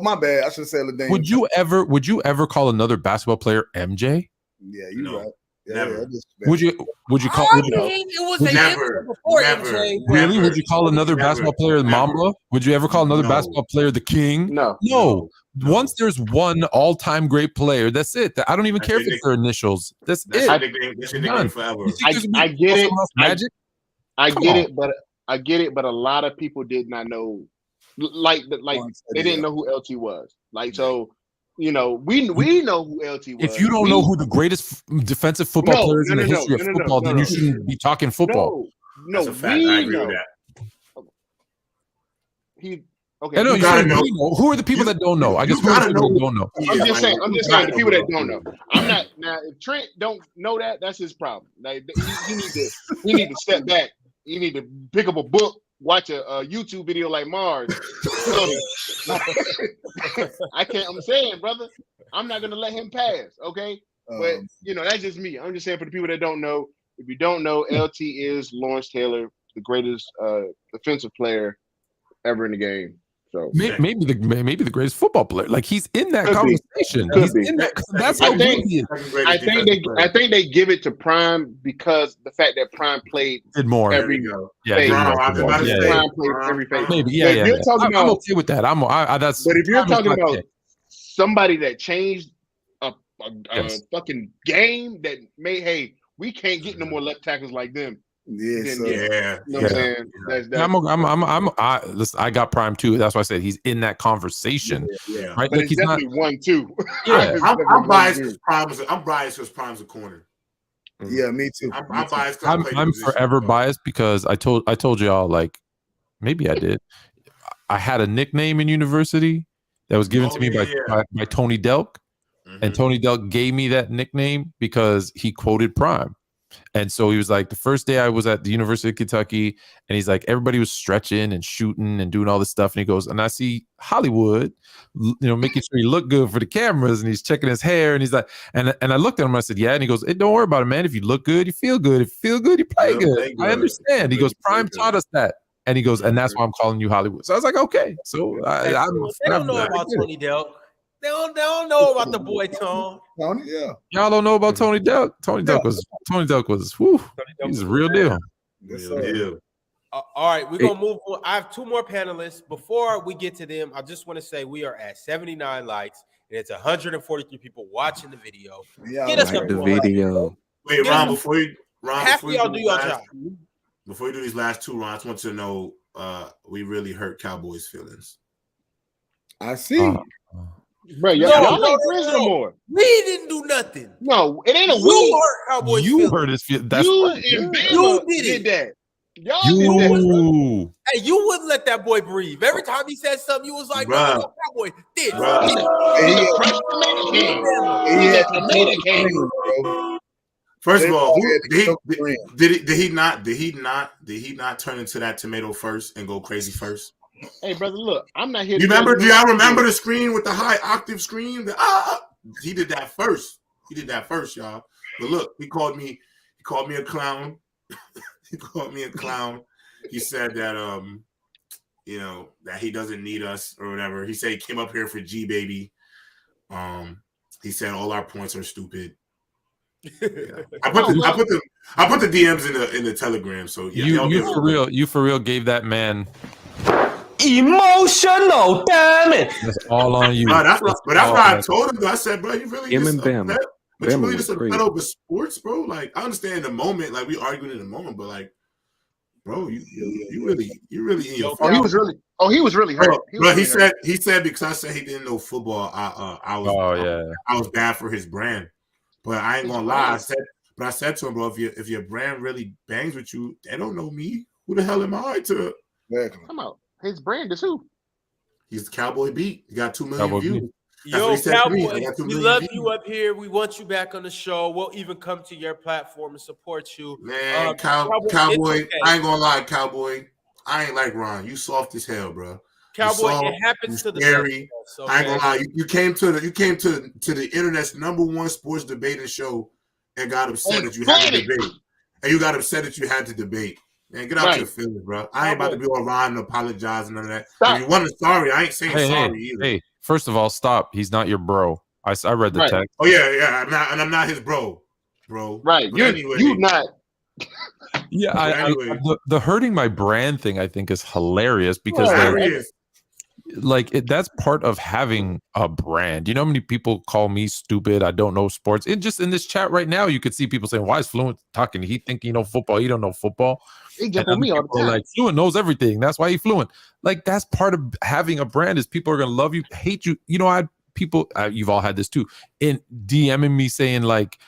my bad. I should say LaDainian. Would you ever call another basketball player MJ? Yeah, you're right. Yeah, never. Would you call? Never. Really? Would you call another basketball player the Mamba? Would you ever call another basketball player the King? No. Once there's one all-time great player, that's it. I don't even care if it's their initials. That's it. That's your nickname forever. I get it. Magic. I get it, but a lot of people did not know. Like they didn't know who LT was. Like so. You know, we know who LT was. If you don't know who the greatest defensive football players in the history of football, then you shouldn't be talking football. No, that's a fact. I agree with that. I know you gotta know. Who are the people that don't know? I guess who are the people that don't know? I'm just saying the people that don't know. I'm not now. If Trent don't know that, that's his problem. Like he need to step back. He need to pick up a book. Watch a YouTube video like Mars. I can't. I'm saying, brother, I'm not gonna let him pass. Okay, but that's just me. I'm just saying for the people that don't know. If you don't know, LT is Lawrence Taylor, the greatest defensive player ever in the game. So maybe the greatest football player. Like he's in that conversation. He's in that. That's how good he is. I think they give it to Prime because the fact that Prime played more every phase. Prime played every phase. Maybe yeah. I'm okay with that. That's. But if you're talking about somebody that changed a fucking game that made, hey, we can't get no more left tackles like them. Yes, You know what I'm saying? Listen, I got Prime too. That's why I said he's in that conversation. Yeah. Right? But like he's definitely 1-2. Yeah, I'm biased because Prime's a corner. Yeah, me too. I'm biased. I'm forever biased because I told y'all, like, maybe I did. I had a nickname in university that was given to me by Tony Delk, and Tony Delk gave me that nickname because he quoted Prime. And so he was like, the first day I was at the University of Kentucky, and he's like, everybody was stretching and shooting and doing all this stuff. And he goes, and I see Hollywood, making sure he looked good for the cameras, and he's checking his hair. And he's like, and I looked at him, and I said, yeah. And he goes, hey, don't worry about it, man. If you look good, you feel good. If you feel good, you play good. I understand. He goes, Prime taught us that. And he goes, and that's why I'm calling you Hollywood. So I was like, okay. So they don't know about Tony Delk. They don't know about the boy Tone. Tony, yeah. Y'all don't know about Tony Delk. Tony Delk was he's a real deal. Real deal. All right, we're gonna move on. I have 2 more panelists. Before we get to them, I just want to say we are at 79 likes and it's 143 people watching the video. Yeah, get us the video. Wait, Ron, before you do your job. Before you do these last 2 rounds, I want you to know we really hurt Cowboys' feelings. I see. Bro, y'all ain't friends no more. We didn't do nothing. No, it ain't a we. You hurt Cowboys. You hurt his feelings. That's you did that. Y'all did that. Hey, you wouldn't let that boy breathe. Every time he said something, you was like, no, Cowboy did. First of all, did he not turn into that tomato first and go crazy first? Hey, brother, look, I'm not here. You remember? Do y'all remember the screen with the high octave scream? He did that first. Y'all. But look, he called me a clown. He called me a clown. He said that that he doesn't need us or whatever. He said he came up here for G baby. He said all our points are stupid. Yeah. I put the DMs in the Telegram. So yeah, you for real gave that man emotional. Damn it! That's all on you. That's why I told him. I said, bro, you really just Bama. but you really just upset over sports, bro. Like I understand in the moment, like we arguing in the moment, but like, bro, you really in your. He was really hurt. He said because I said he didn't know football. I was bad for his brand. But I ain't gonna lie. I said to him, bro, if your brand really bangs with you, they don't know me. Who the hell am I to? Come out. His brand is who? He's the Cowboy Beat. He got 2 million views. Yo, Cowboy, we love you up here. We want you back on the show. We'll even come to your platform and support you. Man, Cowboy, okay. I ain't gonna lie, Cowboy. I ain't like Ron. You soft as hell, bro. Cowboy, it happens to the scary. Okay? I ain't gonna lie. You came to the internet's #1 sports debating show and got upset that you had to debate. And you got upset that you had to debate. Man, get out your feelings, bro. I ain't about to be all Ron and apologize and none of that. If you want sorry, I ain't saying sorry either. Hey, first of all, stop. He's not your bro. I read the text. Oh yeah. I'm not his bro. Right. You're not. Yeah, the hurting my brand thing I think is hilarious because that's part of having a brand. You know how many people call me stupid? I don't know sports. Just in this chat right now, you could see people saying, "Why is Fluent talking? He think he know football. He don't know football." He jump on me all the time. Like Fluent knows everything. That's why he Fluent. Like that's part of having a brand is people are gonna love you, hate you. You know, you've all had this too. In DMing me saying like,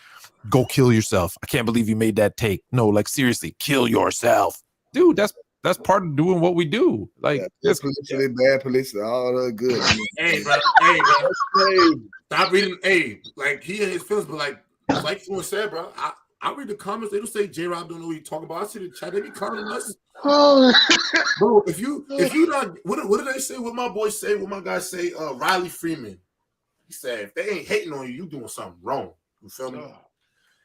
"Go kill yourself. I can't believe you made that take." No, like seriously, kill yourself, dude. That's part of doing what we do. Like that's bad police, all good. Hey, bro. Stop reading. Hey, like he and his feelings, but like Fluent said, bro. I read the comments. They don't say J-Rob don't know what you talking about. I see the chat. They be clowning us. Bro, if you not, what did they say? What my boys say? What my guys say? Riley Freeman. He said, if they ain't hating on you, you doing something wrong. You feel me?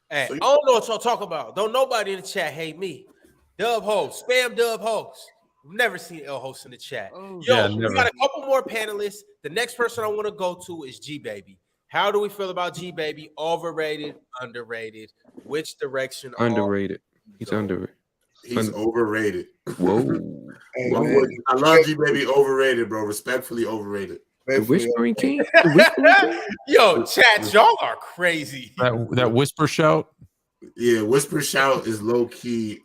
Hey, I don't know what y'all talking about. Don't nobody in the chat hate me. Dub host, spam dub host. We've never seen L host in the chat. We got a couple more panelists. The next person I want to go to is G Baby. How do we feel about G Baby? Overrated, underrated? Which direction? Underrated. He's underrated. He's overrated. Whoa. Hey, I love G Baby. Overrated, bro. Respectfully overrated. The Whispering King? Yo, chat, y'all are crazy. That whisper shout? Yeah, whisper shout is low key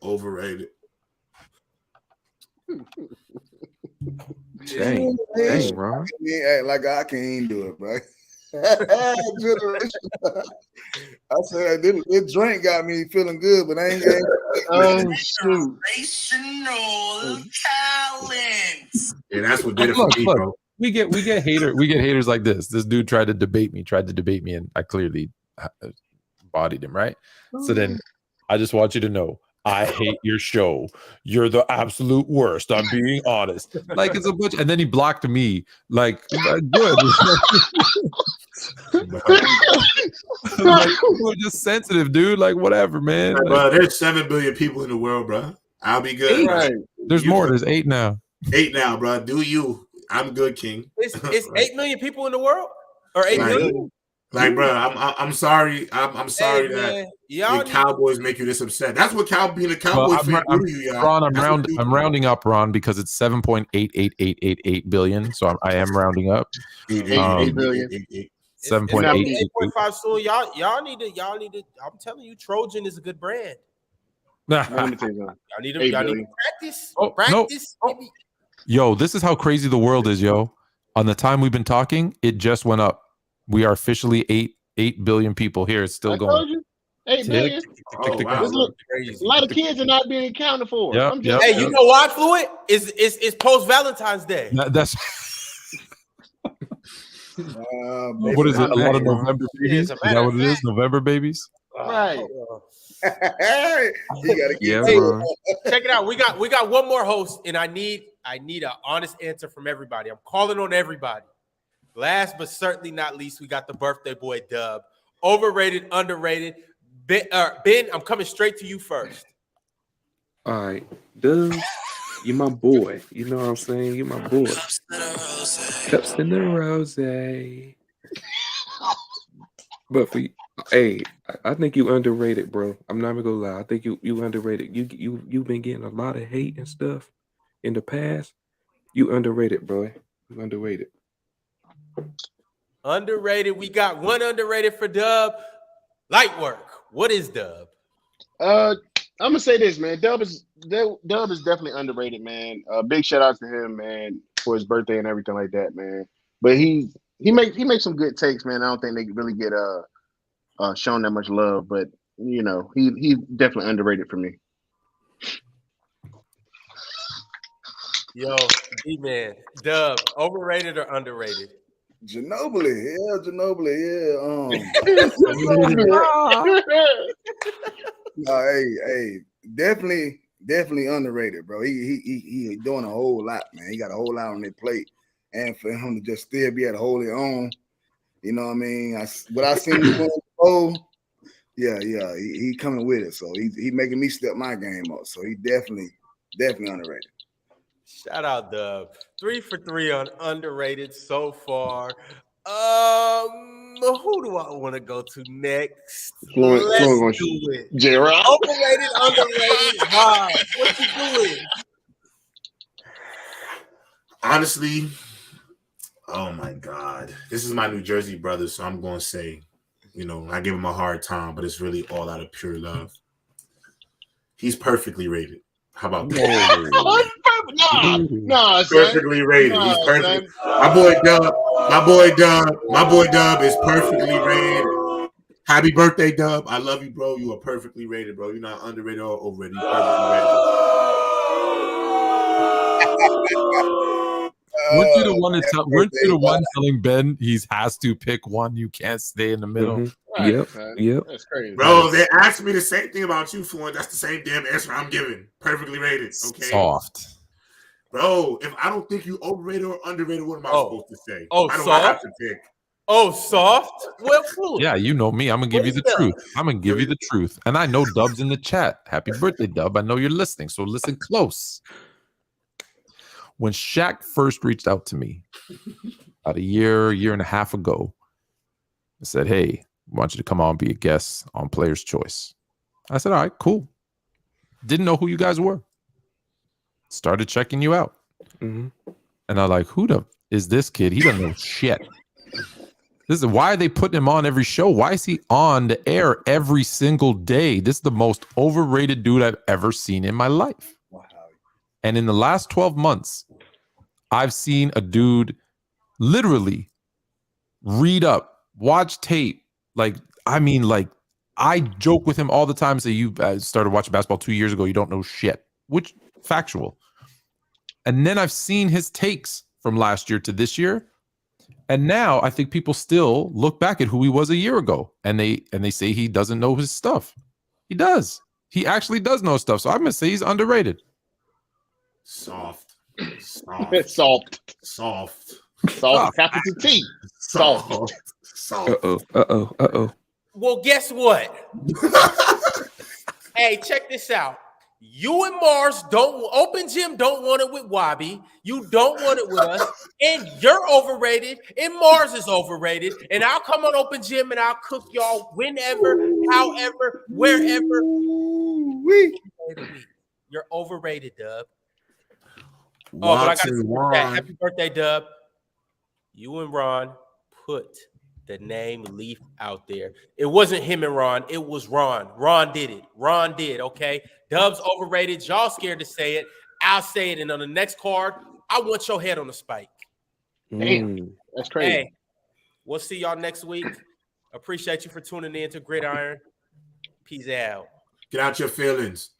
overrated. Dang, Ron. Act like I can't even do it, bro. I said this drink got me feeling good, but I ain't got. Oh shoot! Generational talents. Yeah, that's what did it for me, bro. We get haters like this. This dude tried to debate me, and I clearly bodied him, right? So then I just want you to know, I hate your show. You're the absolute worst. I'm being honest. Like it's a bunch, and then he blocked me. Like good. Like, people are just sensitive, dude. Like whatever, man. Right, bro, there's 7 billion people in the world, bro. I'll be good. Right. There's more. There's 8 now. 8 now, bro. Do you? I'm good, King. It's 8 million people in the world, or 8 million. Like, bro, I'm sorry. I'm sorry that the Cowboys make you this upset. That's what being a Cowboy fan do to you, y'all. Ron, I'm rounding up, Ron, because it's 7.88888 billion. So I am rounding up. 8 billion. 7.885 soon. Y'all need to. I'm telling you, Trojan is a good brand. Y'all need to practice. Practice. No. Yo, this is how crazy the world is, yo. On the time we've been talking, it just went up. We are officially 8 billion people here. It's still going. Told you. 8 billion. A lot of kids are not being accounted for. Yep, hey, you know why, Fluent? It's post Valentine's Day. That's what is it? A lot of November babies. Is that what it is? November babies. Right. gotta get Ron. Check it out. We got one more host, and I need an honest answer from everybody. I'm calling on everybody. Last but certainly not least, we got the birthday boy Dub. Overrated, underrated. Ben, I'm coming straight to you first. All right, Dub, you my boy. You know what I'm saying? You my boy. Cups in the rose. But for hey, I think you underrated, bro. I'm not even gonna lie. I think you underrated. You've been getting a lot of hate and stuff in the past. You underrated, bro. You underrated. Underrated. We got one underrated for Dub. Light work. What is Dub? I'm gonna say this, man. Dub is definitely underrated, man. Big shout out to him, man, for his birthday and everything like that, man. But he makes some good takes, man. I don't think they really get shown that much love, but you know, he's definitely underrated for me. Yo, D-Man, Dub, overrated or underrated? Ginobili, yeah. Hey, definitely underrated, bro. He doing a whole lot, man. He got a whole lot on their plate, and for him to just still be able to hold it on, you know what I mean? What I seen him doing, he coming with it. So he making me step my game up. So he definitely underrated. Shout out Dub. 3 for 3 on underrated so far. Who do I want to go to next? Let's do it. J-Rock. Overrated, underrated. Wow. What you doing? Honestly, oh my God. This is my New Jersey brother, so I'm going to say, you know, I give him a hard time, but it's really all out of pure love. He's perfectly rated. How about that? Nah, perfectly rated. He's perfect. My boy Dub is perfectly rated. Happy birthday, Dub. I love you, bro. You are perfectly rated, bro. You're not underrated or overrated. You're perfectly rated. Weren't you the one telling Ben he has to pick one? You can't stay in the middle. Mm-hmm. Yep. That's crazy, bro. They asked me the same thing about you, Fluent. That's the same damn answer I'm giving. Perfectly rated. Okay. Soft. Bro, if I don't think you overrated or underrated, what am I supposed to say? Oh, I don't soft? have to pick. Oh, soft? Well, Fluent. Yeah, you know me. I'm gonna give you the truth. I'm gonna give you the truth. And I know Dub's in the chat. Happy birthday, Dub. I know you're listening, so listen close. When Shaq first reached out to me about a year and a half ago, I said, hey, I want you to come on and be a guest on Player's Choice. I said, all right, cool. Didn't know who you guys were. Started checking you out. Mm-hmm. And I'm like, who the is this kid? He doesn't know shit. Why are they putting him on every show? Why is he on the air every single day? This is the most overrated dude I've ever seen in my life. Wow. And in the last 12 months, I've seen a dude literally read up, watch tape. I joke with him all the time. Say, you started watching basketball 2 years ago. You don't know shit, which factual. And then I've seen his takes from last year to this year. And now I think people still look back at who he was a year ago. And they say he doesn't know his stuff. He does. He actually does know stuff. So I'm going to say he's underrated. Soft. Capital T. Soft. Uh-oh. Well, guess what? Hey, check this out. You and Mars Open Gym don't want it with Wabi. You don't want it with us. And you're overrated. And Mars is overrated. And I'll come on Open Gym and I'll cook y'all whenever, however, wherever. You're overrated, Dub. Oh, but I got to say that. Happy birthday, Dub. You and Ron put the name Leaf out there. It wasn't him and Ron. It was Ron. Ron did it. Ron did, okay? Dub's overrated. Y'all scared to say it. I'll say it. And on the next card, I want your head on the spike. Damn. That's crazy. Hey, we'll see y'all next week. Appreciate you for tuning in to Gridiron. Peace out. Get out your feelings.